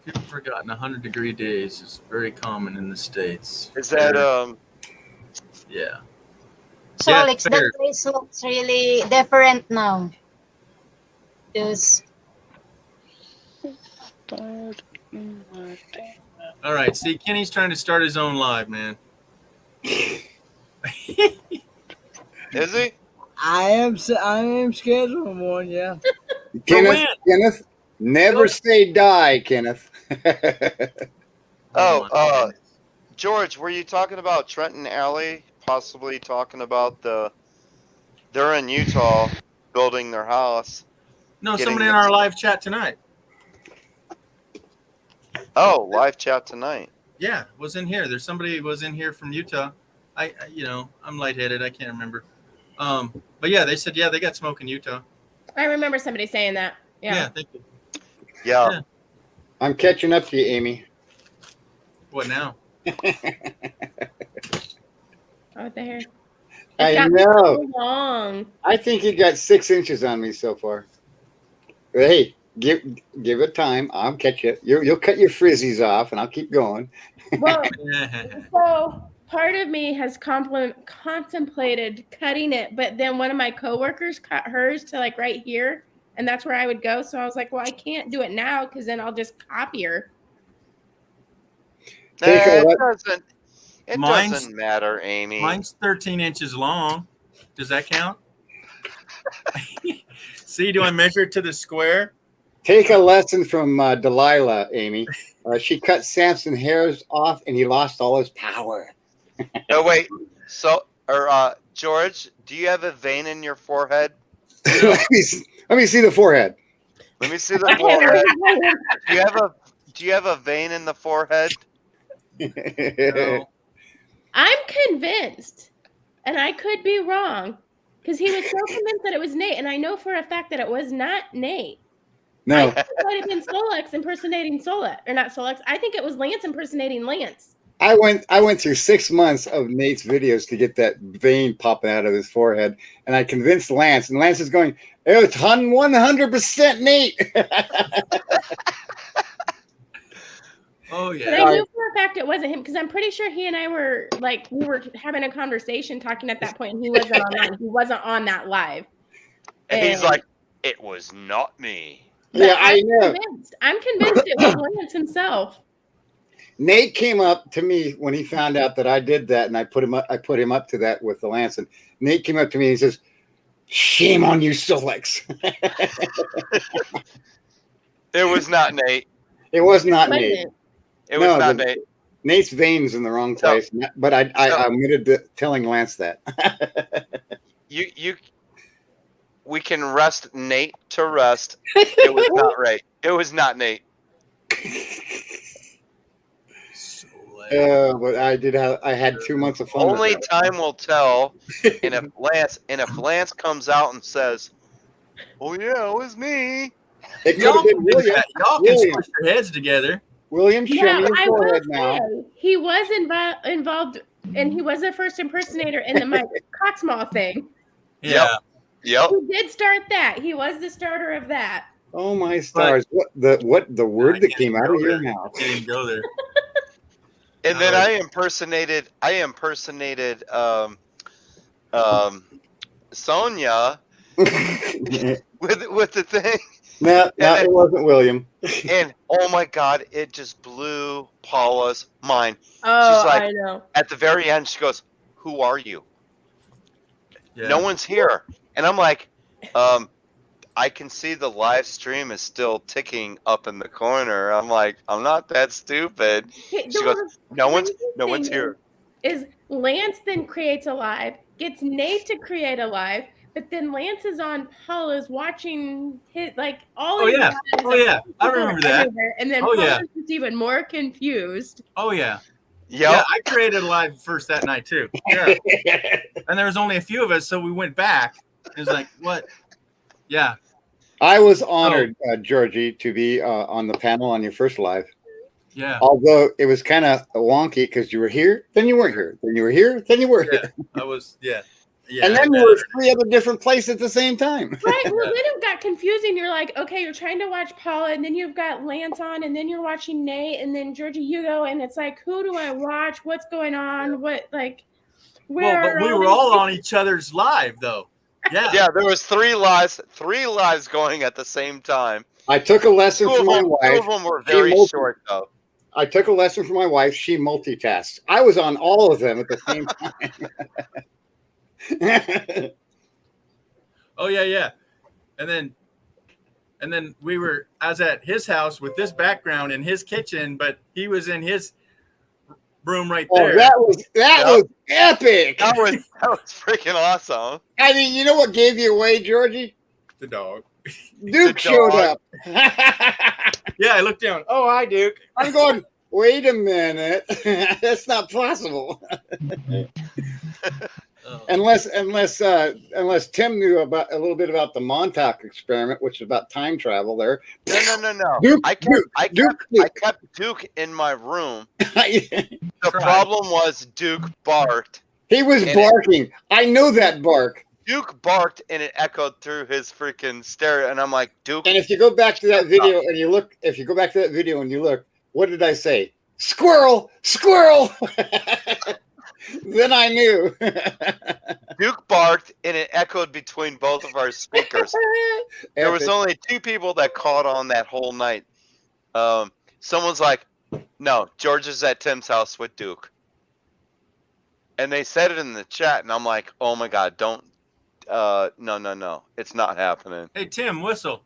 People have forgotten 100-degree days is very common in the States. Is that Yeah. So Yeah, Alex, fair. that place looks really different now. Because All right. See, Kenny's trying to start his own live, man. is he? I am scheduling one. Yeah. Kenneth, never Go. say die, Kenneth. Oh, my goodness. George, were you talking about Trenton Alley? Possibly talking about they're in Utah building their house. No, getting somebody in this- our live chat tonight. Oh, live chat tonight. Yeah, was in here. There's somebody was in here from Utah. I'm lightheaded. I can't remember. But yeah, they said they got smoke in Utah. I remember somebody saying that. Yeah. Thank you. Yeah. Yeah. I'm catching up to you, Amy. What now? Oh, there. I It's got know. so long. I think you got 6 inches on me so far. But hey, give it time. I'll catch you. You'll cut your frizzies off, and I'll keep going. Well, so part of me has contemplated cutting it, but then one of my coworkers cut hers to like right here, and that's where I would go. So I was like, well, I can't do it now because then I'll just copy her. It Mine's- doesn't matter, Amy. Mine's 13 inches long. Does that count? See, do I measure it to the square? Take a lesson from Delilah, Amy. She cut Samson hairs off, and he lost all his power. No, wait. George, do you have a vein in your forehead? let me see the forehead. Let me see the forehead. Do you have a vein in the forehead? No. I'm convinced, and I could be wrong, because he was so convinced that it was Nate, and I know for a fact that it was not Nate. No. I think it might have been Solex impersonating Solex, or not Solex. I think it was Lance impersonating Lance. I went through 6 months of Nate's videos to get that vein popping out of his forehead, and I convinced Lance, and Lance is going, "It's 100% Nate." Oh But yeah. I knew for a fact it wasn't him, because I'm pretty sure he and I were we were having a conversation talking at that point, and he wasn't online. He wasn't on that live. And he's like, it was not me. Yeah, I know. I'm convinced it was Lance himself. Nate came up to me when he found out that I did that, and I put him up to that with the Lance. And Nate came up to me and he says, "Shame on you, Solex." It was not Nate. It was not Wasn't Nate. it? It was not Nate. Nate's veins in the wrong place, but I omitted telling Lance that. We can rest Nate to rest. It was not right. It was not Nate. But I had 2 months of fun. Only with time will tell. And if Lance comes out and says, "Oh yeah, it was me," It could Y'all have been can do William. that. Y'all can squish your heads together. William, show me your I will forehead now. say, he was involved, and he was the first impersonator in the Mike Coxmall thing. Yeah. Yep. He did start that. He was the starter of that. Oh my stars! What the word that came out of your mouth? I didn't go there. And then I impersonated Sonia with the thing. No, then- it wasn't William. And oh my God, it just blew Paula's mind. Oh, She's like, I know. at the very end, she goes, "Who are you? Yeah. No one's here." And I'm like, I can see the live stream is still ticking up in the corner. I'm like, I'm not that stupid. Hey, She goes, no one's thing here. Is Lance then creates a live, gets Nate to create a live, but then Lance is on Paula's watching his like all Oh, these yeah. lives Oh, of yeah. I people remember that. everywhere, and then Oh, yeah. Paula's just even more confused. Oh yeah. Yep. Yeah, I created a live first that night too. Yeah. And there was only a few of us, so we went back. It was like, what? Yeah. I was honored, Georgie, to be on the panel on your first live. Yeah. Although it was kind of wonky because you were here, then you weren't here, then you were here, then you were here, I was. Yeah. and then you were 3 other different places at the same time. Right. Well, then it got confusing. You're like, okay, you're trying to watch Paula, and then you've got Lance on, and then you're watching Nate, and then Georgie Hugo, and it's like, who do I watch? What's going on? What like? Where? Well, but we are were these all people? on each other's live though. Yeah. Yeah, there was 3 lives going at the same time. I took a lesson from my Two wife. of them were She very multi- short though. I took a lesson from my wife. She multitasks. I was on all of them at the same time. Oh yeah, yeah. And then I was at his house with this background in his kitchen, but he was in his room right Oh, there. that was epic. That was freaking awesome. I mean, you know what gave you away, Georgie? The dog. Duke The showed dog. up. Yeah, I looked down. Oh, hi, Duke. I'm going, wait a minute. That's not possible. Oh. Unless Tim knew about a little bit about the Montauk experiment, which is about time travel there. No. Duke, I kept Duke in my room. The problem was Duke barked. He was barking. I know that bark. Duke barked and it echoed through his freaking stereo, and I'm like, Duke. And if you go back to that video and you look, what did I say? Squirrel, squirrel. Then I knew. Duke barked and it echoed between both of our speakers. There was only 2 people that caught on that whole night. Someone's like, no, George is at Tim's house with Duke. And they said it in the chat, and I'm like, oh my God, don't. No. It's not happening. Hey, Tim, whistle.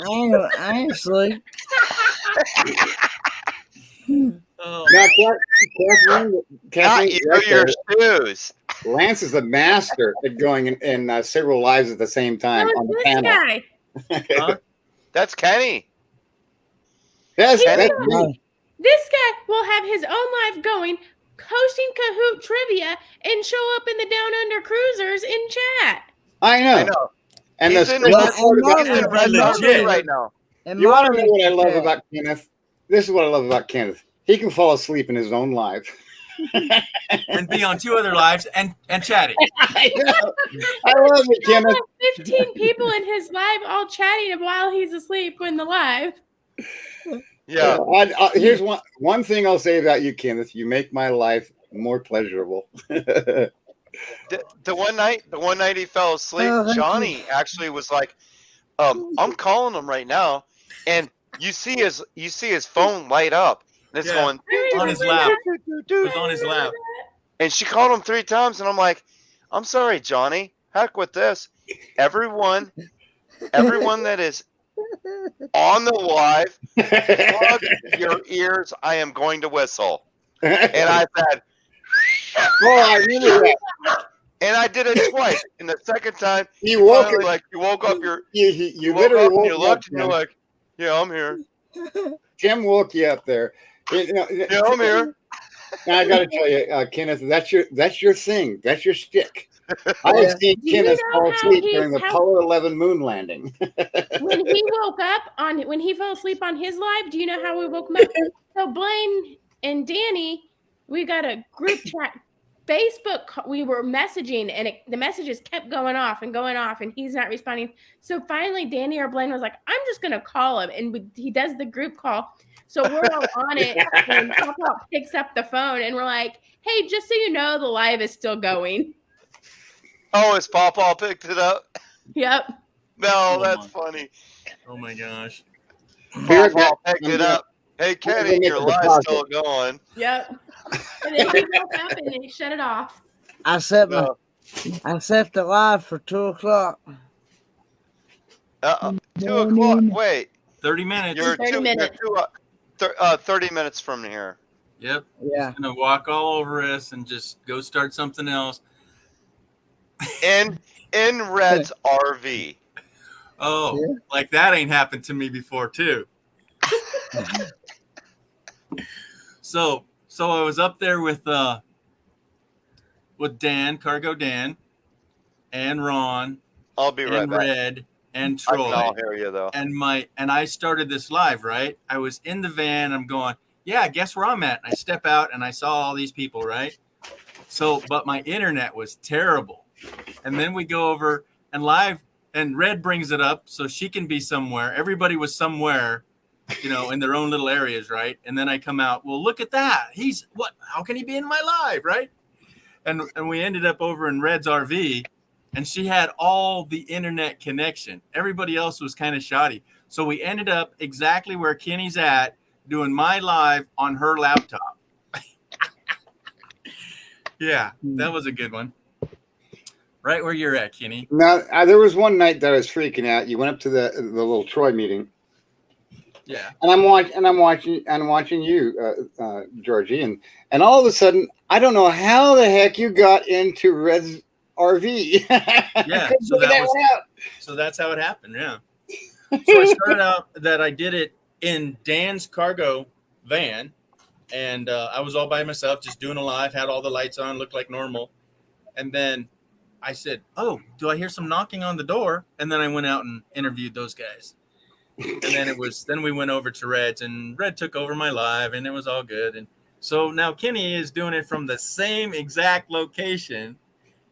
I ain't asleep. Oh. Now, Kathleen, Not your shoes. Lance is a master at going in several lives at the same time That on was the this panel. guy. That's Kenny. That's Kenny. me. This guy will have his own live going, hosting Kahoot trivia, and show up in the Down Under Cruisers in chat. I know. I know. And He's the in special Red part about He's in Red Red Legit. Carpet right now. you want to know what I love about Kenneth? This is what I love about Kenneth. He can fall asleep in his own live. And be on 2 other lives and chatting. I know. I love it, Kenneth. 15 people in his live all chatting while he's asleep in the live. Yeah. Here's one thing I'll say about you, Kenneth. You make my life more pleasurable. The one night he fell asleep, Oh, thank Johnny actually was like, I'm calling him right now, and you see his phone light up, and it's Yeah. going On his lap. It was on his lap. and she called him 3 times, and I'm like, I'm sorry, Johnny. Heck with this. Everyone that is on the live, plug your ears. I am going to whistle. And I said, Oh, I really that. and I did it twice. And the second time, You woke finally, up. like you woke up your You woke literally up and woke you up. looked and you're Tim. like, yeah, I'm here. Tim woke you up there. Yeah, I'm here. Now, I got to tell you, Kenneth, that's your thing. That's your stick. I have seen Do you Kenneth know fall how asleep he- during the how- Apollo 11 moon landing. When he woke up when he fell asleep on his live, do you know how we woke him up? So Blaine and Danny, we got a group chat Facebook. We were messaging, and the messages kept going off, and he's not responding. So finally, Danny or Blaine was like, "I'm just gonna call him," and he does the group call. So we're all on it, and Papa picks up the phone, and we're like, "Hey, just so you know, the live is still going." Oh, his pawpaw picked it up. Yep. No, Come that's on. funny. Oh my gosh. Here, Paul picked I'm it gonna- up. Hey, gonna Kenny, make your a live's deposit. still going. Yep. And then he woke up and they shut it off. I set No. the live for 2:00. 2 o'clock. Morning. Wait, 30 minutes. you're 30 minutes. 30 minutes from here. Yep. Yeah. He's gonna walk all over us and just go start something else. In Red's RV. Oh, Yeah. like that ain't happened to me before too. So I was up there with Dan, Cargo Dan, and Ron, I'll be right and back. Red, and I can all Troy, hear you though. and I started this live, right? I was in the van, I'm going, yeah, guess where I'm at. And I step out and I saw all these people, right? So, but my internet was terrible. And then we go over and live, and Red brings it up so she can be somewhere. Everybody was somewhere, you know, in their own little areas, right? And then I come out, well, look at that. He's what? How can he be in my live, right? And we ended up over in Red's RV, and she had all the internet connection. Everybody else was kind of shoddy. So we ended up exactly where Kenny's at, doing my live on her laptop. Yeah, that was a good one. Right where you're at, Kenny. Now, there was one night that I was freaking out. You went up to the little Troy meeting, Yeah. and I'm watching you, Georgie, and all of a sudden, I don't know how the heck you got into Red's RV. Yeah. So that's how it happened. Yeah. So I started out that I did it in Dan's cargo van, and I was all by myself, just doing a live, had all the lights on, looked like normal. And then I said, oh, do I hear some knocking on the door? And then I went out and interviewed those guys. And then we went over to Red's, and Red took over my live, and it was all good. And so now Kenny is doing it from the same exact location,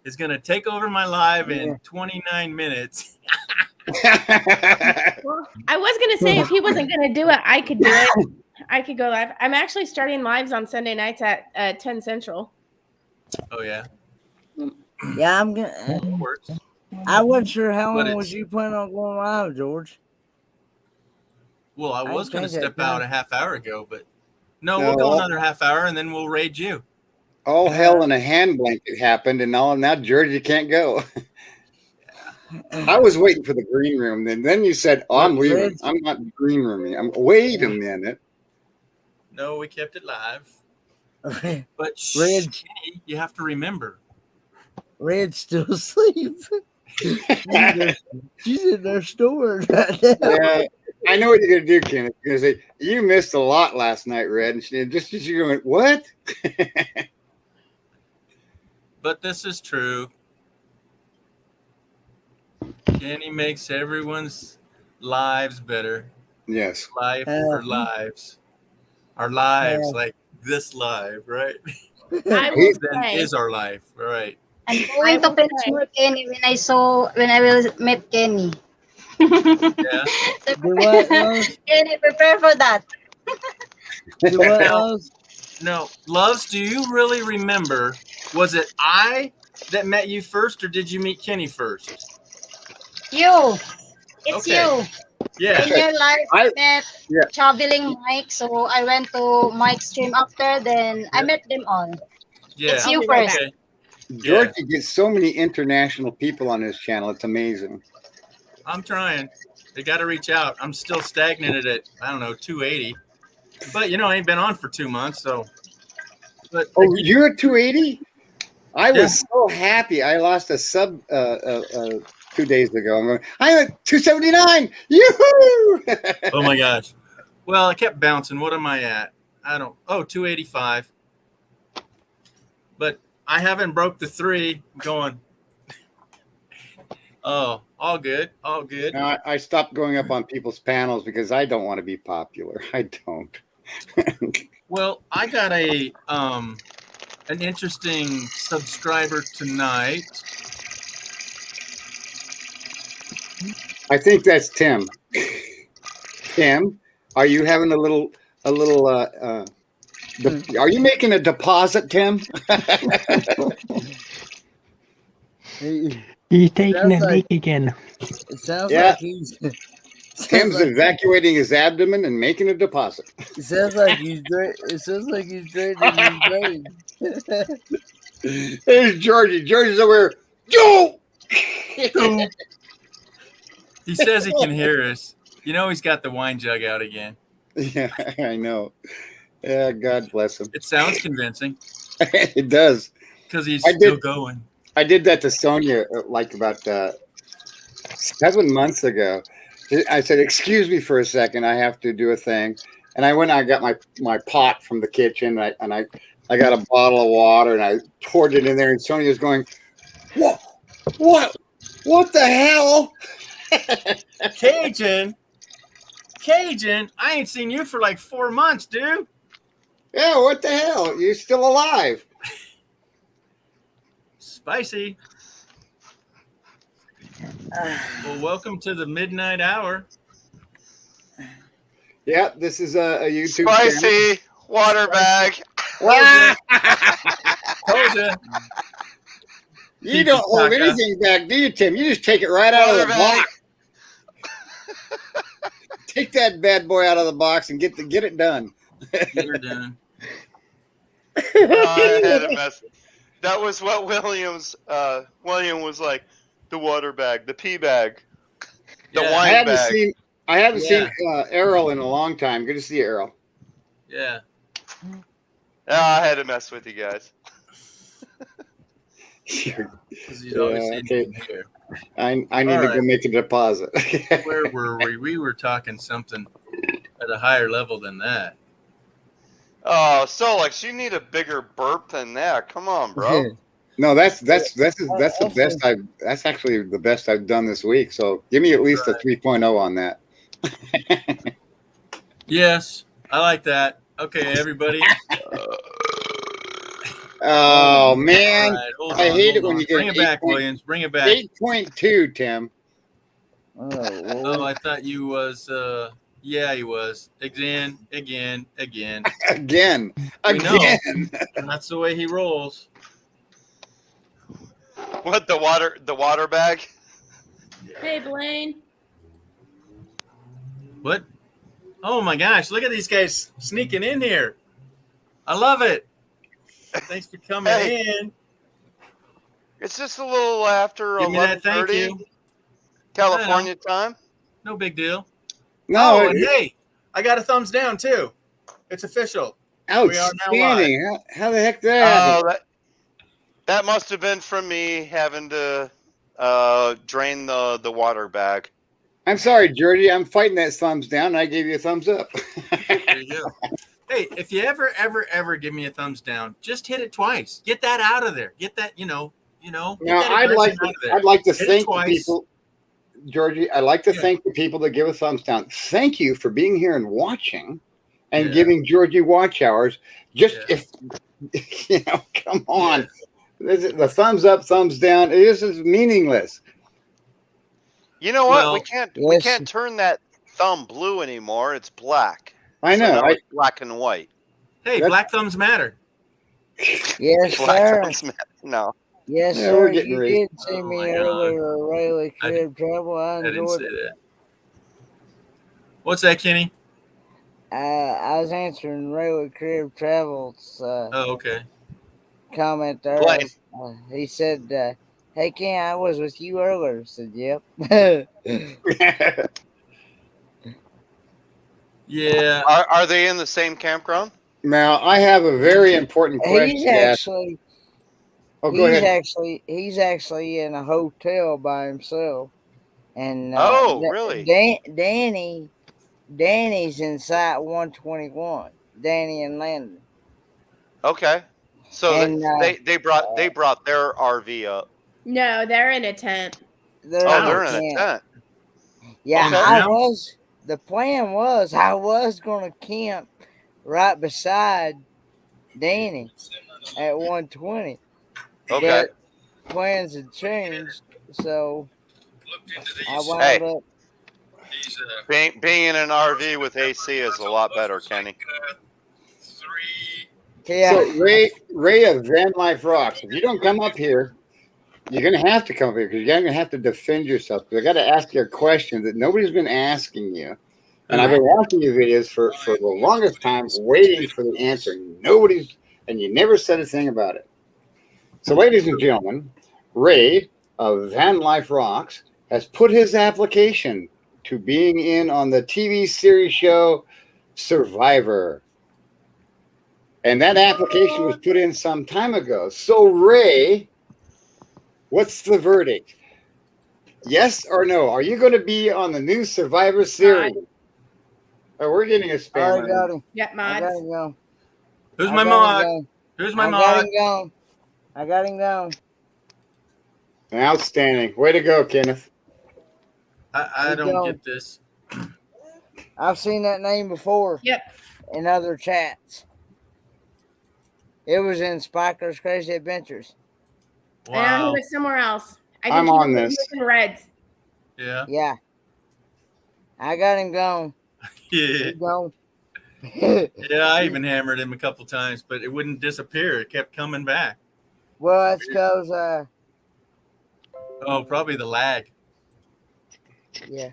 is going to take over my live in 29 minutes. Well, I was going to say if he wasn't going to do it, I could do it. I could go live. I'm actually starting lives on Sunday nights at 10 Central. Oh, yeah. Yeah, I'm gonna. It works. I wasn't sure how But long was you planning on going live, George? Well, I was going to changed that step out time. a half hour ago, but no, we'll go another half hour, and then we'll raid you. All hell in a hand blanket happened, and now Georgie can't go. I was waiting for the green room. Then you said, "Oh, I'm leaving. I'm not green rooming." Wait a minute. No, we kept it live. But Red. Kenny, you have to remember. Red's still asleep. She's in there stored right now. Yeah, I know what you're gonna do, Kenneth. You're gonna say you missed a lot last night, Red, and you're going, what? But this is true. Kenny makes everyone's lives better. Yes. Life or lives. Our lives, like this live, right? I will Then say, is our life, right? I'm going to picture Kenny when I will meet Kenny. Yeah. Do what, Loves? Kenny, prepare for that. Do what, Loves? No, Loves, do you really remember? Was it I that met you first, or did you meet Kenny first? You. It's Okay. you. Yeah. In your life, met traveling Mike, so I went to Mike's stream after, then I met them all. Yeah. It's you first. Okay. Georgie gets so many international people on his channel. It's amazing. I'm trying. They got to reach out. I'm still stagnated at, I don't know, 280. But, you know, I ain't been on for 2 months, so. But You're at 280? I was so happy. I lost a sub 2 days ago. I'm at 279. Yoo-hoo! Oh my gosh. Well, I kept bouncing. What am I at? 285. But I haven't broke the 3 going. Oh, all good. All good. No, I stopped going up on people's panels because I don't want to be popular. I don't. Well, I got an interesting subscriber tonight. I think that's Tim. Tim, are you having a little are you making a deposit, Tim? He's taking Sounds a like- leak again. It sounds Yeah. like he's. Tim's like, evacuating his abdomen and making a deposit. it sounds like he's. It sounds like he's draining his brain. There's Georgie. Georgie's over here. Joe! He says he can hear us. You know he's got the wine jug out again. Yeah, I know. Yeah, God bless him. It sounds convincing It does. because he's I still did- going. I did that to Sonia like about 7 months ago. I said, "Excuse me for a second. I have to do a thing." And I went. I got my pot from the kitchen, and I got a bottle of water, and I poured it in there. And Sonia's going, "What? What the hell?" Cajun, I ain't seen you for like 4 months, dude. Yeah, what the hell? You're still alive. Spicy. Well, welcome to the midnight hour. Yeah, this is a YouTube channel. Spicy water bag. Told you. You don't hold anything back, do you, Tim? You just take it right out of the Water bag. box. Take that bad boy out of the box and get it done. You're done. I had a mess. That was what William was like. The water bag, the pee bag, the Yeah. wine bag. I haven't Yeah. seen Errol in a long time. Good to see you, Errol. Yeah. I had to mess with you guys. Because he's always Yeah, in here. I need All to go right. make a deposit. Where were we? We were talking something at a higher level than that. Oh, Solex, you need a bigger burp than that. Come on, bro. No, that's the best that's actually the best I've done this week. So give me at least a 3.0 on that. Yes, I like that. Okay, everybody. Oh All man, right, hold I on, hate hold it when on. you get Bring it back, 8 point- Williams. Bring it back. 8.2, Tim. Oh, I thought you was. Yeah, he was. Again. Again. We know. Again. That's the way he rolls. What, the water bag? Hey, Blaine. What? Oh my gosh! Look at these guys sneaking in here. I love it. Thanks for coming Hey. in. It's just a little after Give me that. Thank 11:30 you. California time. No big deal. No, Oh, and hey, I got a thumbs down too. It's official. outstanding. How the heck did that happen? Oh, that must have been from me having to drain the water bag. I'm sorry, Georgie. I'm fighting that thumbs down. And I gave you a thumbs up. There you go. Hey, if you ever give me a thumbs down, just hit it twice. Get that out of there. Get that, get Now, that I'd like aggression out of there. I'd like to Hit it thank the twice. people, Georgie. I'd like to Yeah. thank the people that give a thumbs down. Thank you for being here and watching, and Yeah. giving Georgie watch hours. Just Yeah. if come on, the thumbs up, thumbs down. This is meaningless. You know what? Well, we can't yes. turn that thumb blue anymore. It's black. I So know. now it's black and white. Hey, That's- black thumbs matter. Yes, Black sir. thumbs matter. No. Yes, Yeah, we're sir. getting You ready. did see Oh, me my God. earlier, Railway I Crib Travel. I I didn't enjoyed say it. that. What's that, Kenny? I was answering Railway Crib Travel's Oh, okay. comment there. Blaine. He said, "Hey Ken, I was with you earlier." I said, "Yep." Yeah. Are they in the same campground? Now, I have a very important question. he's to ask. actually Oh, go ahead. he's actually in a hotel by himself, and Really? Danny's in Site 121. Danny and Landon. Okay. So And, they brought their RV up. No, they're in a tent. They're Oh, in they're a in a tent. tent. Yeah, Okay. the plan was I was gonna camp right beside Danny at 120. Okay. But plans had changed, so I wound Hey. up. Being in an RV with AC is a lot better, Kenny. Yeah, So Ray of Van Life Rocks, if you don't come up here, You're going to have to come up here because you're going to have to defend yourself. Because I got to ask you a question that nobody's been asking you. And I've been watching your videos for the longest time, waiting for the answer. And you never said a thing about it. So, ladies and gentlemen, Ray of Van Life Rocks has put his application to being in on the TV series show Survivor. And that application was put in some time ago. So, Ray, what's the verdict? Yes or no? Are you going to be on the new Survivor series? Oh, we're getting a I spammer. already got him. Yep, I got mods. him gone. Who's I my got him mod? gone. Who's my I got mod? him gone. I got him gone. Outstanding. Way to go, Kenneth. I He's don't gone. get this. I've seen that name before Yep. in other chats. It was in Spiker's Crazy Adventures. And he Wow. was somewhere else. I I'm think he on was, this. he was in Reds. Yeah. Yeah. I got him gone. Yeah. He's gone. Yeah, I even hammered him a couple times, but it wouldn't disappear. It kept coming back. Well, it's because, Oh, probably the lag. yeah.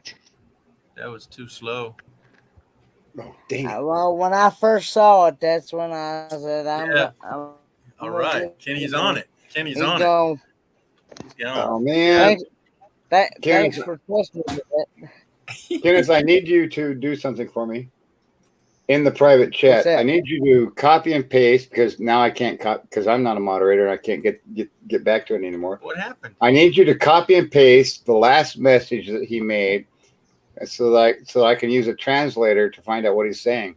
That was too slow. Oh, dang it. Well, when I first saw it, that's when I said, Yeah. I'm All right. Kenny's on it. Kenny's He's on gone. it. He's gone. Oh, man. Thanks Kenneth, for trusting me with that. Kenneth, I need you to do something for me in the private chat. What's that? I need you to copy and paste because now I can't because I'm not a moderator and I can't get back to it anymore. What happened? I need you to copy and paste the last message that he made so I can use a translator to find out what he's saying.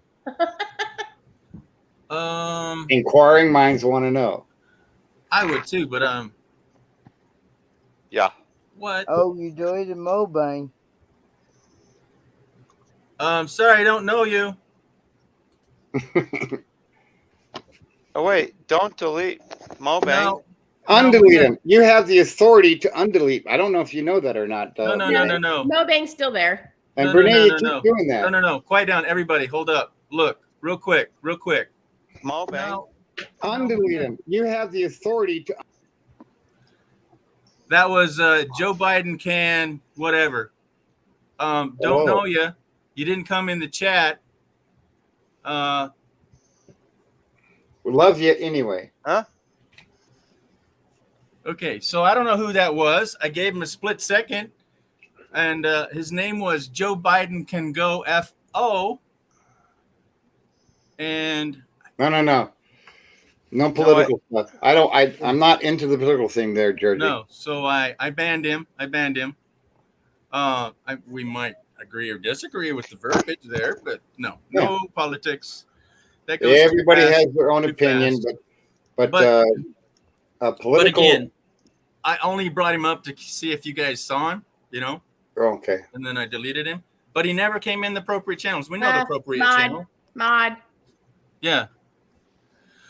Inquiring minds want to know. I would too, but Yeah. what? Oh, you deleted Mobane. Sorry, I don't know you. Oh wait, don't delete Mobang. No. Undelete him. You have the authority to undelete. I don't know if you know that or not. No. Mobane's still there. And No, Brene, no. you keep doing that. No. Quiet down, everybody. Hold up. Look, real quick. Mobang. No. Undelete him. You have the authority to. That was Joe Biden can whatever. Don't know you. You didn't come in the chat. Love you anyway. Huh? Okay, so I don't know who that was. I gave him a split second, and his name was Joe Biden can go F-O. And No political stuff. I'm not into the political thing there, Georgie. no, so I banned him. We might agree or disagree with the verbiage there, but no politics. That goes Everybody too fast, has their own too opinion, fast. but political. But again, I only brought him up to see if you guys saw him, Okay. and then I deleted him. But he never came in the appropriate channels. We know the appropriate channel. Mod. Yeah.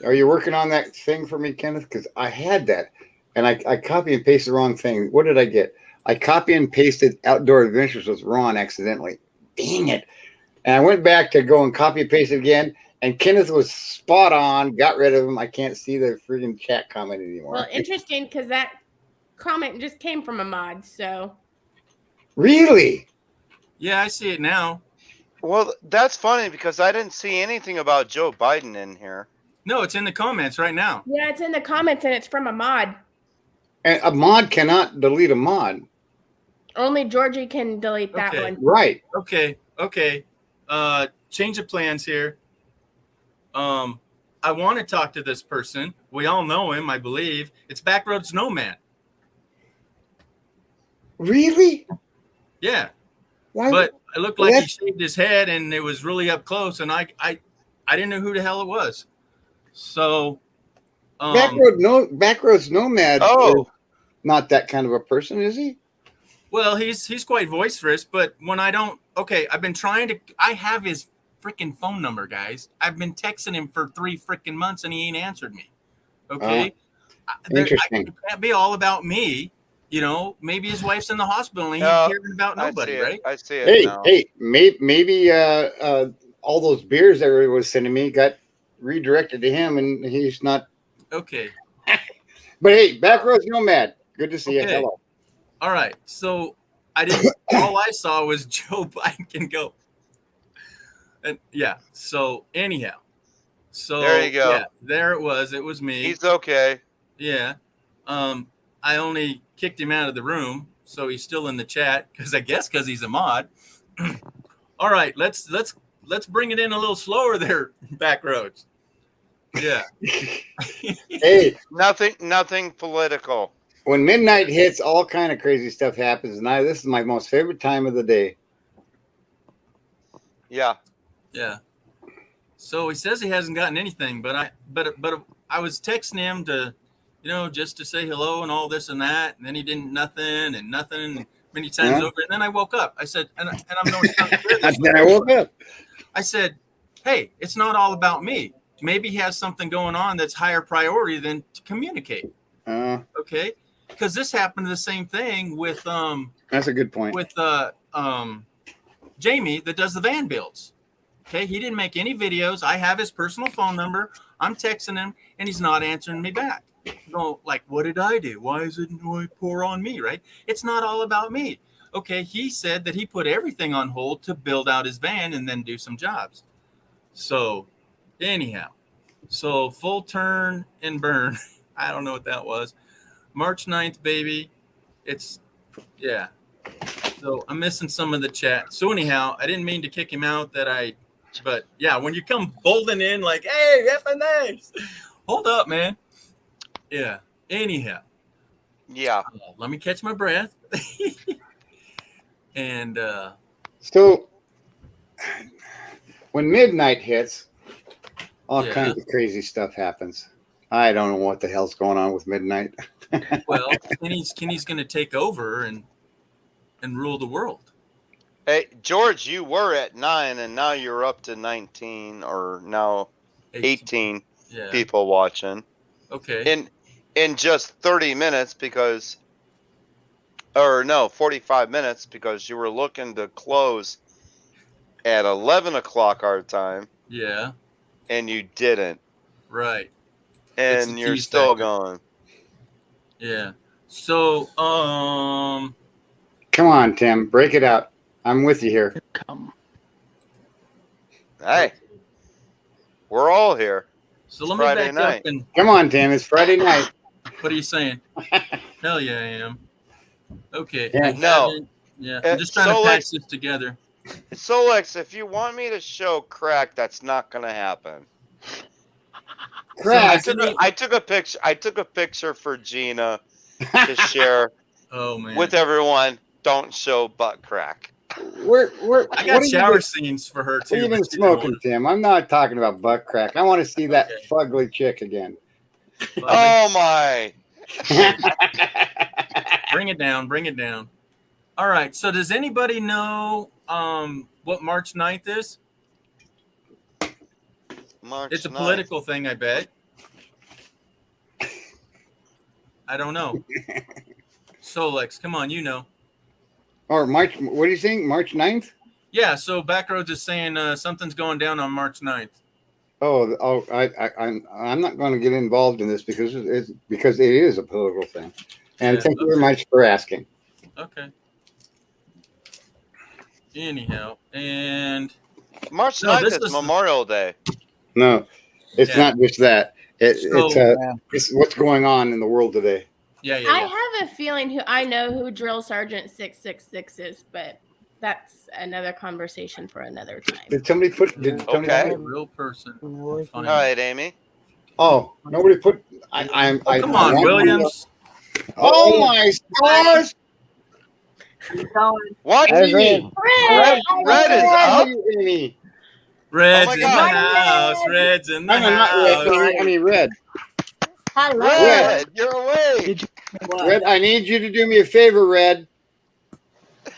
Are you working on that thing for me, Kenneth? Because I had that, and I copy and pasted the wrong thing. What did I get? I copy and pasted Outdoor Adventures with Ron accidentally. Dang it. And I went back to go and copy and paste it again, and Kenneth was spot on. Got rid of him. I can't see the freaking chat comment anymore. Well, interesting because that comment just came from a mod. So Really? Yeah, I see it now. Well, that's funny because I didn't see anything about Joe Biden in here. No, it's in the comments right now. yeah, it's in the comments and it's from a mod. And a mod cannot delete a mod. Only Georgie can delete that Okay. one. Right. Okay. Change of plans here. I want to talk to this person. We all know him, I believe. It's Backroads Nomad. Really? Yeah. Why? But it looked like he That's- shaved his head and it was really up close, and I didn't know who the hell it was. So Backroads Nomad is not that kind of a person, is he? well, he's quite boisterous, but when I don't I've been trying to I have his freaking phone number, guys. I've been texting him for 3 freaking months and he ain't answered me. Okay. Interesting. It can't be all about me. Maybe his wife's in the hospital and he No, ain't caring about nobody, right? I see it now. Hey, maybe all those beers that everybody was sending me got redirected to him, and he's not. Okay. But hey, Backroads Nomad, Good to see you. Okay. Hello. All right. So I didn't. All I saw was Joe Biden can go. And yeah. So anyhow. So There you go. Yeah, there it was. It was me. He's okay. Yeah. I only kicked him out of the room, so he's still in the chat because he's a mod. All right, let's bring it in a little slower there, back roads. Yeah. Hey, Nothing political. when midnight hits, all kind of crazy stuff happens, and this is my most favorite time of the day. Yeah. Yeah. So he says he hasn't gotten anything, but I was texting him to, just to say hello and all this and that, and then he didn't nothing many times over, and then I woke up. I said, and I'm no. Then I woke up. I said, hey, it's not all about me. Maybe he has something going on that's higher priority than to communicate. Okay, because this happened the same thing with That's a good point. With Jamie that does the van builds. Okay, he didn't make any videos. I have his personal phone number. I'm texting him, and he's not answering me back. No, like, what did I do? Why is it poor on me, right? It's not all about me. Okay, he said that he put everything on hold to build out his van and then do some jobs. So, anyhow, so full turn and burn. I don't know what that was. March 9th, baby. Yeah. So I'm missing some of the chat. So anyhow, I didn't mean to kick him out but yeah, when you come bolting in like, hey, effing thanks. Hold up, man. Yeah. Anyhow. Yeah. Let me catch my breath. And so when midnight hits, all kinds of crazy stuff happens. I don't know what the hell's going on with midnight. Well, Kenny's going to take over and rule the world. Hey, George, you were at 9, and now you're up to 19, or now 18 people watching. Okay. In just 30 minutes 45 minutes, because you were looking to close at 11 o'clock our time. Yeah. And you didn't. Right. And you're still going. Yeah. So, come on, Tim, break it out. I'm with you here. Come. Hey, we're all here. So let me Friday back up and come on, Tim. It's Friday night. What are you saying? Hell yeah, I am. Okay. Yeah. I'm just trying to patch this together. Solex, if you want me to show crack, that's not going to happen. Crack. So I took a picture for Gina to share. Oh man. With everyone. Don't show butt crack. I got shower scenes for her too. What have you been smoking, Tim? I'm not talking about butt crack. I want to see that fugly chick again. Oh my! Bring it down. All right. So does anybody know what March 9th is? It's a political thing, I bet. I don't know. Solex, come on, you know. Or March, what are you saying? March 9th? Yeah, so Backroads is saying something's going down on March 9th. I'm not going to get involved in this because it is a political thing. And thank you very much for asking. Okay. Anyhow, and March 9th is Memorial Day. No, it's not just that. It's what's going on in the world today. Yeah. I have a feeling I know who Drill Sergeant 666 is, but that's another conversation for another time. Did somebody put? Okay. A real person. All right, Amy. Oh, nobody put. Come on, Williams. Oh my stars! What? Red is up. Red's in the house. Red's in the house. I mean, Red. Hello. Red, you're awake. Red, I need you to do me a favor, Red.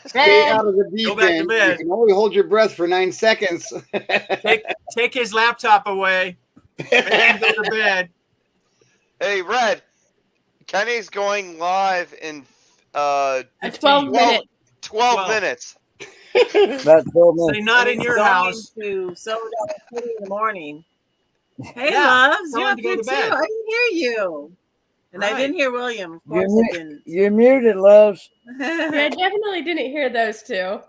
Stay out of the deep Go back end. to bed. You can only hold your breath for 9 seconds. Take his laptop away. Make him go to bed. Hey, Red. Kenny's going live in 12 minutes. 12 minutes. That's 12 minutes. Say not in your house. To Soda in the morning. Hey, Yeah, loves, tell you're him up to go here to too. bed. I can hear you. And I didn't hear William. Of course I didn't. You're muted, loves. Yeah, I definitely didn't hear those two.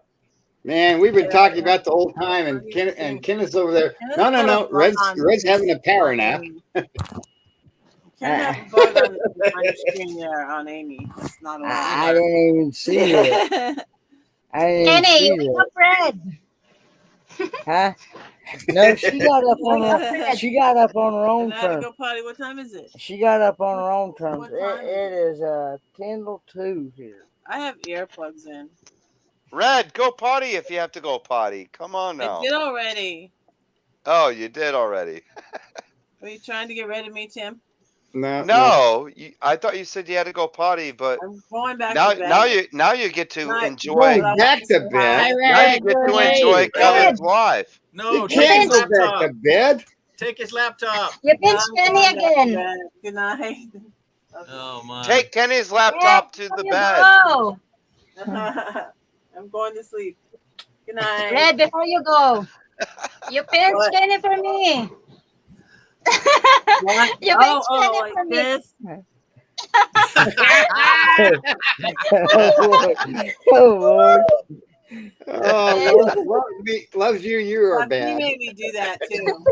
Man, we've been talking about the old time, and Kenneth's over there. No. Red's having a power nap. Can't have a bug on your screen there on Amy. It's not allowed. I didn't even see it. I didn't even Kenny, see wake it. up, Red. Huh? No, she got up on her. She got up on her own Can I have to terms. go potty? What time is it? She got up on her own terms. What time It is 10 till 2 here. I have earplugs in. Red, go potty if you have to go potty. Come on now. I did already. Oh, you did already. Are you trying to get rid of me, Tim? No. I thought you said you had to go potty, but I'm going back now, to bed. now you get to Not enjoy. Going back to bed. Now you get to enjoy Kevin's life. No, You take can't his go back laptop. to bed. Take his laptop. You No, pinched I'm Kenny going back to again. bed. Good night. Oh my. Take Kenny's laptop to the bed. Go. I'm going to sleep. Good night. Red, before you go. You pinched What? Kenny for me. What? You Oh, pinched Kenny like for me. this? Oh, Lord. Oh, loves you. You are He bad. made me do that too.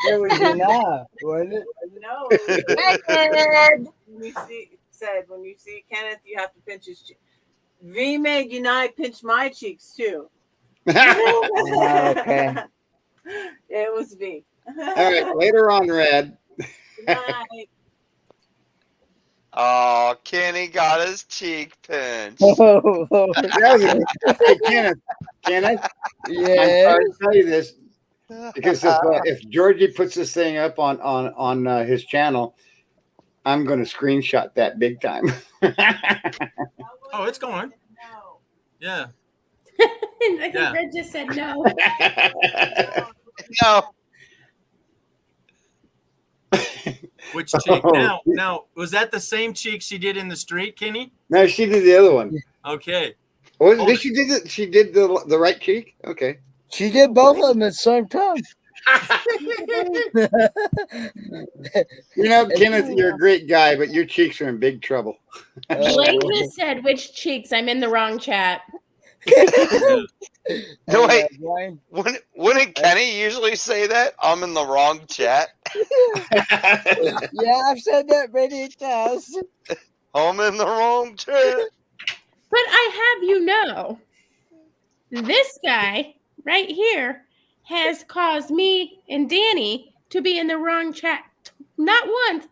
It was enough, wasn't it? No. Red. When you see Kenneth, you have to pinch his cheek. V made you not pinch my cheeks too. Okay. It was V. All right, later on, Red. Good night. Oh, Kenny got his cheek pinched. Oh, Lord. Hey, Kenneth, I'm Yeah. sorry to tell you this because if Georgie puts this thing up on his channel, I'm going to screenshot that big time. Oh, it's going. Yeah. I think Yeah. Red just said no. No. Which cheek? Now, was that the same cheek she did in the street, Kenny? No, she did the other one. Okay. Oh, did she did it? She did the right cheek. Okay. She did both of them at the same time. You know, Kenneth, you're a great guy, but your cheeks are in big trouble. Blake just said which cheeks. I'm in the wrong chat. No, wait. Dwayne. Wouldn't Kenny usually say that? I'm in the wrong chat. Yeah, I've said that many times. I'm in the wrong chat. But I have you know, this guy right here has caused me and Danny to be in the wrong chat not once,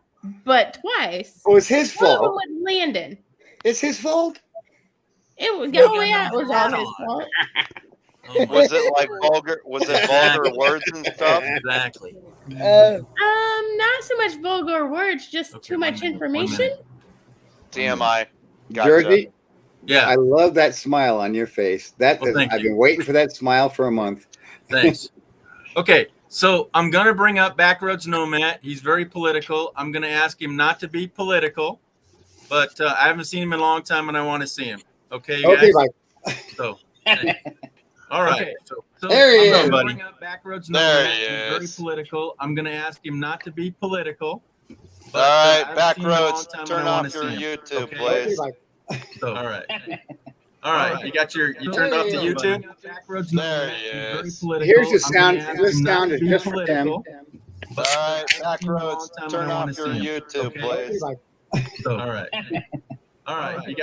but twice. Oh, it's his One of them fault. with Landon. It's his fault. It was Well, oh you yeah, it know was all that his on. fault. Oh my. Was it like vulgar? Was it vulgar words and stuff? Exactly. Not so much vulgar words, just Okay, too 1 much minute, 1 information. minute. TMI. Gotcha. Georgie, Yeah. I love that smile on your face. Well, thank I've you. been waiting for that smile for a month. Thanks. Okay, so I'm gonna bring up Backroads Nomad. He's very political. I'm gonna ask him not to be political, but I haven't seen him in a long time, and I want to see him. Okay, you Okay, guys. bye. So, all right. Okay. So There he I'm is. gonna bring up Backroads There Nomad. he He's very is. political. I'm gonna ask him not to be political. All right, I haven't seen him in a long Backroads, time, and turn I wanna off your see him. YouTube, Okay? please. So, all right. All right, you turned off the YouTube. Backroads There Nomad. he He's very is. political. Here's the I'm gonna sound. ask This him not sound to is be just for Tim. political. All right, Backroads, Time, turn and I wanna off your see him. YouTube, Okay? please. So, all right. All right, you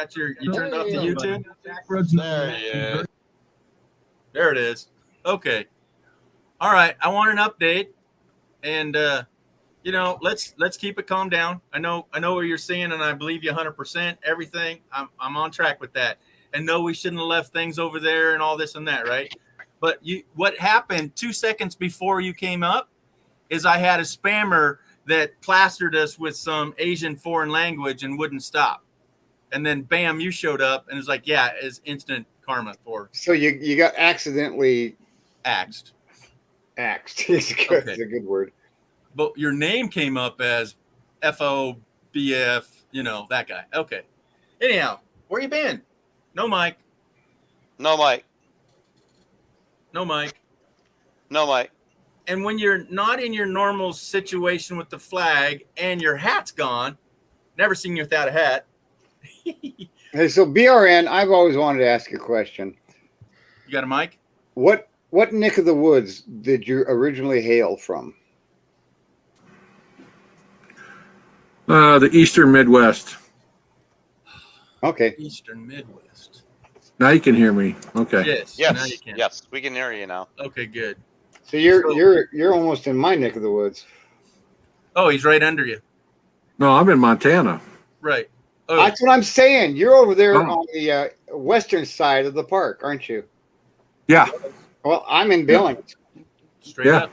turned off the YouTube. Backroads There Nomad. he is. There it is. Okay. All right. I want an update, and let's keep it calm down. I know what you're saying, and I believe you 100%. Everything. I'm on track with that. And no, we shouldn't have left things over there and all this and that, right? But what happened 2 seconds before you came up is I had a spammer that plastered us with some Asian foreign language and wouldn't stop. And then bam, you showed up and it's like, yeah, it's instant karma for So you got accidentally axed. axed. It's Okay. a good word. But your name came up as FOBF, that guy. Okay. Anyhow, where you been? No mic. No mic. No mic. No mic. And when you're not in your normal situation with the flag and your hat's gone, Never seen you without a hat. Hey, so BRN, I've always wanted to ask you a question. You got a mic? What neck of the woods did you originally hail from? The Eastern Midwest. Okay. Eastern Midwest. Now you can hear me. Okay. Yes. Now you Yes, can. yes, we can hear you now. Okay, good. So you're almost in my neck of the woods. Oh, he's right under you. No, I'm in Montana. Right. Oh, That's what I'm saying. You're over there Oh. on the western side of the park, aren't you? Yeah. Well, I'm in Billings. straight Yeah. up.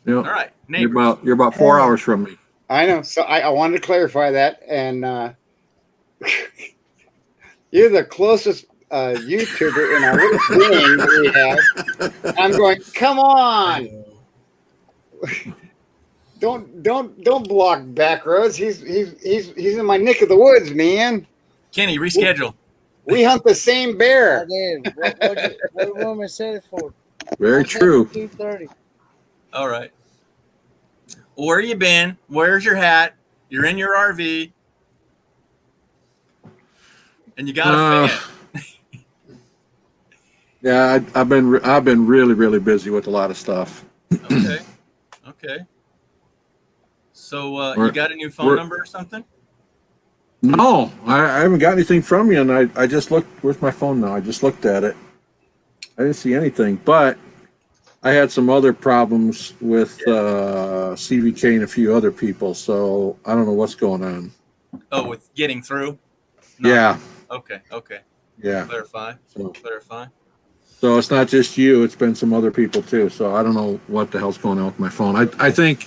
Yeah. All right. Neighbors. You're about 4 hours from me. I know. So I wanted to clarify that. And you're the closest YouTuber in our little gang that we have. I'm going, come on. Don't block back roads. He's in my neck of the woods, man. Kenny, reschedule. We hunt the same I bear. did. What woman said it for? Very true. 2:30. All right. Where you been? Where's your hat? You're in your RV. And you got a fan. Yeah, I've been really busy with a lot of stuff. Okay. Okay. So you got a new phone number or something? No, I haven't got anything from you, and I just looked. Where's my phone now? I just looked at it. I didn't see anything, but I had some other problems with CVK and a few other people, so I don't know what's going on. Oh, with getting through? No. Yeah. Okay. Yeah. Clarify. So it's not just you; it's been some other people too. So I don't know what the hell's going on with my phone. I think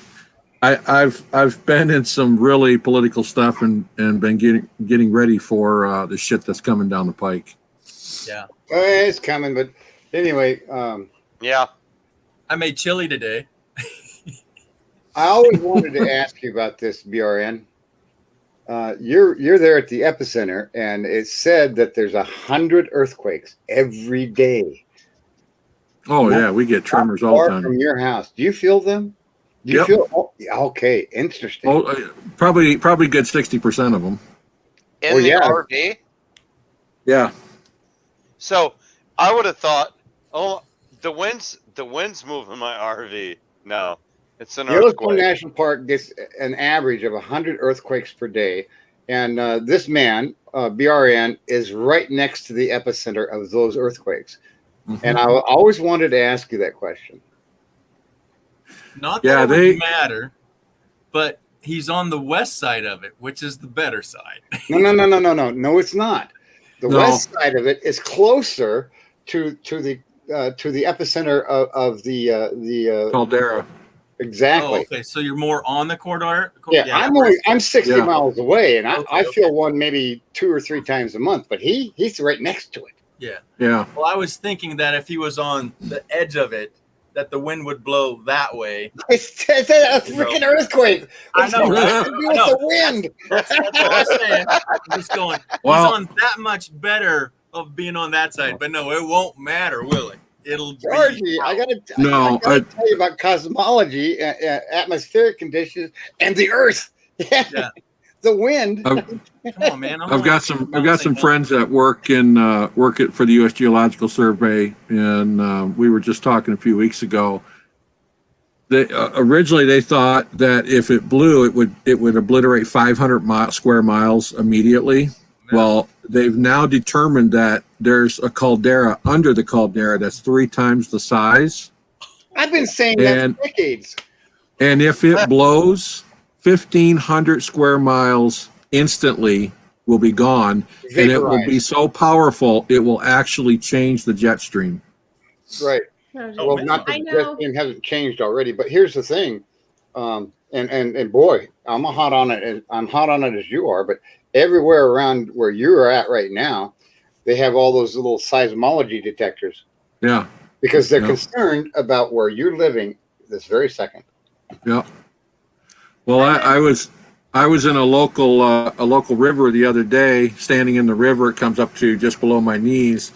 I've been in some really political stuff and been getting ready for the shit that's coming down the pike. Yeah. It's coming, but anyway, Yeah. I made chili today. I always wanted to ask you about this, BRN. You're there at the epicenter, and it said that there's 100 earthquakes every day. Oh yeah, we get tremors all the Far time. from your house. Do you feel them? Do you Yep. feel? Oh, yeah, okay, interesting. Oh, probably good 60% of them. In the RV? Yeah. So I would have thought, oh, the wind's moving my RV. No, it's an Yellowstone earthquake. National Park gets an average of 100 earthquakes per day, and this man, BRN, is right next to the epicenter of those earthquakes. Mm-hmm. And I always wanted to ask you that question. Not that it would matter, but he's on the west side of it, which is the better side. No, it's not. The No. west side of it is closer to the epicenter of the Caldera. Exactly. Oh, okay, so you're more on the corridor. Yeah, I'm 60 miles away, and I Okay. feel one maybe 2 or 3 times a month, but he's right next to it. Yeah. Yeah. Well, I was thinking that if he was on the edge of it, that the wind would blow that way. It's a freaking earthquake. I know. What's it got to do with the wind? That's all I'm saying. I'm just going. Well- He's on that much better of being on that side, but no, it won't matter, will it? It'll Georgie, be. I gotta I- tell you about cosmology, atmospheric conditions, and the Earth. Yeah. The wind. Come on, man. I've got some friends that work for the U.S. Geological Survey, and we were just talking a few weeks ago. They originally they thought that if it blew, it would obliterate 500 square miles immediately. Well, they've now determined that there's a caldera under the caldera that's 3 times the size, I've been saying that for decades. and if it blows, 1,500 square miles instantly will be gone, and it will be so powerful it will actually change the jet stream. Right. Oh, Well, not I that know. the stream hasn't changed already, but here's the thing, and boy, I'm hot on it. I'm hot on it as you are, but everywhere around where you're at right now, they have all those little seismology detectors. Yeah. Because they're Yeah. concerned about where you're living this very second. Yeah. Well, I was in a local river the other day, standing in the river. It comes up to just below my knees,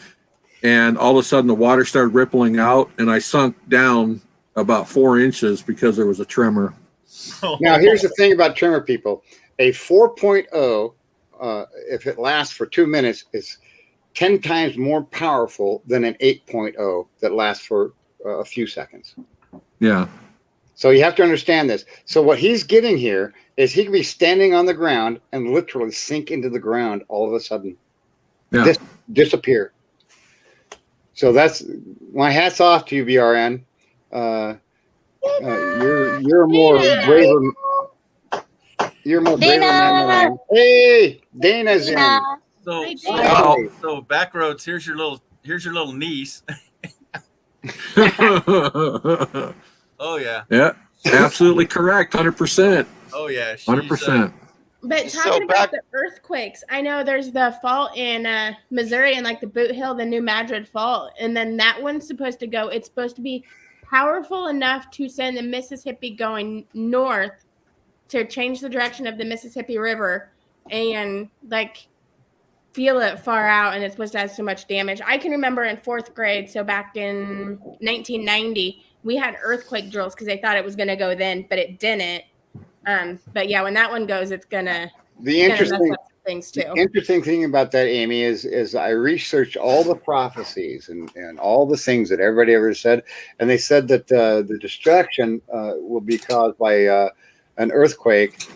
and all of a sudden the water started rippling out, and I sunk down about 4 inches because there was a tremor. Now, here's the thing about tremor people. A 4.0, if it lasts for 2 minutes, is 10 times more powerful than an 8.0 that lasts for a few seconds. Yeah. So you have to understand this. So what he's getting here is he can be standing on the ground and literally sink into the ground all of a sudden. Yeah. Disappear. So that's my hat's off to you, BRN. You're more braver. You're more braver man than I am. Hey, Dana's in. So, Hi, so, Dana. so Backroads, here's your little niece. Oh yeah. Yeah, absolutely correct. 100%. Oh yeah. 100%. But So talking about back- the earthquakes, I know there's the fault in Missouri and like the Boot Hill, the New Madrid fault, and then that one's supposed to go. It's supposed to be powerful enough to send the Mississippi going north to change the direction of the Mississippi River and like feel it far out, and it's supposed to have so much damage. I can remember in 4th grade, so back in 1990, we had earthquake drills because they thought it was going to go then, but it didn't. But yeah, when that one goes, it's gonna mess up some things too. The interesting thing about that, Amy, is I researched all the prophecies and all the things that everybody ever said, and they said that the destruction will be caused by an earthquake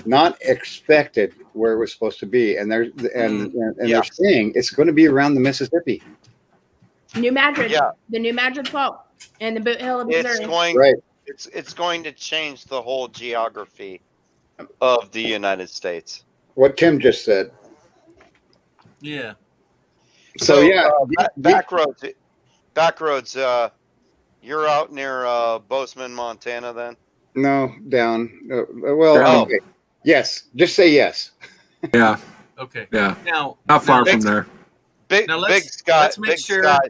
not expected where it was supposed to be, and they're saying it's going to be around the Mississippi. New Madrid, Yeah. the New Madrid fault, and the Boot Hill of Missouri. It's going to change the whole geography of the United States. What Tim just said. Yeah. So yeah, Backroads. You're out near Bozeman, Montana, then? No, down. Well, okay. Yes. Just say yes. Yeah. Okay. Yeah. Now, not far from there. Big sky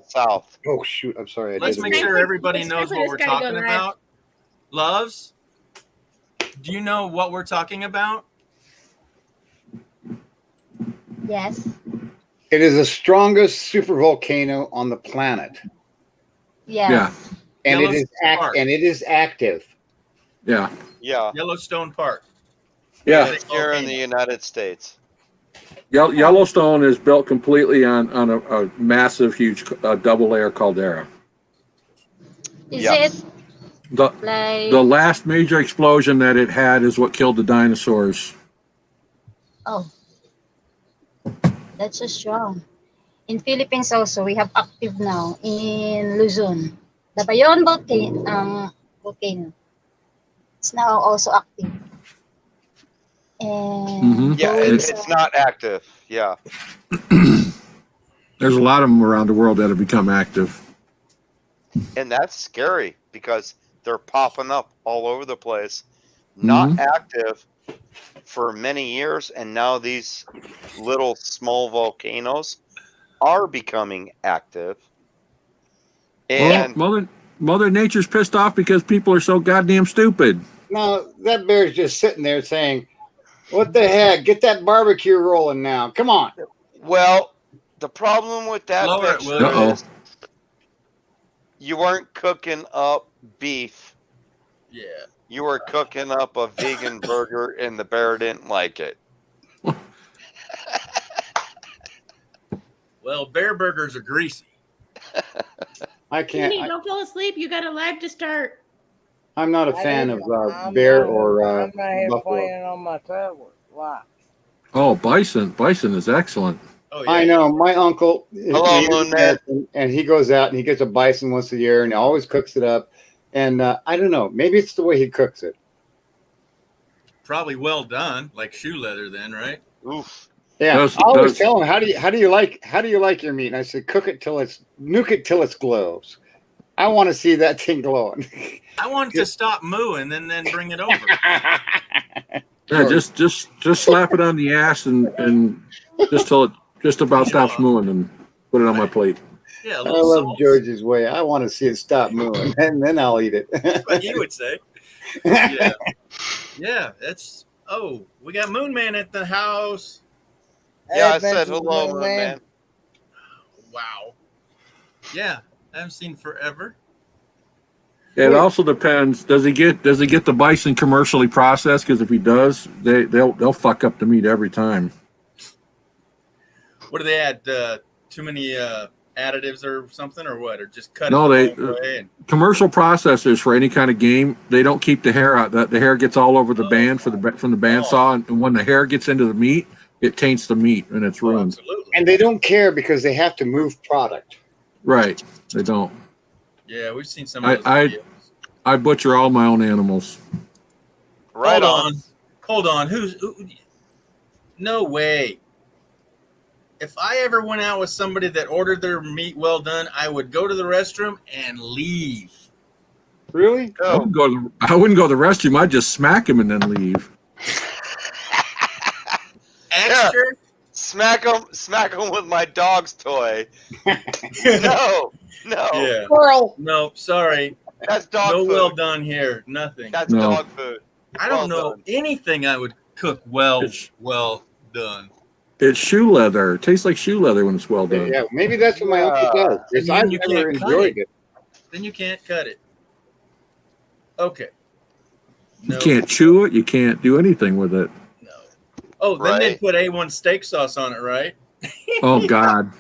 south. Oh shoot! I'm sorry. Let's make sure everybody knows what we're talking about. Loves, do you know what we're talking about? Yes. It is the strongest supervolcano on the planet. Yes. Yeah. And it is active. Yeah. Yeah. Yellowstone Park. Yeah. Here in the United States. Yellowstone is built completely on a massive, huge double layer caldera. Is it The like last major explosion that it had is what killed the dinosaurs. Oh, that's so strong. In Philippines also, we have active now in Luzon. The Bayon volcano. It's now also active. And Yeah, it's not active. Yeah. There's a lot of them around the world that have become active. And that's scary because they're popping up all over the place. Not active for many years, and now these little small volcanoes are becoming active. And Mother Nature's pissed off because people are so goddamn stupid. No, that bear's just sitting there saying, "What the heck? Get that barbecue rolling now! Come on." Well, the problem with that picture is you weren't cooking up beef. Yeah. You were cooking up a vegan burger, and the bear didn't like it. Well, bear burgers are greasy. I can't. Kenny, don't fall asleep. You got a live to start. I'm not a fan of bear or I'm not here buffalo. playing on my tablet. Why? Oh, bison. Bison is excellent. Oh, yeah. I know. My uncle, Hello, Moon Man. and he goes out and he gets a bison once a year and always cooks it up. And I don't know. Maybe it's the way he cooks it. Probably well done, like shoe leather. Then, right? Oof. Yeah, I always tell him, how do you like your meat? And I said, nuke it till it glows. I want to see that thing glowing. I want to stop mooing and then bring it over. Yeah, just slap it on the ass and just till it just about stops moving and put it on my plate. Yeah, I love George's way. I want to see it stop moving, and then I'll eat it. That's what you would say. Yeah, yeah. That's we got Moon Man at the house. Yeah, I said hello, Moon Man. Wow. Yeah, I haven't seen forever. It also depends. Does he get the bison commercially processed? Because if he does, they'll fuck up the meat every time. What do they add? Too many additives or something, or what? Or just cut No, it the wrong way? And, commercial processors for any kind of game, they don't keep the hair out. The hair gets all over the band from the bandsaw, and when the hair gets into the meat, it taints the meat and it's ruined. absolutely. And they don't care because they have to move product. Right? They don't. Yeah, we've seen some of those videos. I butcher all my own animals. Right Hold on. No way. If I ever went out with somebody that ordered their meat well done, I would go to the restroom and leave. Really? I wouldn't go to the restroom. I'd just smack him and then leave. Extra? Yeah. Smack him with my dog's toy. No. Yeah. Squirrel. No, sorry. That's dog food. No well done here. Nothing. That's dog food. I don't know done. anything I would cook well done. It's shoe leather. It tastes like shoe leather when it's well done. Yeah, maybe that's what my uncle does. Because I've never enjoyed it. Then you can't cut it. Okay. You can't chew it. You can't do anything with it. No. Oh, then they put A1 steak sauce on it, right? Oh God.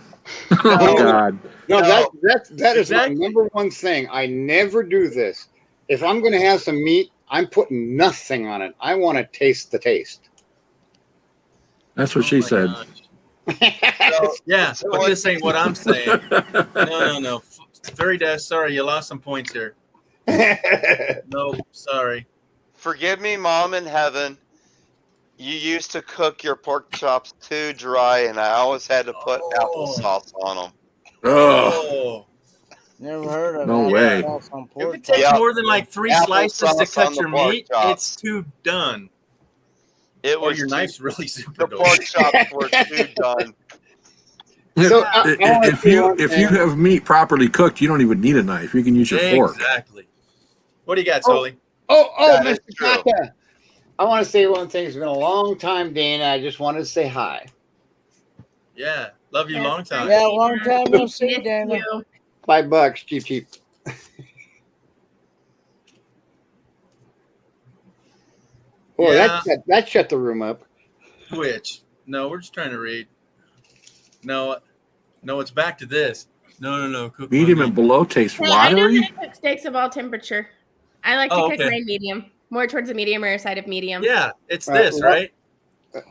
Oh God. No, that is my number one thing. I never do this. If I'm going to have some meat, I'm putting nothing on it. I want to taste the taste. That's what she said. Yeah, but this ain't what I'm saying. No. Very dead. Sorry, you lost some points here. No, sorry. Forgive me, Mom in heaven. You used to cook your pork chops too dry, and I always had to put applesauce on them. Oh. Never heard of No that. way. If it takes more than like 3 slices to cut your meat, it's too done. Your knife's really super The pork chops were too done. So, if you have meat properly cooked, you don't even need a knife. You can use your fork. Exactly. What do you got, Sully? Mr. Kaka. I want to say one thing. It's been a long time, Dana. I just wanted to say hi. Yeah, love you long time. Yeah, long time no see, Dana. $5, cheap. Boy, Yeah. that shut the room up. Which? No, we're just trying to read. No, it's back to this. No. Cook Medium and below taste I know watery. how to cook steaks of all temperature. I like to cook mine medium, more towards the medium rare side of medium. Yeah, it's this, right?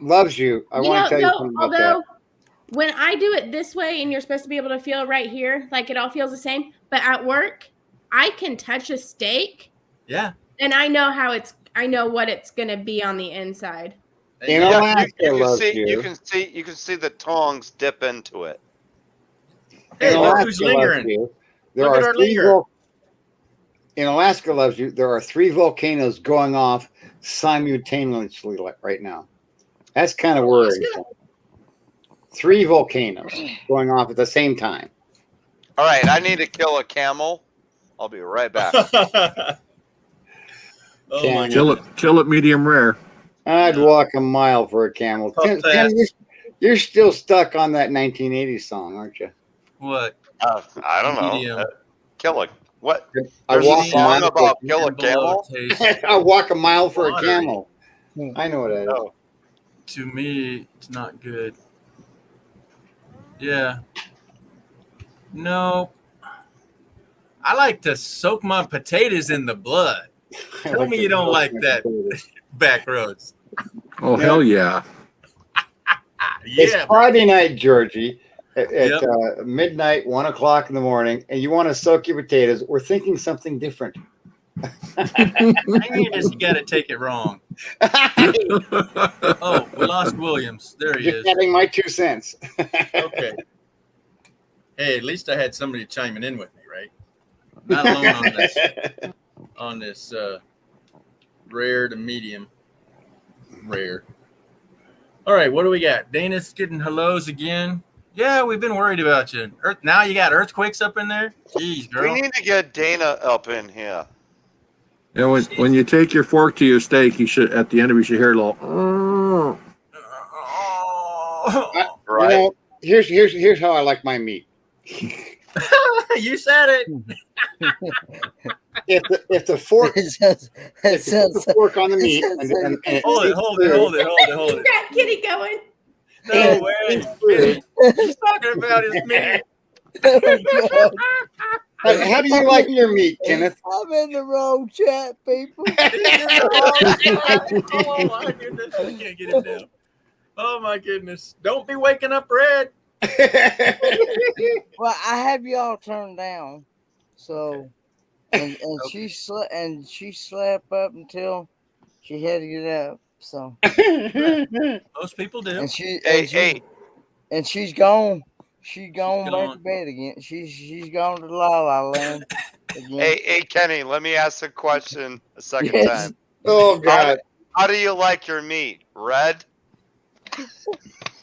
Loves you. I want to tell you something about that. When I do it this way, and you're supposed to be able to feel right here, like it all feels the same. But at work, I can touch a steak. Yeah. And I know what it's gonna be on the inside. You can see the tongs dip into it. Hey, look who's lingering. There Look at are our three linger. in Alaska loves you. There are 3 volcanoes going off simultaneously right now. That's kind of worrying. 3 volcanoes going off at the same time. All right, I need to kill a camel. I'll be right back. Oh my Kill it medium rare. I'd walk a mile for a camel. Tim, you're still stuck on that 1980s song, aren't you? What? I don't know. Kill a what? I There's walk a song about kill a below camel. I walk a mile for Watery. a camel. I know what that is. To me, it's not good. Yeah. No. I like to soak my potatoes in the blood. Tell me you don't like that. Back roads. Oh, hell yeah. It's Friday night, Georgie, at midnight, 1 o'clock in the morning, and you want to soak your potatoes. We're thinking something different. I mean, you got to take it wrong. Oh, we lost Williams. There he Just is. adding my 2 cents. Okay. Hey, at least I had somebody chiming in with me, right? Not alone on this rare to medium rare. All right, what do we got? Dana's getting hellos again. Yeah, we've been worried about you. Now you got earthquakes up in there? Jeez, girl. We need to get Dana up in here. Yeah, when you take your fork to your steak, you should at the end of it you should hear a little. Right. You know, here's how I like my meat. You said it. if the fork It says, it if you put says, the fork on the it meat says- and it Hold it, seeps hold through, it, hold it, hold it, hold it, hold He's it. got Kitty going. No way. seeps through. He's talking about his meat. Oh, God. How do you like your meat, Kenneth? I'm in the wrong chat, people. Oh my goodness. I can't get him down. Oh my goodness. Don't be waking up red. Well, I have y'all turned down, so and Okay. she slept up until she had to get up. So Most people do. and she Hey, and she hey, and she's gone. She's gone back gone. to bed again. She's gone to La La Land again. hey, Kenny, let me ask a question a second Yes. time. Oh God! How do you like your meat? Red?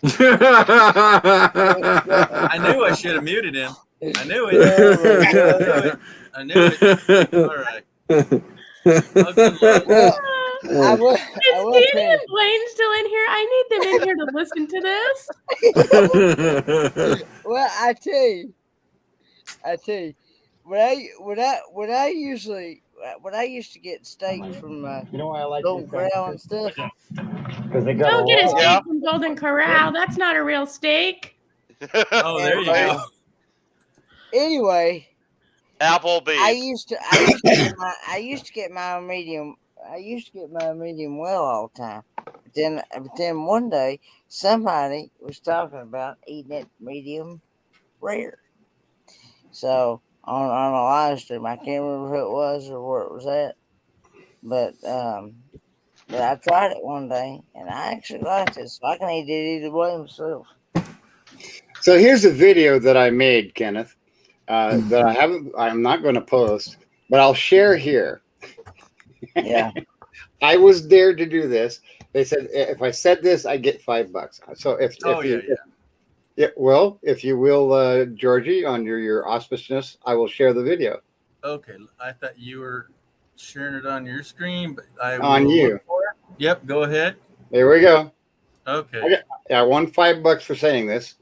I knew I should have muted him. I knew it. Oh, I knew it. All right. Hugs and love. well, I will. Is I will Danny tell and Blaine still in here? I need them in here to listen to this. you. Well, I tell you. When I used to get steak from You know why I like Golden these Corral and sandwiches? stuff. Because they got Don't get a steak Yeah. from Golden Corral. That's not a real steak. Oh, there you And, go. Anyway, Apple beef. I used to get my medium well all the time. But then one day somebody was talking about eating it medium rare. So on a live stream, I can't remember who it was or where it was at, but I tried it one day and I actually liked it, so I can eat it either way myself. So here's a video that I made, Kenneth. That I'm not going to post, but I'll share here. Yeah. I was there to do this. They said if I said this, I get $5. So if well, if you will, Georgie, on your auspiciousness, I will share the video Okay. I thought you were sharing it on your screen, but I will on you. look for it. Yep. Go ahead. There we go. Okay. I won $5 for saying this.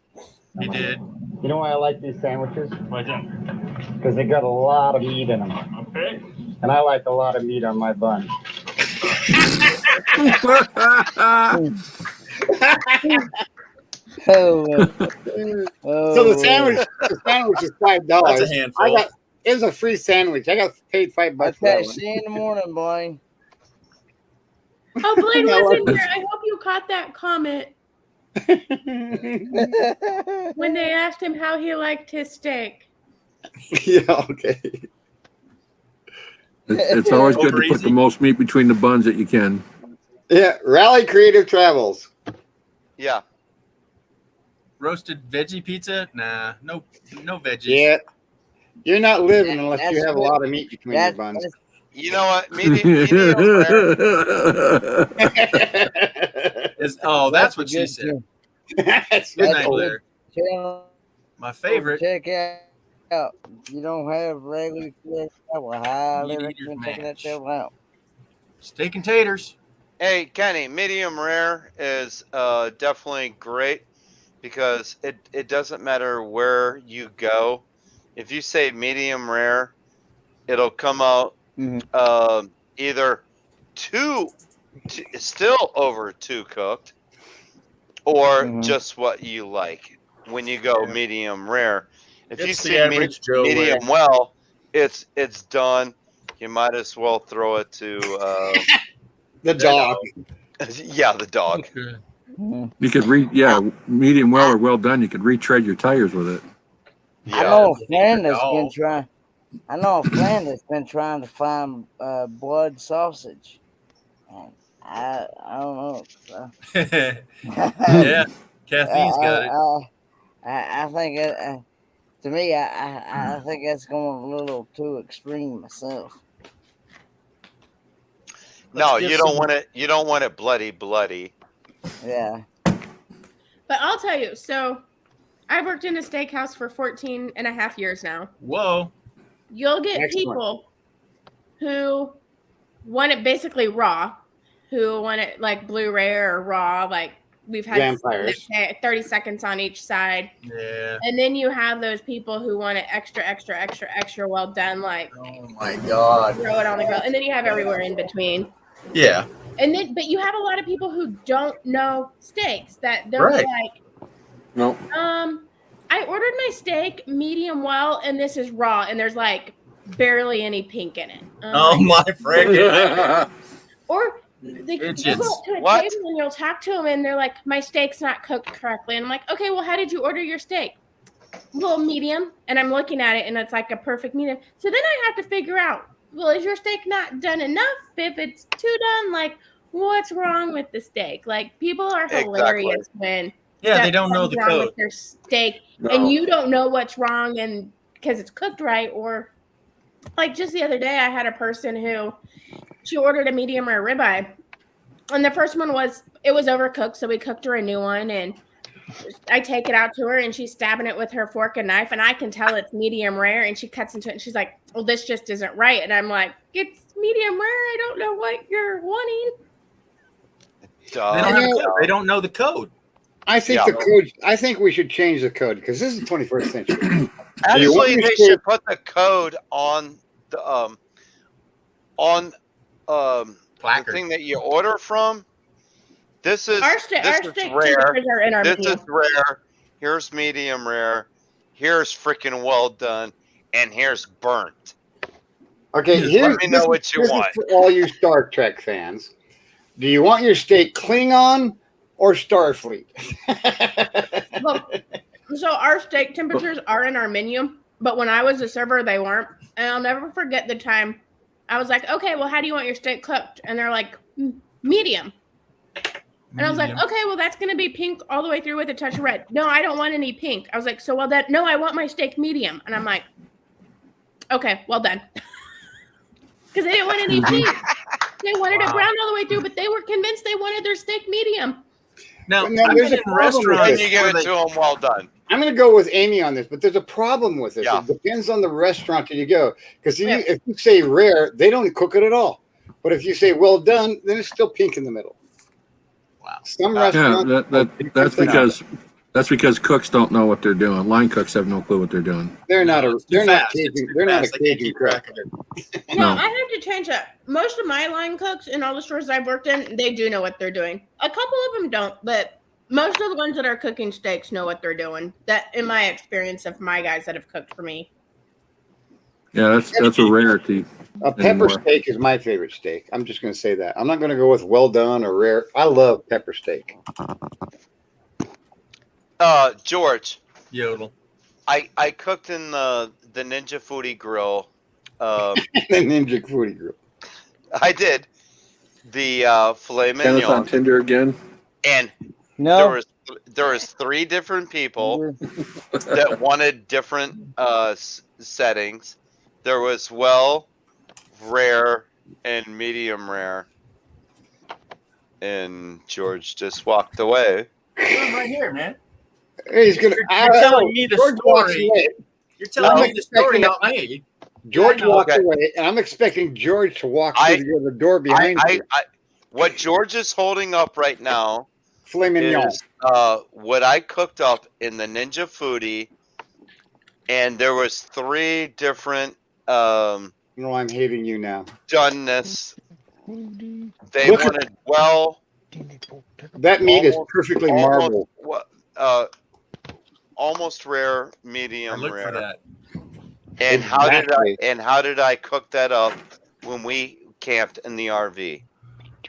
You did. You know why I like these sandwiches? Why that? Because they got a lot of meat in them. Okay. And I like a lot of meat on my bun. So the sandwich is $5. That's a handful. It was a free sandwich. I got paid $5 for that Okay, one. see you in the morning, Blaine. Oh, Blaine I was love in here. I hope you caught that comment when they asked him how he liked his steak. Yeah, okay. It's always good to put the most meat between the buns that you can. Yeah, Rally Creative Travels. Yeah. Roasted veggie pizza? Nah, no veggies. Yeah. You're not living unless you That's have a good. lot of meat between your buns. You know what? Medium rare. That's what she said. That's Good good. night, Blair. Channel My favorite. check out. If you don't have regular fish, I will highly Meat Eater's recommend checking that Match. channel out. Steak and taters. Hey, Kenny, medium rare is definitely great because it doesn't matter where you go. If you say medium rare, it'll come out either still over two cooked or just what you like when you go medium rare. If you It's the see average Joe medium well, it's done. You might as well throw it to the dog. Yeah, the dog. Okay. You could medium well or well done. You could retread your tires with it. Yeah. I know a friend that's been trying. I know a friend that's been trying to find blood sausage, and I don't know. Yeah, caffeine's got it. I think to me, I think that's going a little too extreme myself. No, you don't want it. You don't want it bloody. Yeah. But I'll tell you, so I've worked in a steakhouse for 14 and a half years now. Whoa. You'll get people who want it basically raw, who want it like blue rare or raw, like we've had Vampires. like 30 seconds on each side. Yeah. And then you have those people who want it extra well done, like Oh my God. throw it on the grill. And then you have everywhere in between. Yeah. And then, but you have a lot of people who don't know steaks that they're Right. like, No. I ordered my steak medium well, and this is raw, and there's like barely any pink in it. Oh my friggin'. Or they go Pigeons. up to a What? table and you'll talk to them, and they're like, my steak's not cooked correctly. And I'm like, okay, well, how did you order your steak? Well, medium. And I'm looking at it, and it's like a perfect medium. So then I have to figure out, well, is your steak not done enough? If it's too done, like, what's wrong with the steak? Like, people are hilarious when Yeah, stuff they don't know comes the wrong code. with their steak, No. and you don't know what's wrong, and because it's cooked right. Or like just the other day, I had a person who she ordered a medium rare ribeye, and the first one was overcooked, so we cooked her a new one, and I take it out to her, and she's stabbing it with her fork and knife, and I can tell it's medium rare, and she cuts into it, and she's like, well, this just isn't right. And I'm like, it's medium rare. I don't know what you're wanting. They don't have a code. They don't know the code. I think Yeah. the code. I think we should change the code because this is the 21st century. Do you want Actually, your they steak- should put the code on the Placard. thing that you order from. This is Our steak rare. temperatures are in our This menu. is rare. Here's medium rare. Here's freaking well done, and here's burnt. Okay, Let here's, me know this what is- you this is want. for all you Star Trek fans. Do you want your steak Klingon or Starfleet? Well, so our steak temperatures are in our menu, but when I was a server, they weren't. And I'll never forget the time I was like, okay, well, how do you want your steak cooked? And they're like, medium. And I was like, Medium. okay, well, that's going to be pink all the way through with a touch of red. No, I don't want any pink. I was like, so, well, that, no, I want my steak medium. And I'm like, okay, well done. Because they didn't want any pink. They wanted it brown all the way through, but they were convinced they wanted their steak medium. Now, No, I've there's been a in problem with restaurants And you give where it they, to them well done. I'm going to go with Amy on this, but there's a problem with this. Yeah. It depends on the restaurant that you go. Because Yeah. if you say rare, they don't cook it at all. But if you say well done, then it's still pink in the middle. Wow. Some Yeah, restaurants. that's because cooks don't know what they're doing. Line cooks have no clue what they're doing. They're not it's too they're not fast. It's Cajun. too They're not a fast. I can't Cajun keep track cook. of it. No, No. I have to change that. Most of my line cooks in all the stores I've worked in, they do know what they're doing. A couple of them don't, but most of the ones that are cooking steaks know what they're doing. That, in my experience of my guys that have cooked for me. Yeah, that's a rarity. A pepper anymore. steak is my favorite steak. I'm just going to say that. I'm not going to go with well done or rare. I love pepper steak. George, Yodel. I cooked in the Ninja Foodie Grill. the Ninja Foodie Grill. I did the filet Kenneth on mignon, Tinder again. and No. there was 3 different people that wanted different settings. There was well, rare, and medium rare. And George just walked away. I'm right here, man. He's going You're telling me the story. You're telling I'm me the story, expecting not me. George I know. walked Okay. away, and I'm expecting George to walk I- through the door behind you. What George is holding up right now Filet mignon. is what I cooked up in the Ninja Foodie, and there was 3 different No, I'm hating you now. doneness. They Look at- wanted well, That meat is Almost- perfectly almost, marbled. almost rare, I medium look rare. for that. And Exactly. how did I cook that up when we camped in the RV?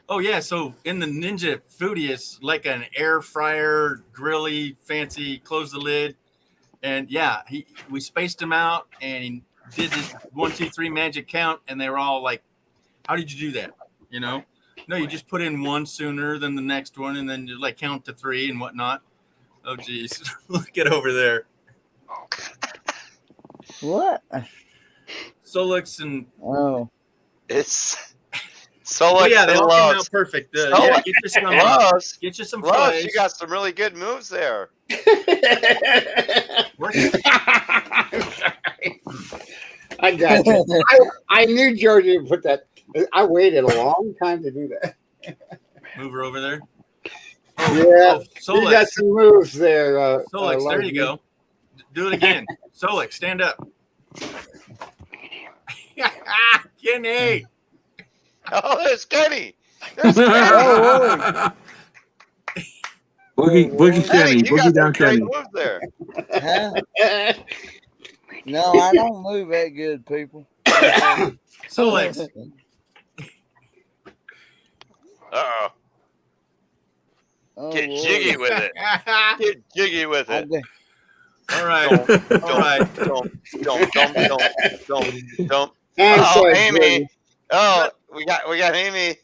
Oh yeah, so in the Ninja Foodie, it's like an air fryer, grilly, fancy. Close the lid, and yeah, we spaced them out, and he did this 1, 2, 3 magic count, and they were all like, "How did you do that?" You know, no, you just put in one sooner than the next one, and then you like count to 3 and whatnot. Oh geez, look at over there, What? Solix and Oh. It's so oh like yeah, they all came out loves. perfect. So Yeah, like- get you some, Loves, get you some Loves, fries. you got some really good moves there. Work- I got you. I knew George would put that. I waited a long time to do that. Move her over there. Oh, Yeah, oh, you got Solex. some moves there. Solex, there you go. Do it again. Solex, stand up. Kenny. Oh, there's Kenny. There's Kenny. Oh, Boogie Kenny, Kenny, you got boogie down some great Kenny. moves there. huh? No, I don't move that good, people. Solex. Uh-oh. Oh, Get Lord. jiggy with it. Get jiggy with it. Okay. All right. Don't, All right. don't. I'm Oh, sorry, Amy. Jordan. Oh, we got Amy.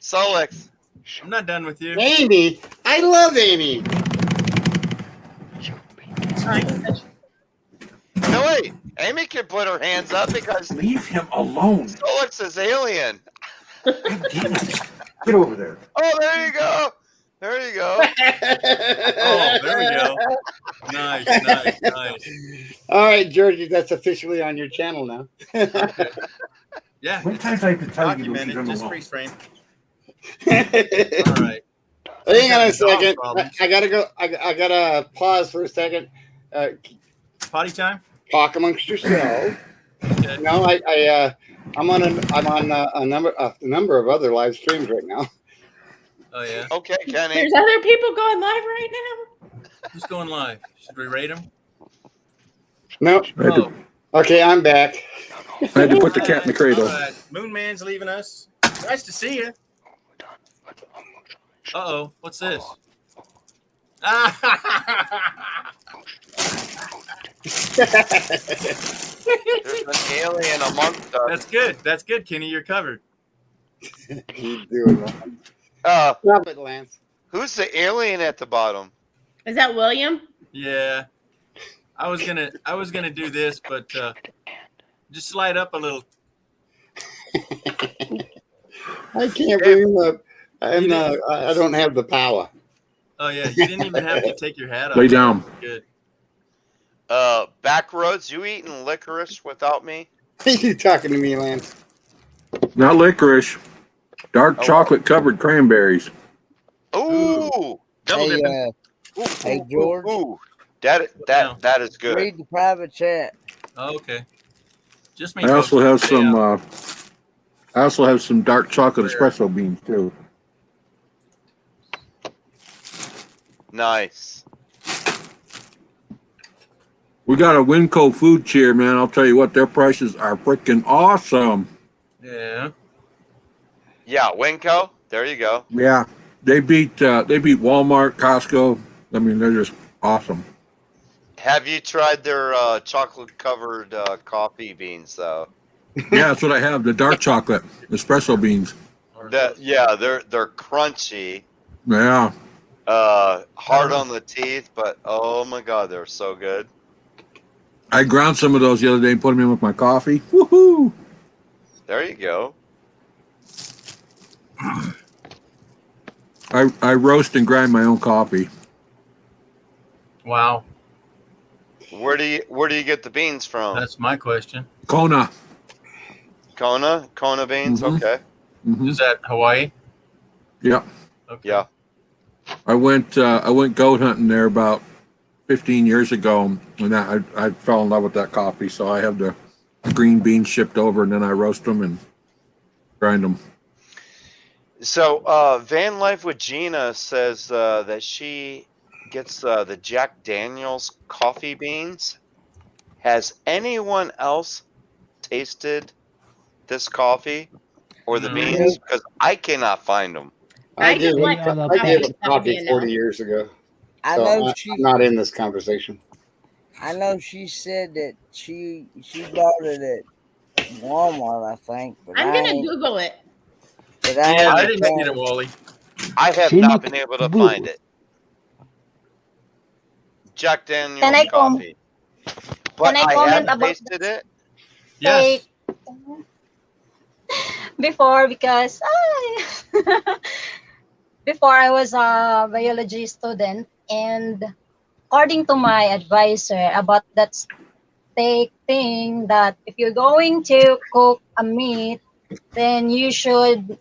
Solex. I'm not done with you. Amy, I love Amy. No, wait. Amy can put her hands up because Leave him alone. Solex is alien. Get over there. Oh, there you go. There you go. Oh, there we go. Nice. All right, Georgie, that's officially on your channel now. Okay. Yeah. What times I have to tell you to leave Documented. him Just alone? freeze frame. All right. Hang on a Dog second. problems. I gotta go. I gotta pause for a second. Potty time. Talk amongst yourselves. Okay. No, I'm on a number of other live streams right now. Oh yeah. Okay, Kenny. There's other people going live right now. Who's going live? Should we rate them? Nope. Oh, Okay, I'm back. I had to put the cat in the cradle. all right. Moon Man's leaving us. Nice to see you. Uh-oh. What's this? There's an alien amongst us. That's good. That's good, Kenny. You're covered. Keep doing Uh, Stop it, Lance. who's the alien at the bottom? Is that William? Yeah. I was gonna do this, but just slide up a little. I can't bring him up. I don't have the power. Oh yeah, you didn't even have to take your hat off. Lay down. Good. Backroads, you eating licorice without me? You talking to me, Lance? Not licorice. Dark chocolate covered cranberries. Ooh. Double Hey, dipping. Hey, George. Ooh. That is good. Read the private chat. Oh, okay. Just me. I also folks. have some. Yeah. I also have some dark chocolate espresso beans too. Nice. We got a Winco food cheer, man. I'll tell you what, their prices are freaking awesome. Yeah. Yeah, Winco. There you go. Yeah, they beat Walmart, Costco. I mean, they're just awesome. Have you tried their chocolate covered coffee beans though? Yeah, that's what I have. The dark chocolate espresso beans. They're crunchy. Yeah. Hard on the teeth, but oh my god, they're so good. I ground some of those the other day and put them in with my coffee. Woohoo! There you go. I roast and grind my own coffee. Wow. Where do you get the beans from? That's my question. Kona. Kona beans. Mhm. Okay. Mm-hmm. Is that Hawaii? Yeah. Okay. Yeah. I went goat hunting there about 15 years ago, and I fell in love with that coffee. So I have the green beans shipped over, and then I roast them and grind them. So Van Life with Gina says that she gets the Jack Daniel's coffee beans. Has anyone else tasted this coffee or the No. beans? Because I cannot find them. I gave just like up coffee. coffee 40 years ago. I So know I'm not in this conversation. I know she said that she bought it at Walmart, I think. But I'm I gonna ain't- Google it. But Yeah, I haven't didn't see tried it, Wally. I have She not makes been able to blue. find it. Jack Daniel's Can I com- coffee. But Can I I comment have about tasted it. Yes. before because before I was a biology student, and according to my advisor about that steak thing, that if you're going to cook a meat, then you should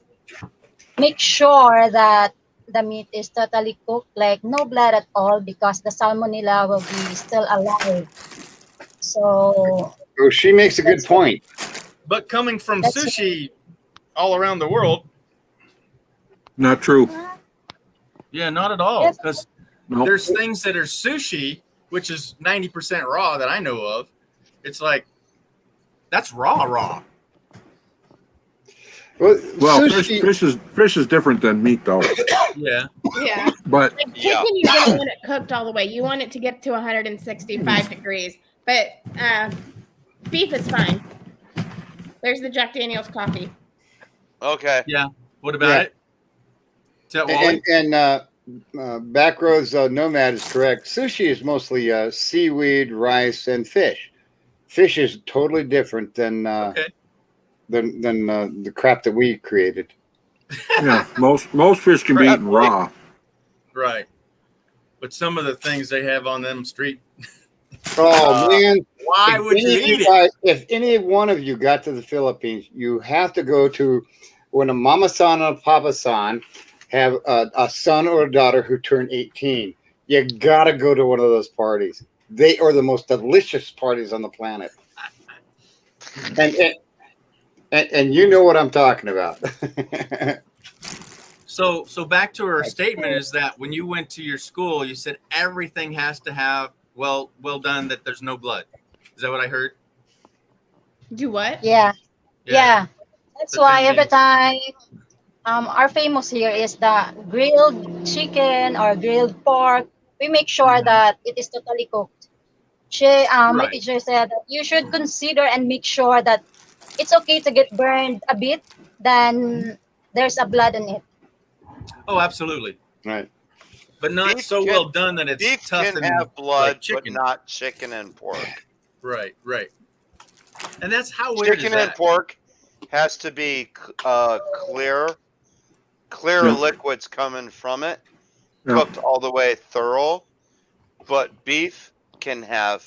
make sure that the meat is totally cooked, like no blood at all, because the salmonella will be still alive. So Oh, she makes a good that's what, point. But coming from that's sushi all around the world, Not true. yeah, not at all. yes, Because No. there's things that are sushi, which is 90% raw that I know of. It's like that's raw. Well, Well, sushi, fish is different than meat, though. Yeah. Yeah. But Like Yeah. chicken, you're gonna want it cooked all the way. You want it to get to 165 degrees. But beef is fine. There's the Jack Daniels coffee. Okay. Yeah. What about Yeah. it? Is that Wally? and Backroads Nomad is correct. Sushi is mostly seaweed, rice, and fish. Fish is totally different than Okay. the crap that we created. yeah, most fish can be eaten raw. Right. But some of the things they have on them street, Oh man! why would you eat it? If any one of you got to the Philippines, you have to go to when a mama san and a papa san have a son or a daughter who turn 18. You gotta go to one of those parties. They are the most delicious parties on the planet. And you know what I'm talking about. So back to her statement is that when you went to your school, you said everything has to have well done, that there's no blood. Is that what I heard? Do what? yeah. That's But why then every time our famous here is the grilled chicken or grilled pork. We make sure that it is totally cooked. My Right. teacher said that you should consider and make sure that it's okay to get burned a bit, then there's a blood in it. Oh, absolutely. Right. But not Beef so can- well done that it's Beef tough can and have blood, like but chicken. not chicken and pork. Right. And that's how weird Chicken is and that? pork has to be clear Yeah. liquids coming from it, Yeah. cooked all the way thorough. But beef can have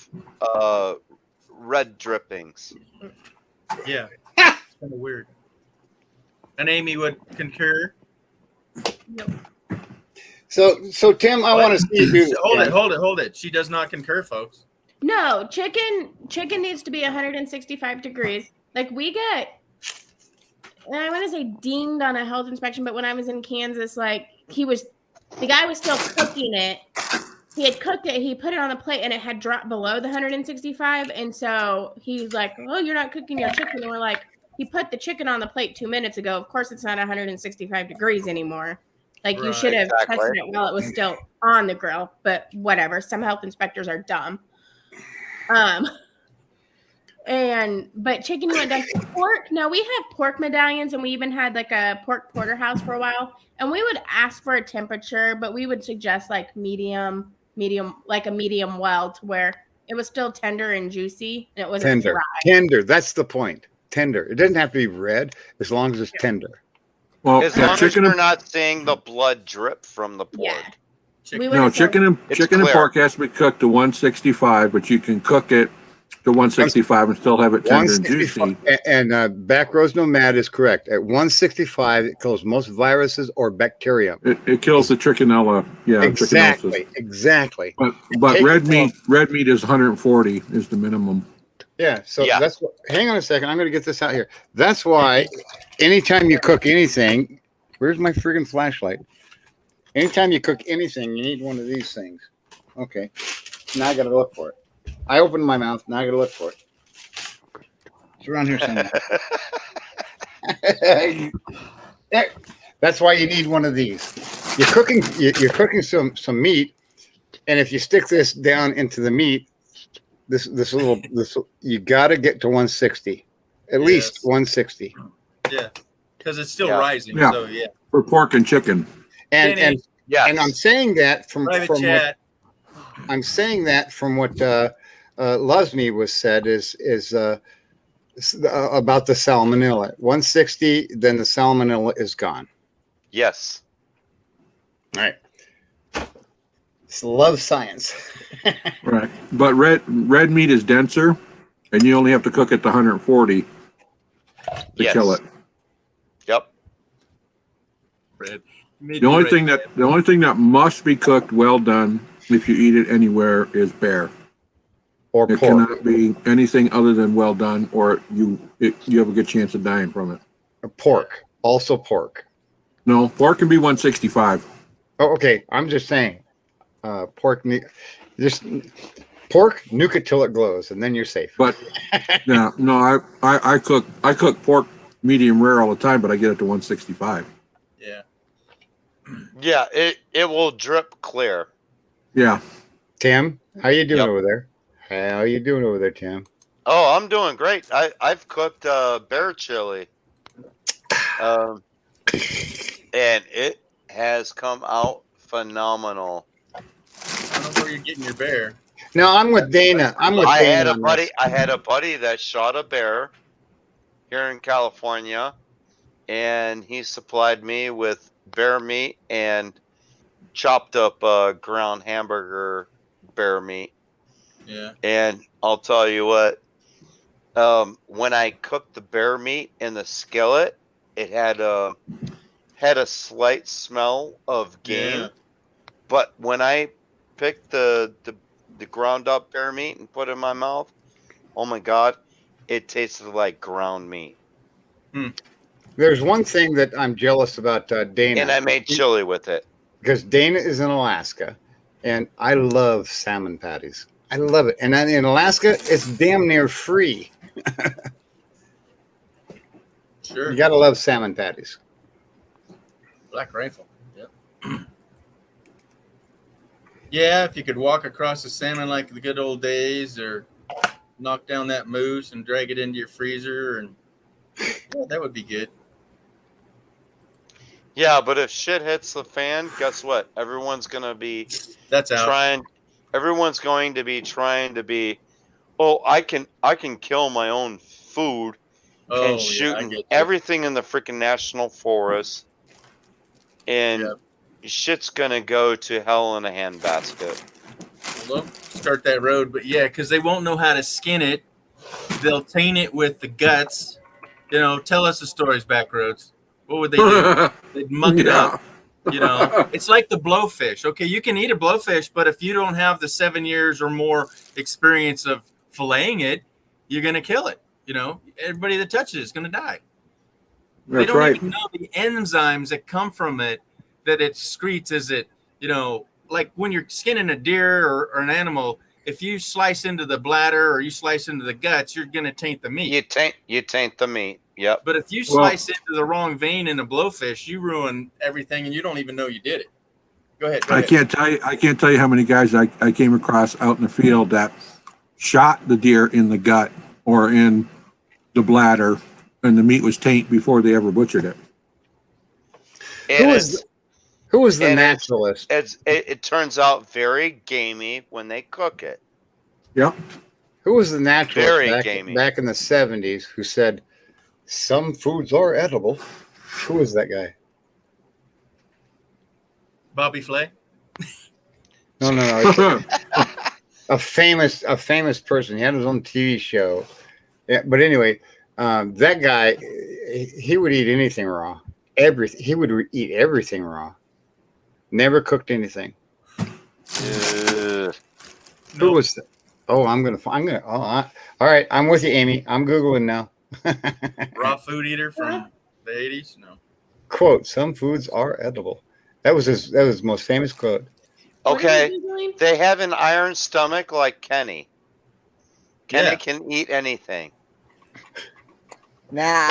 red drippings. Yeah. It's kind of weird. And Amy would concur. So Tim, I want to see you do. Hold it. She does not concur, folks. No, chicken needs to be 165 degrees. Like we got, I want to say deemed on a health inspection, but when I was in Kansas, like the guy was still cooking it. He had cooked it, he put it on the plate, and it had dropped below the 165. And so he's like, "Oh, you're not cooking your chicken." And we're like, "He put the chicken on the plate 2 minutes ago. Of course, it's not 165 degrees anymore. Like you Right, should have exactly. tested it while it was still on the grill." But whatever. Some health inspectors are dumb. But chicken you went down. Pork. Now we have pork medallions, and we even had like a pork porterhouse for a while. And we would ask for a temperature, but we would suggest like medium, like a medium well, to where it was still tender and juicy, and it wasn't dry. Tender. That's the point. Tender. It doesn't have to be red as long as it's tender. Well, As yeah, long as chicken you're and not seeing the blood drip from the pork. Yeah. Chicken. We no would've said- chicken and clear. pork has to be cooked to 165, but you can cook it to 165 and still have it tender and juicy. 165 and Backroads Nomad is correct. At 165, it kills most viruses or bacteria. It kills the trichinella. Yeah, trichinosis. Exactly. But Take red it meat is 140 is the minimum. Yeah. So Yeah. that's what, hang on a second. I'm going to get this out here. That's why anytime you cook anything, where's my friggin' flashlight? Anytime you cook anything, you need one of these things. Okay. Now I got to look for it. I opened my mouth. Now I got to look for it. It's around here somewhere. That's why you need one of these. You're cooking some meat, and if you stick this down into the meat, this you got to get to 160, at least 160. Yeah. Because it's still Yeah. rising. Yeah. So yeah. For pork and chicken. And Yes. and I'm saying that from Private chat. I'm saying that from what loves me was said is about the salmonella. 160, then the salmonella is gone. Yes. All right. It's love science. Right. But red meat is denser, and you only have to cook it to 140 to Yes. kill it. Yep. Red. The only thing that must be cooked well done if you eat it anywhere is bear. Or It pork. cannot be anything other than well done, or you have a good chance of dying from it. Or pork. Also pork. No, pork can be 165. Oh, okay. I'm just saying. Pork, just pork, nuke it till it glows, and then you're safe. But yeah, no, I cook pork medium rare all the time, but I get it to 165. Yeah. Yeah, it will drip clear. Yeah. Tim, how you doing Yep. over there? How you doing over there, Tim? Oh, I'm doing great. I've cooked bear chili, and it has come out phenomenal. I don't know where you're getting your bear. No, I'm with Dana. I had a buddy that shot a bear here in California, and he supplied me with bear meat and chopped up ground hamburger bear meat. Yeah. And I'll tell you what, when I cooked the bear meat in the skillet, it had a slight smell of game. Yeah. But when I picked the ground up bear meat and put it in my mouth, oh my God, it tasted like ground meat. There's one thing that I'm jealous about Dana. And I made chili with it. Because Dana is in Alaska, and I love salmon patties. I love it. And then in Alaska, it's damn near free. Sure. You got to love salmon patties. Black Rifle. Yep. Yeah, if you could walk across the salmon like the good old days, or knock down that moose and drag it into your freezer, and that would be good. Yeah, but if shit hits the fan, guess what? Everyone's gonna be That's out. Everyone's going to be trying to be. Oh, I can kill my own food and shooting everything in the freaking national forest, and shit's gonna go to hell in a handbasket. Well, don't start that road, but yeah, because they won't know how to skin it. They'll taint it with the guts. You know, tell us the stories, Backroads. What would they do? They'd muck it up. You know, it's like the blowfish. Okay, you can eat a blowfish, but if you don't have the 7 years or more experience of filleting it, you're gonna kill it. You know, everybody that touches it is gonna die. They don't even know the enzymes that come from it that it excretes. Is it, you know, like when you're skinning a deer or an animal, if you slice into the bladder or you slice into the guts, you're gonna taint the meat. You taint the meat. Yep. But if you slice into the wrong vein in a blowfish, you ruin everything, and you don't even know you did it. Go ahead. I can't tell you how many guys I came across out in the field that shot the deer in the gut or in the bladder, and the meat was taint before they ever butchered it. Who was the naturalist? It turns out very gamey when they cook it. Yep. Who was the naturalist Very gamey. back in the 70s who said some foods are edible? Who was that guy? Bobby Flay? No. a famous person. He had his own TV show. Yeah, but anyway, that guy, he would eat anything raw. He would eat everything raw. Never cooked anything. Who was that? Oh, all right. I'm with you, Amy. I'm Googling now. Raw food eater from the 80s? No. Quote, some foods are edible. That was his most famous quote. Okay. They have an iron stomach like Kenny. Kenny can eat anything. Now,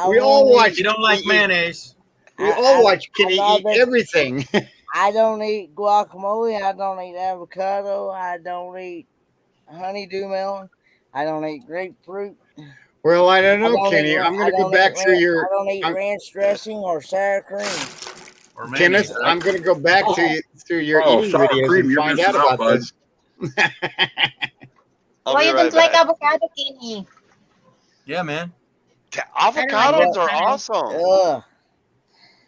we all watch. You don't like mayonnaise. We all watch Kenny eat everything. I don't eat guacamole. I don't eat avocado. I don't eat honeydew melon. I don't eat grapefruit. Well, I don't know, Kenny. I'm going to go back through your. I don't eat ranch dressing or sour cream. Or Kenneth, I'm going to go back through your eating videos and find out about this. Why you don't like avocado, Kenny? Yeah, man. Avocados are awesome.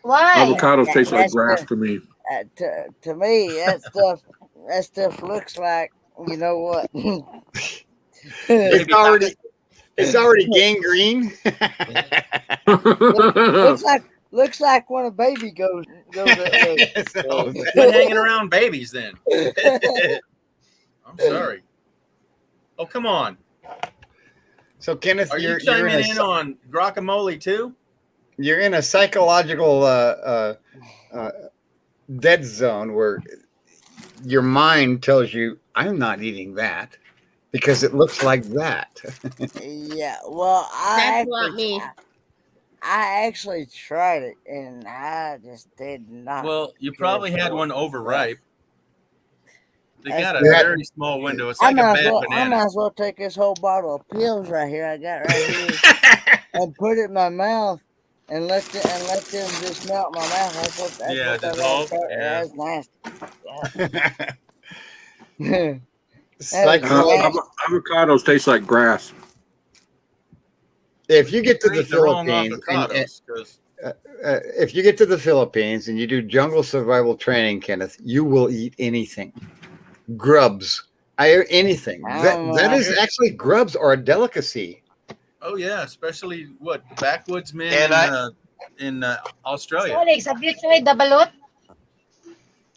Why? Avocados taste like grass to me. To me, that stuff looks like, you know what? It's already gangrene. looks like when a baby goes at Well, quit hanging around babies then. I'm sorry. Oh, come on. So Kenneth, Are you you're chiming in on guacamole too? you're in a psychological dead zone where your mind tells you, I'm not eating that because it looks like that. Yeah, well, That's not me. I actually tried it, and I just did not. Well, you probably had one overripe. They That's got a good. very small window. It's I like a might bad I might banana. as well take this whole bottle of pills right here I got right here and put it in my mouth and let them just melt in my mouth. That's what Yeah, that dissolve. Yeah. That's nasty. Avocados taste like grass. If you get to the Eat the wrong Philippines, avocados, 'cause- if you get to the Philippines and you do jungle survival training, Kenneth, you will eat anything. Grubs, anything. That is actually grubs are a delicacy. oh yeah, especially what backwoodsmen in Australia. Alex, have you tried the balut?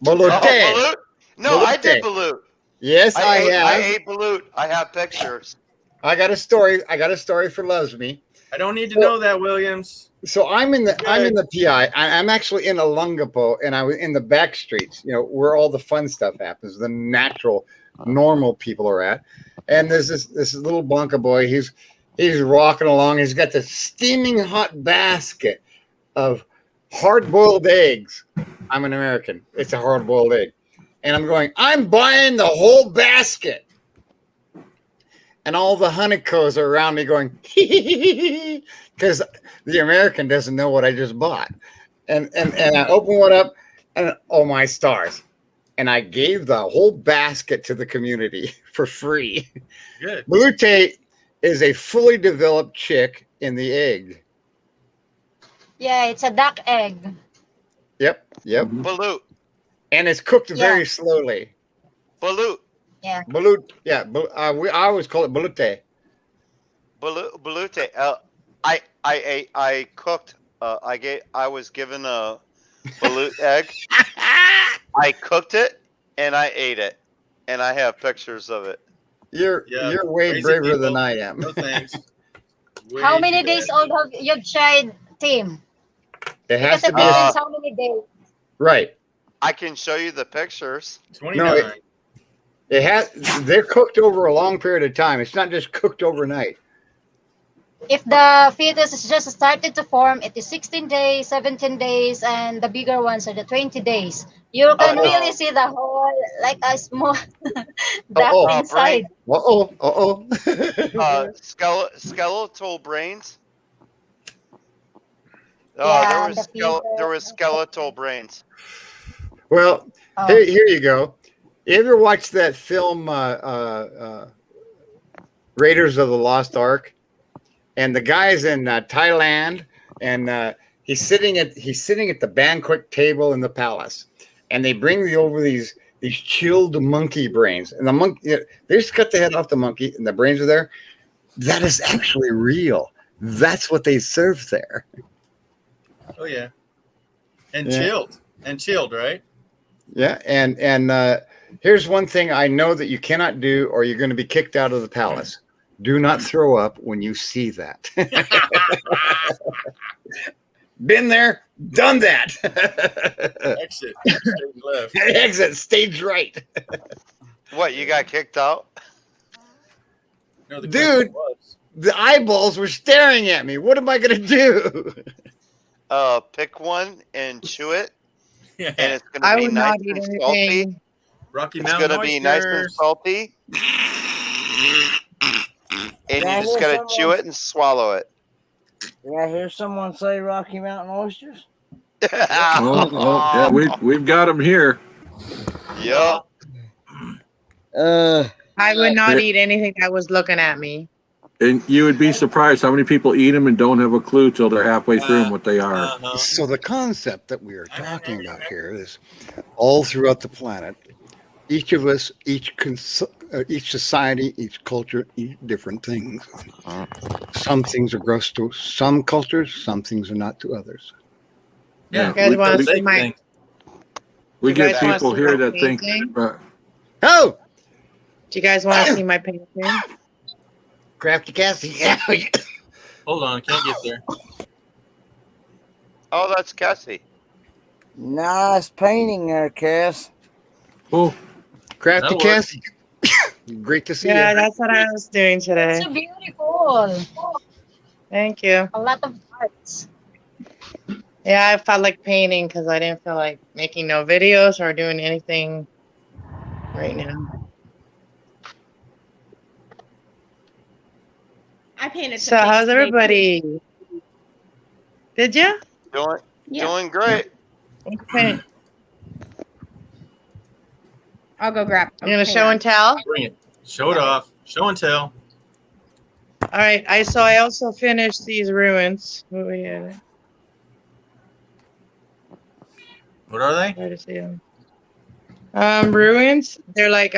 Balut. Oh, balut? No, I did Balut. balut. Yes, I have. I ate balut. I have pictures. I got a story. For Loves Me. I don't need to know that, Williams. So I'm in the PI. I'm actually in Olongapo, and I was in the back streets. You know where all the fun stuff happens, the natural, normal people are at. And there's this little Blanca boy. He's walking along. He's got this steaming hot basket of hard-boiled eggs. I'm an American. It's a hard-boiled egg, and I'm going. I'm buying the whole basket. And all the honeycombs are around me going, because the American doesn't know what I just bought. And I open one up, and oh my stars. And I gave the whole basket to the community for free. Good. Balute is a fully developed chick in the egg. Yeah, it's a duck egg. Yep. Balut. And it's cooked very slowly. Balut. Yeah. Balut. Yeah. I always call it balute. Balute. I cooked. I was given a balut egg. I cooked it and I ate it, and I have pictures of it. You're way braver than I am. No thanks. How many days old have you tried, Tim? It has to be how many days? Right. I can show you the pictures. 29. No, they're cooked over a long period of time. It's not just cooked overnight. If the fetus is just started to form, it is 16 days, 17 days, and the bigger ones are the 20 days. You can really see the whole, like a small duck inside. Skeletal brains. Oh, there was skeletal brains. Well, here you go. You ever watched that film Raiders of the Lost Ark? And the guy's in Thailand, and he's sitting at the banquet table in the palace, and they bring over these chilled monkey brains, and the monkey they just cut the head off the monkey, and the brains are there. That is actually real. That's what they serve there. Oh yeah, and chilled, right? Yeah, and here's one thing I know that you cannot do, or you're going to be kicked out of the palace. Do not throw up when you see that. Been there, done that. Exit, stage left. Exit, stage right. What, you got kicked out? No, dude, the eyeballs were staring at me. What am I going to do? Pick one and chew it. Yeah. And it's going to be nice and salty. Rocky It's Mountain going to be nice and salty. And you just got to chew it and swallow it. Did I hear someone say Rocky Mountain oysters? Yeah, we've got them here. Yep. I would not eat anything that was looking at me. And you would be surprised how many people eat them and don't have a clue till they're halfway through them what they are. So the concept that we are talking about here is all throughout the planet. Each of us, each society, each culture eat different things. Some things are gross to some cultures, some things are not to others. Yeah, You guys want to the see big my? thing. We You get guys wanna people see here my that think. painting? Oh, Do you guys want to see my painting? Crafty Cassie. Yeah. Hold on, can't get there. Oh, that's Cassie. Nice painting there, Cass. Oh, Crafty That'll work. Cassie. Great to see Yeah, you. that's what I was doing today. So beautiful. Thank you. A lot of parts. Yeah, I felt like painting because I didn't feel like making no videos or doing anything right now. I painted So some things how's today, too. everybody? Did you? Doing great. Okay. I'll go grab them. You gonna Hang show on. and tell? Bring it. Show it off. Show and tell. All right. I also finished these ruins. What we had? What are they? Try to see them. Ruins. They're like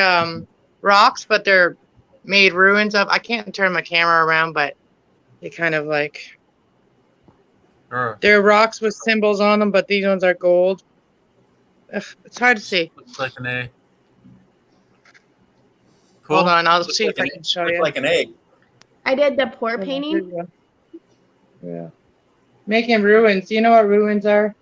rocks, but they're made ruins of. I can't turn my camera around, but they kind of like they're rocks with symbols on them, but these ones are gold. Ugh, it's hard to see. Looks like an A. Cool. Hold on, I'll Looks see like if I an- can show looks you. like an egg. I did the pour Hold on, painting. here you go. Yeah. Making ruins. Do you know what ruins are?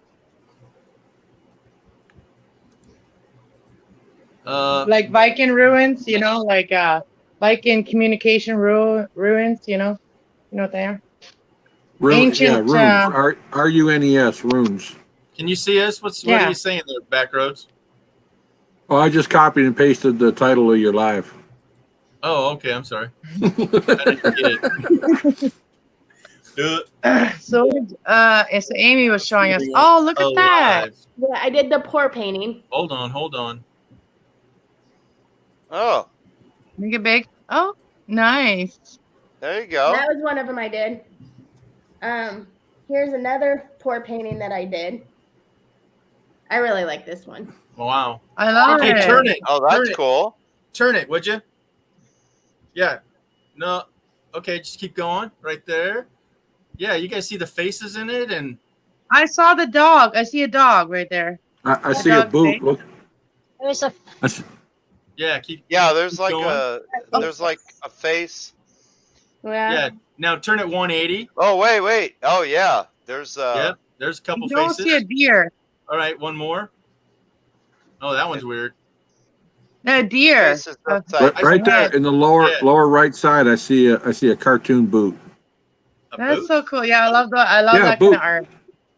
Like Viking ruins, you know, like Viking communication ruins, you know what they are? Ancient, yeah, runes. R-U-N-E-S, runes. Can you see us? What are Yeah. you saying there, back roads? Oh, I just copied and pasted the title of your live. Oh, okay. I'm sorry. I didn't get it. So Amy was showing us. Oh, look at that! Alive. Yeah, I did the pour painting. Hold on. Oh, Make it big. Oh, nice. there you go. That was one of them I did. Here's another pour painting that I did. I really like this one. Wow. I love Okay, it. turn it. Oh, that's cool. Turn it, would you? Yeah. No. Okay, just keep going right there. Yeah, you guys see the faces in it, and I saw the dog. I see a dog right there. I see a dog boot. face. Look. There's a yeah, there's keep like going. there's like a face. Yeah. Now turn it 180. Oh wait. Oh yeah. There's Yep. There's a couple You don't faces. see a deer. All right, one more. Oh, that one's weird. No, deer. faces upside Right there in the lower right side, I see a cartoon boot. That's so cool. Yeah, I love that Yeah, kind boot. of art.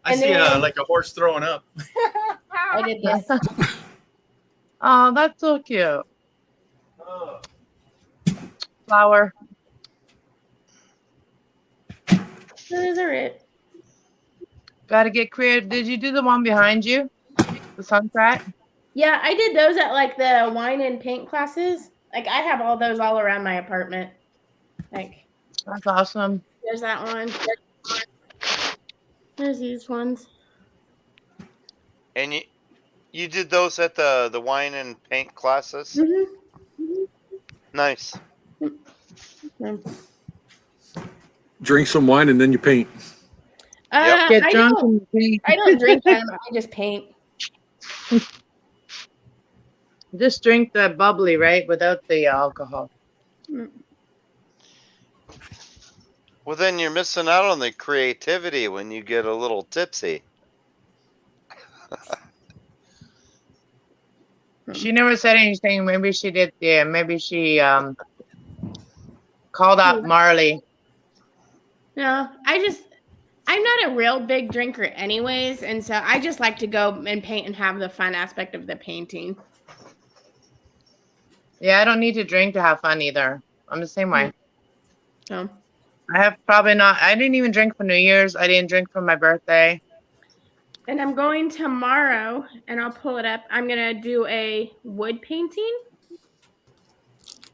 I see like a horse throwing up. I did this. Oh, that's so cute. Flower. Those are it. Gotta get creative. Did you do the one behind you? The sunset? Yeah, I did those at like the wine and paint classes. Like I have all those all around my apartment. Like that's awesome. There's that one. There's these ones. And you did those at the wine and paint classes? Mm-hmm. Nice. Drink some wine and then you paint. Get drunk and paint. I don't drink them. I just paint. Just drink the bubbly, right? Without the alcohol. Well, then you're missing out on the creativity when you get a little tipsy. She never said anything. Maybe she did. Yeah, maybe she called out Marley. No, I'm not a real big drinker anyways, and so I just like to go and paint and have the fun aspect of the painting. Yeah, I don't need to drink to have fun either. I'm the same way. So I have probably not. I didn't even drink for New Year's. I didn't drink for my birthday. And I'm going tomorrow, and I'll pull it up. I'm gonna do a wood painting,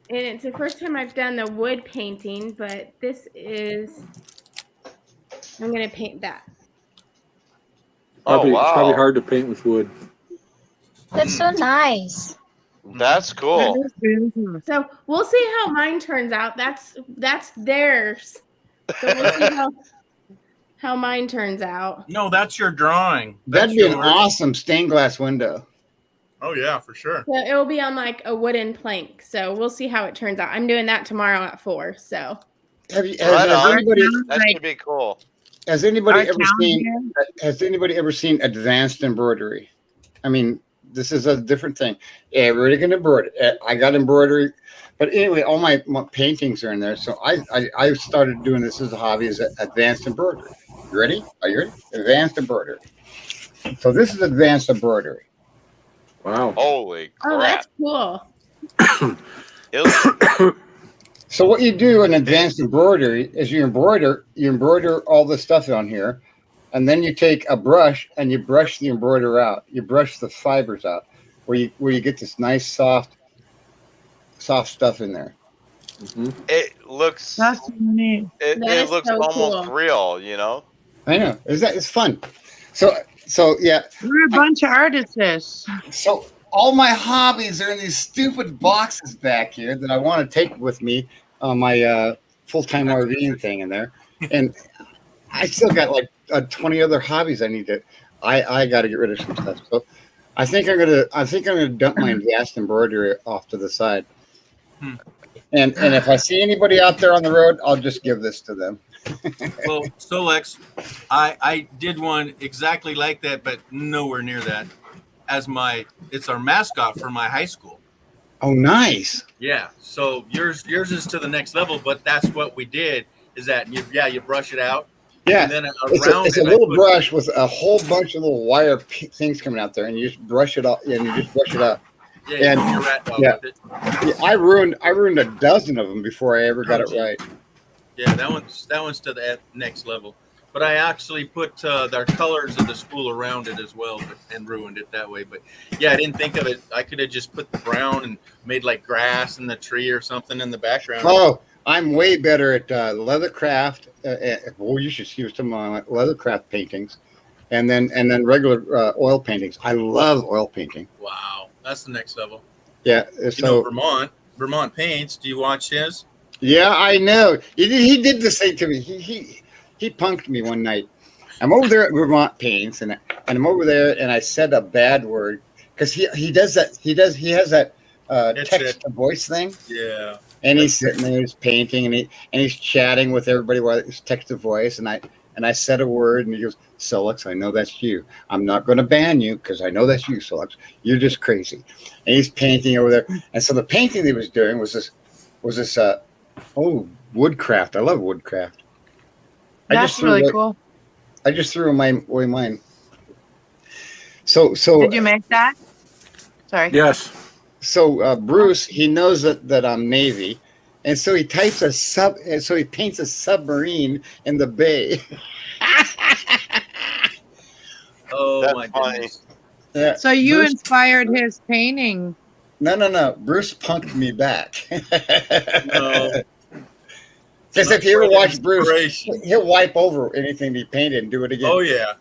and it's the first time I've done the wood painting. But this is, I'm gonna paint that. Probably, wow. It's probably hard to paint with wood. That's so nice. That's cool. So we'll see how mine turns out. That's theirs. So we'll see how mine turns out. No, that's your drawing. That's That'd be an yours. awesome stained glass window. Oh yeah, for sure. So it will be on like a wooden plank. So we'll see how it turns out. I'm doing that tomorrow at 4. So Has Right on. anybody That Like, should be cool. has anybody our ever town seen here? has anybody ever seen advanced embroidery? I mean, this is a different thing. Everybody can embroider. I got embroidery, but anyway, all my paintings are in there. So I started doing this as a hobby, as advanced embroidery. You ready? Are you ready? Advanced embroidery. So this is advanced embroidery. Wow. Holy oh, crap! that's cool. So what you do in advanced embroidery is you embroider all the stuff on here, and then you take a brush and you brush the embroider out. You brush the fibers out, where you get this nice soft stuff in there. It looks That's neat. it That is looks so almost cool. real, you know. I know. It's fun. So yeah. We're a bunch of artists. So all my hobbies are in these stupid boxes back here that I want to take with me on my full-time RVing thing in there, and I still got like 20 other hobbies I need to. I got to get rid of some stuff. So I think I'm gonna dump my advanced embroidery off to the side. And if I see anybody out there on the road, I'll just give this to them. Well, Solex, I did one exactly like that, but nowhere near that. It's our mascot for my high school. Oh, nice. Yeah. So yours is to the next level, but that's what we did. Is that you brush it out. Yeah. And then It's a little brush with a whole bunch of little wire things coming out there, and you just brush it off, and you just brush it up. Yeah. And You rat dog yeah, with it. yeah, I ruined a dozen of them before I ever got it right. Yeah, that one's to the next level. But I actually put the colors of the school around it as well, and ruined it that way. But yeah, I didn't think of it. I could have just put the brown and made like grass and the tree or something in the background. Oh, I'm way better at leathercraft. Well, you should see some of my leathercraft paintings, and then regular oil paintings. I love oil painting. Wow, that's the next level. Yeah, You know, Vermont paints. Do you watch his? Yeah, I know. He did the same to me. He punked me one night. I'm over there at Vermont Paints, and I'm over there, and I said a bad word because he has that text to voice thing. Yeah. And he's sitting there, he's painting, and he's chatting with everybody while he's text to voice, and I said a word, and he goes, "Solex, I know that's you. I'm not going to ban you because I know that's you, Solex. You're just crazy." And he's painting over there, and so the painting he was doing was this woodcraft. I love woodcraft. That's really cool. I just threw away mine. So Did you make that? Sorry. Yes. So Bruce, he knows that I'm Navy, and so he paints a submarine in the bay. Oh, that's my funny. goodness. Yeah. So you inspired his painting. No. Bruce punked me back. No. Because if you ever watch Bruce, he'll wipe over anything he painted and do it again. Oh yeah.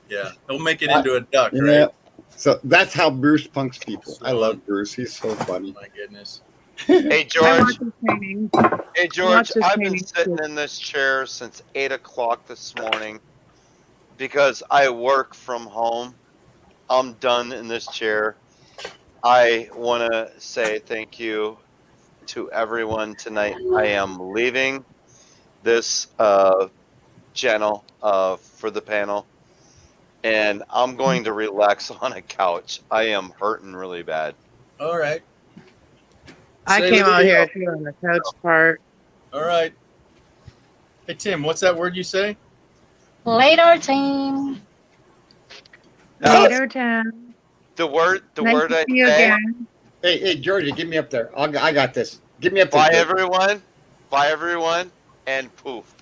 Yeah. He'll make it into a duck, Yeah. right? So that's how Bruce punks people. I love Bruce. He's so funny. My goodness. Hey George. Painting. Hey George. his I've been paintings, sitting too. in this chair since 8 o'clock this morning because I work from home. I'm done in this chair. I want to say thank you to everyone tonight. I am leaving this channel for the panel, and I'm going to relax on a couch. I am hurting really bad. All right. I Say came out Lydia. here too on the couch part. All right. Hey Tim, what's that word you say? Later, team. Later, Tim. The word Nice to I see you say. again. Hey, Georgia, get me up there. I got this. Get me up there. Bye Georgia. everyone, and poof.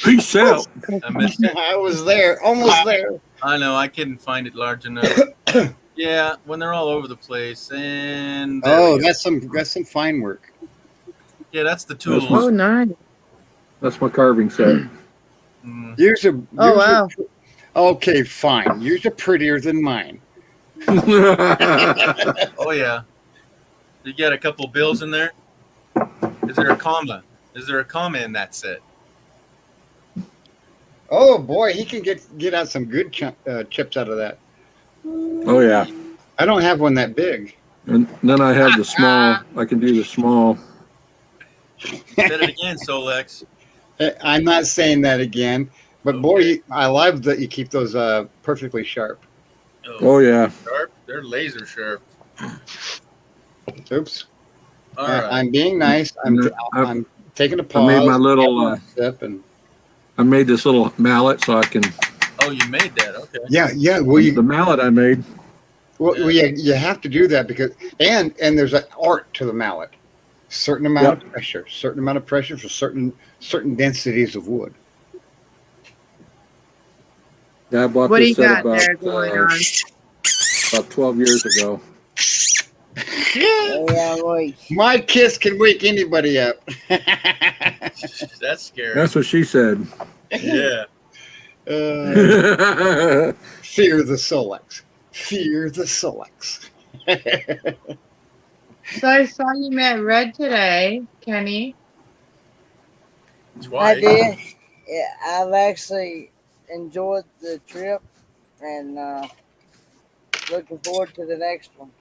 Peace out. I missed it. I was there, almost there. I know. I couldn't find it large enough. Yeah, when they're all over the place, and there Oh, we go. that's some fine work. Yeah, that's the tools. Oh, nice. That's my carving set. Mm. Yours are. Oh, yours wow. Okay, fine. Yours are prettier than mine. Oh yeah. You got a couple bills in there. Is there a comma? Is there a comma in that set? Oh boy, he can get out some good chips out of that. Oh yeah. I don't have one that big. And then I have the small. I can do the small. Said it again, Solex. I'm not saying that again, but Okay. boy, I love that you keep those perfectly sharp. Oh yeah. Sharp. They're laser sharp. Oops. All right. I'm being nice. I'm taking a pause. I made my little. Sip and I made this little mallet so I can. Oh, you made that. Okay. yeah. Well, The mallet I made. well, you have to do that because and there's an art to the mallet. Certain amount of pressure for certain densities of wood. Yeah, I bought What do this you set got there going on? about 12 years ago. Yeah, boy. My kiss can wake anybody up. That's scary. That's what she said. Yeah. Fear the Solex. Fear the Solex. So I saw you met Red today, Kenny. I did. Yeah, I've actually enjoyed the trip and looking forward to the next one.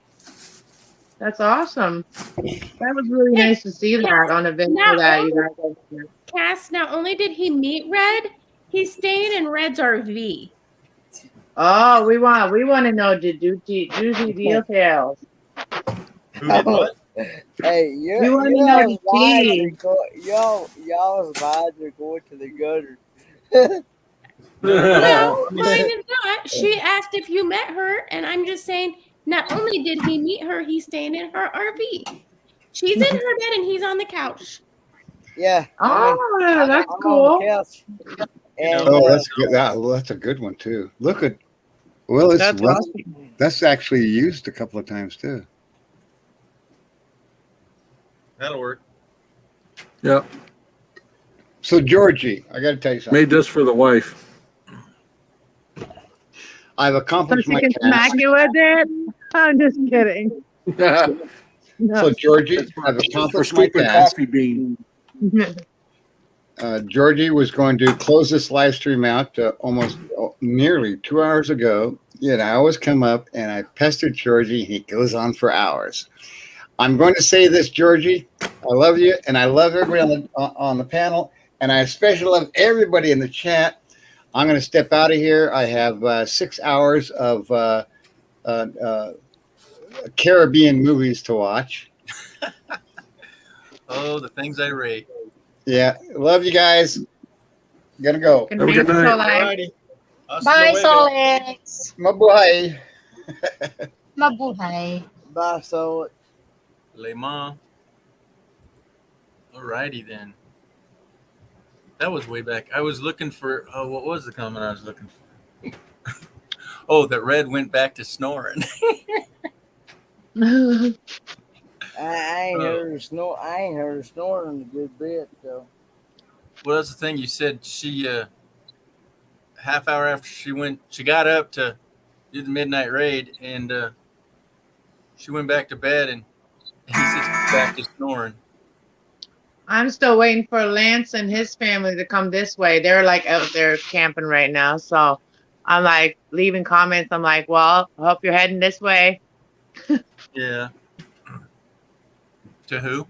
That's awesome. That was really nice to see that on a video that you guys have here. Cass, not only did he meet Red, he's staying in Red's RV. Oh, we want to know the juicy details. Who did what? Hey, We want to know the tea. y'all's vibes are going to the gutter. No, mine is not. She asked if you met her, and I'm just saying, not only did he meet her, he's staying in her RV. She's in her bed and he's on the couch. Yeah. Oh, that's I'm cool. on the couch. And, that's good. That's a good one too. Look at, well, it's That's awesome. That's actually used a couple of times too. That'll work. Yep. So Georgie, I got to tell you something. Made this for the wife. I've So accomplished she my can smack task. you with it? I'm just kidding. So Georgie, I've For accomplished my stupid task. coffee bean. Georgie was going to close this live stream out nearly 2 hours ago. Yet I always come up and I pestered Georgie. He goes on for hours. I'm going to say this, Georgie. I love you, and I love everybody on the panel, and I especially love everybody in the chat. I'm going to step out of here. I have 6 hours of Caribbean movies to watch. Oh, the things I rate. Yeah, love you guys. Gotta go. Have a good night. Alrighty. Bye, Solex. Mabuhay. Mabuhay. Bye, so. Lema. Alrighty then. That was way back. I was looking for. Oh, what was the comment I was looking for? Oh, that Red went back to snoring. I ain't heard her snore. I ain't heard her snoring a good bit though. Well, that's the thing. You said she half hour after she got up to do the midnight raid, and she went back to bed, and he sits back to snoring. I'm still waiting for Lance and his family to come this way. They're like out there camping right now. So I'm like leaving comments. I'm like, well, I hope you're heading this way. Yeah. To who?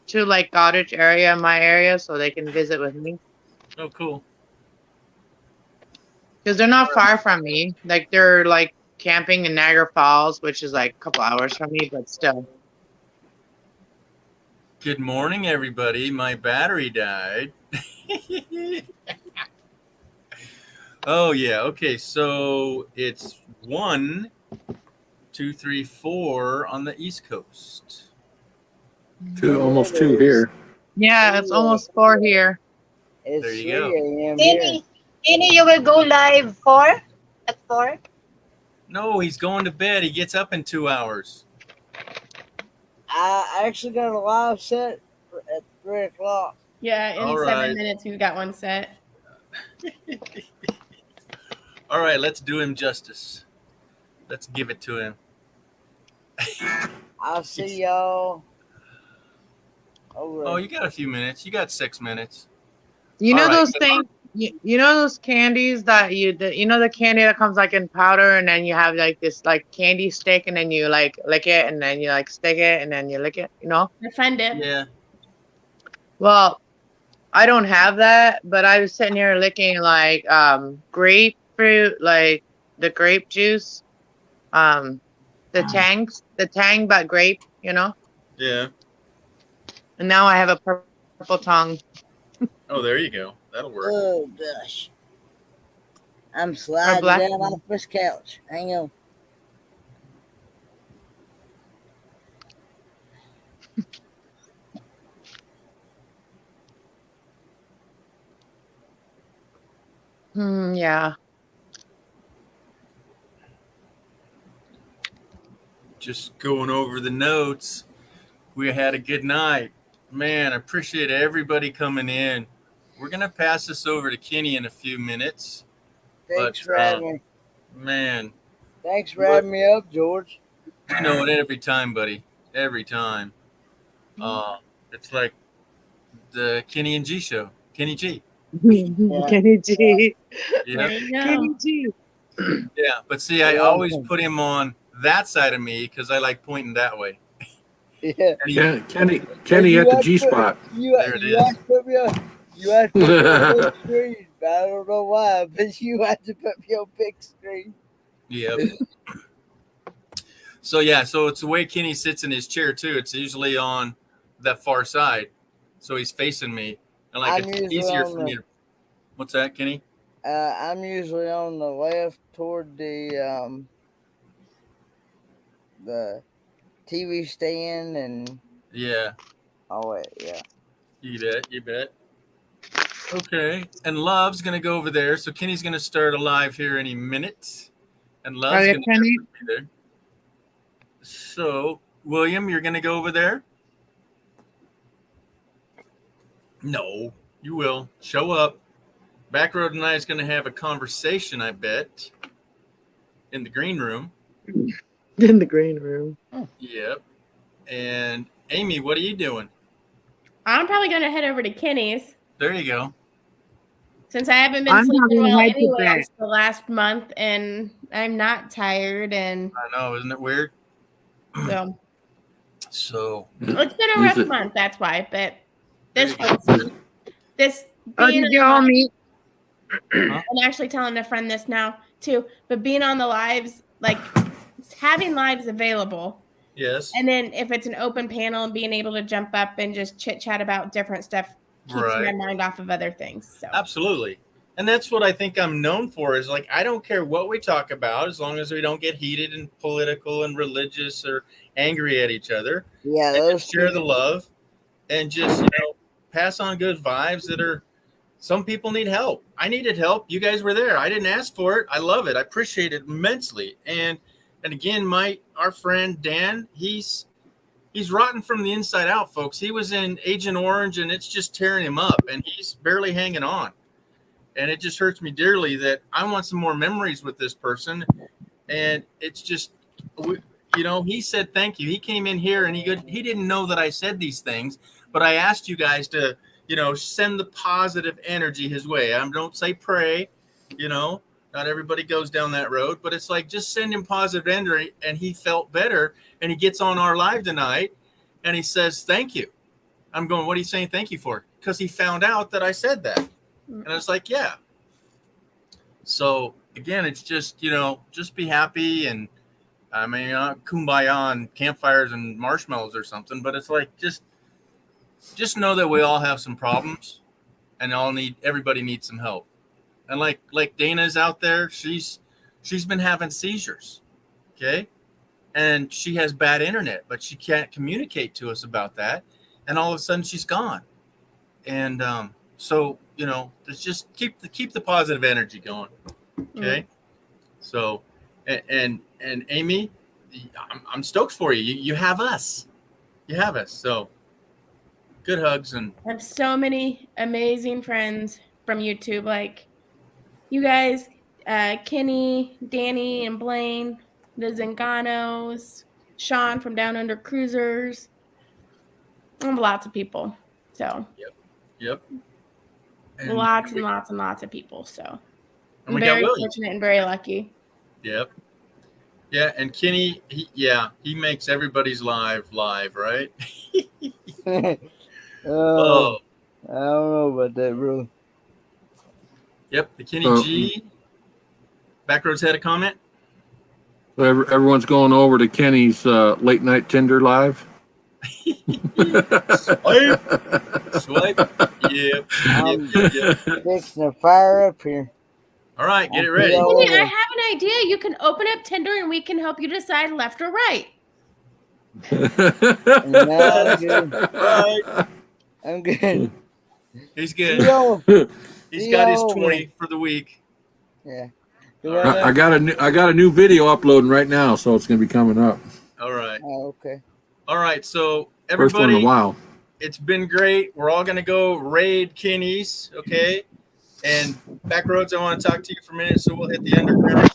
To like Goddard area, my area, so they can visit with me. Oh, cool. Because they're not far from me. Like they're like camping in Niagara Falls, which is like a couple hours from me, but still. Good morning, everybody. My battery died. Oh, yeah. Okay, so it's 1, 2, 3, 4 on the East Coast. Almost 2 here. Yeah, it's almost 4 here. It's There you 3 go. a.m. Kenny, you will go live at 4? No, he's going to bed. He gets up in 2 hours. I actually got a live set at 3 o'clock. Yeah, in All 7 right. minutes, we've got one set. All right, let's do him justice. Let's give it to him. I'll see y'all. Over. Oh, you got a few minutes. You got 6 minutes. You know All right. those things. You know those candies that you know the candy that comes like in powder, and then you have like this like candy stick, and then you like lick it, and then you like stick it, and then you lick it. You know? The Fun Dip. Yeah. Well, I don't have that, but I was sitting here licking like grapefruit, like the grape juice, the tang but grape, you know. Yeah. And now I have a purple tongue. Oh, there you go. That'll work. Oh gosh. I'm Or sliding black. down off this couch. Hang on. Yeah. Just going over the notes. We had a good night. Man, I appreciate everybody coming in. We're going to pass this over to Kenny in a few minutes. Thanks for having me. Man. Thanks for having me up, George. You know it every time, buddy. Every time. It's like the Kenny and G show. Kenny G. Kenny G. Yeah. There you go. Kenny G. Yeah, but see, I always put him on that side of me because I like pointing that way. Yeah. Kenny You at the had G to put- spot. You had to put me on. You had to put me on big screen. I don't know why, but you had to put me on big screen. Yep. So it's the way Kenny sits in his chair too. It's usually on that far side, so he's facing me, and like I'm it's usually easier on for me to. What's that, Kenny? I'm usually on the left toward the TV stand and. Yeah. Oh wait, yeah. You bet. Okay, and Love's gonna go over there. So Kenny's gonna start a live here any minute, and Love's yeah, gonna Kenny? be there. So William, you're gonna go over there. No, you will show up. Backroad and I is gonna have a conversation. I bet in the green room. In the green room. Yep. And Amy, what are you doing? I'm probably going to head over to Kenny's There you go. since I haven't been I'm sleeping probably well head to bed. anyways the last month, and I'm not tired, and I know, isn't it weird? so So it's been a rough month. That's why, but this Oh, being did you on all the- meet? I'm actually telling a friend this now too, but being on the lives, like having lives available. Yes. And then if it's an open panel and being able to jump up and just chit chat about different stuff keeps my Right. mind off of other things. So Absolutely. And that's what I think I'm known for is like, I don't care what we talk about as long as we don't get heated and political and religious or angry at each other. Yeah, And those just share the love and just, pass on good vibes that are, some people need help. I needed help. You guys were there. I didn't ask for it. I love it. I appreciate it immensely. And again, our friend Dan, he's rotten from the inside out, folks. He was in Agent Orange and it's just tearing him up and he's barely hanging on. And it just hurts me dearly that I want some more memories with this person. And it's just, he said thank you. He came in here and he didn't know that I said these things, but I asked you guys to, send the positive energy his way. I don't say pray, not everybody goes down that road, but it's like just send him positive energy. And he felt better. And he gets on our live tonight and he says, thank you. I'm going, what are you saying thank you for? Because he found out that I said that. And I was like, yeah. So again, it's just, just be happy. And I mean, kumbaya on campfires and marshmallows or something, but it's like, just know that we all have some problems and everybody needs some help. And like Dana's out there, she's been having seizures. Okay. And she has bad internet, but she can't communicate to us about that. And all of a sudden she's gone. And, so, let's just keep the positive energy going. Okay. So, and Amy, I'm stoked for you. You have us. So good hugs. And I have so many amazing friends from YouTube, like you guys, Kenny, Danny, and Blaine, the Zanganos, Sean from Down Under Cruisers. I have lots of people. So Yep. And lots and lots and lots of people. So and I'm we got very William. fortunate and very lucky. Yep. Yeah, and Kenny, he makes everybody's live, right? Oh, I don't know about that, bro. Yep, the Kenny G. Backroads had a comment. So everyone's going over to Kenny's late night Tinder live. Swipe. Yep. I'm fixing to fire up here. All right, get it ready. Kenny, I have an idea. You can open up Tinder and we can help you decide left or right. No, I'm good. Right. I'm good. He's good. He's got his 20 for the week. Yeah. I got a new video uploading right now, so it's going to be coming up. All right. Oh, okay. All right. So First one in everybody, a while. it's been great. We're all going to go raid Kenny's, okay? And Backroads, I want to talk to you for a minute, so we'll hit the underground.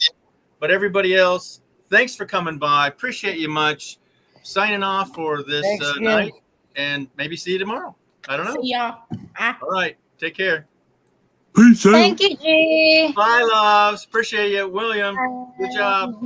But everybody else, thanks for coming by. Appreciate you much. Signing off for this night, and maybe see you tomorrow. I don't know. See y'all. All right. Take care. Peace out. Thank you, G. Bye, loves. Appreciate you, William. Good job.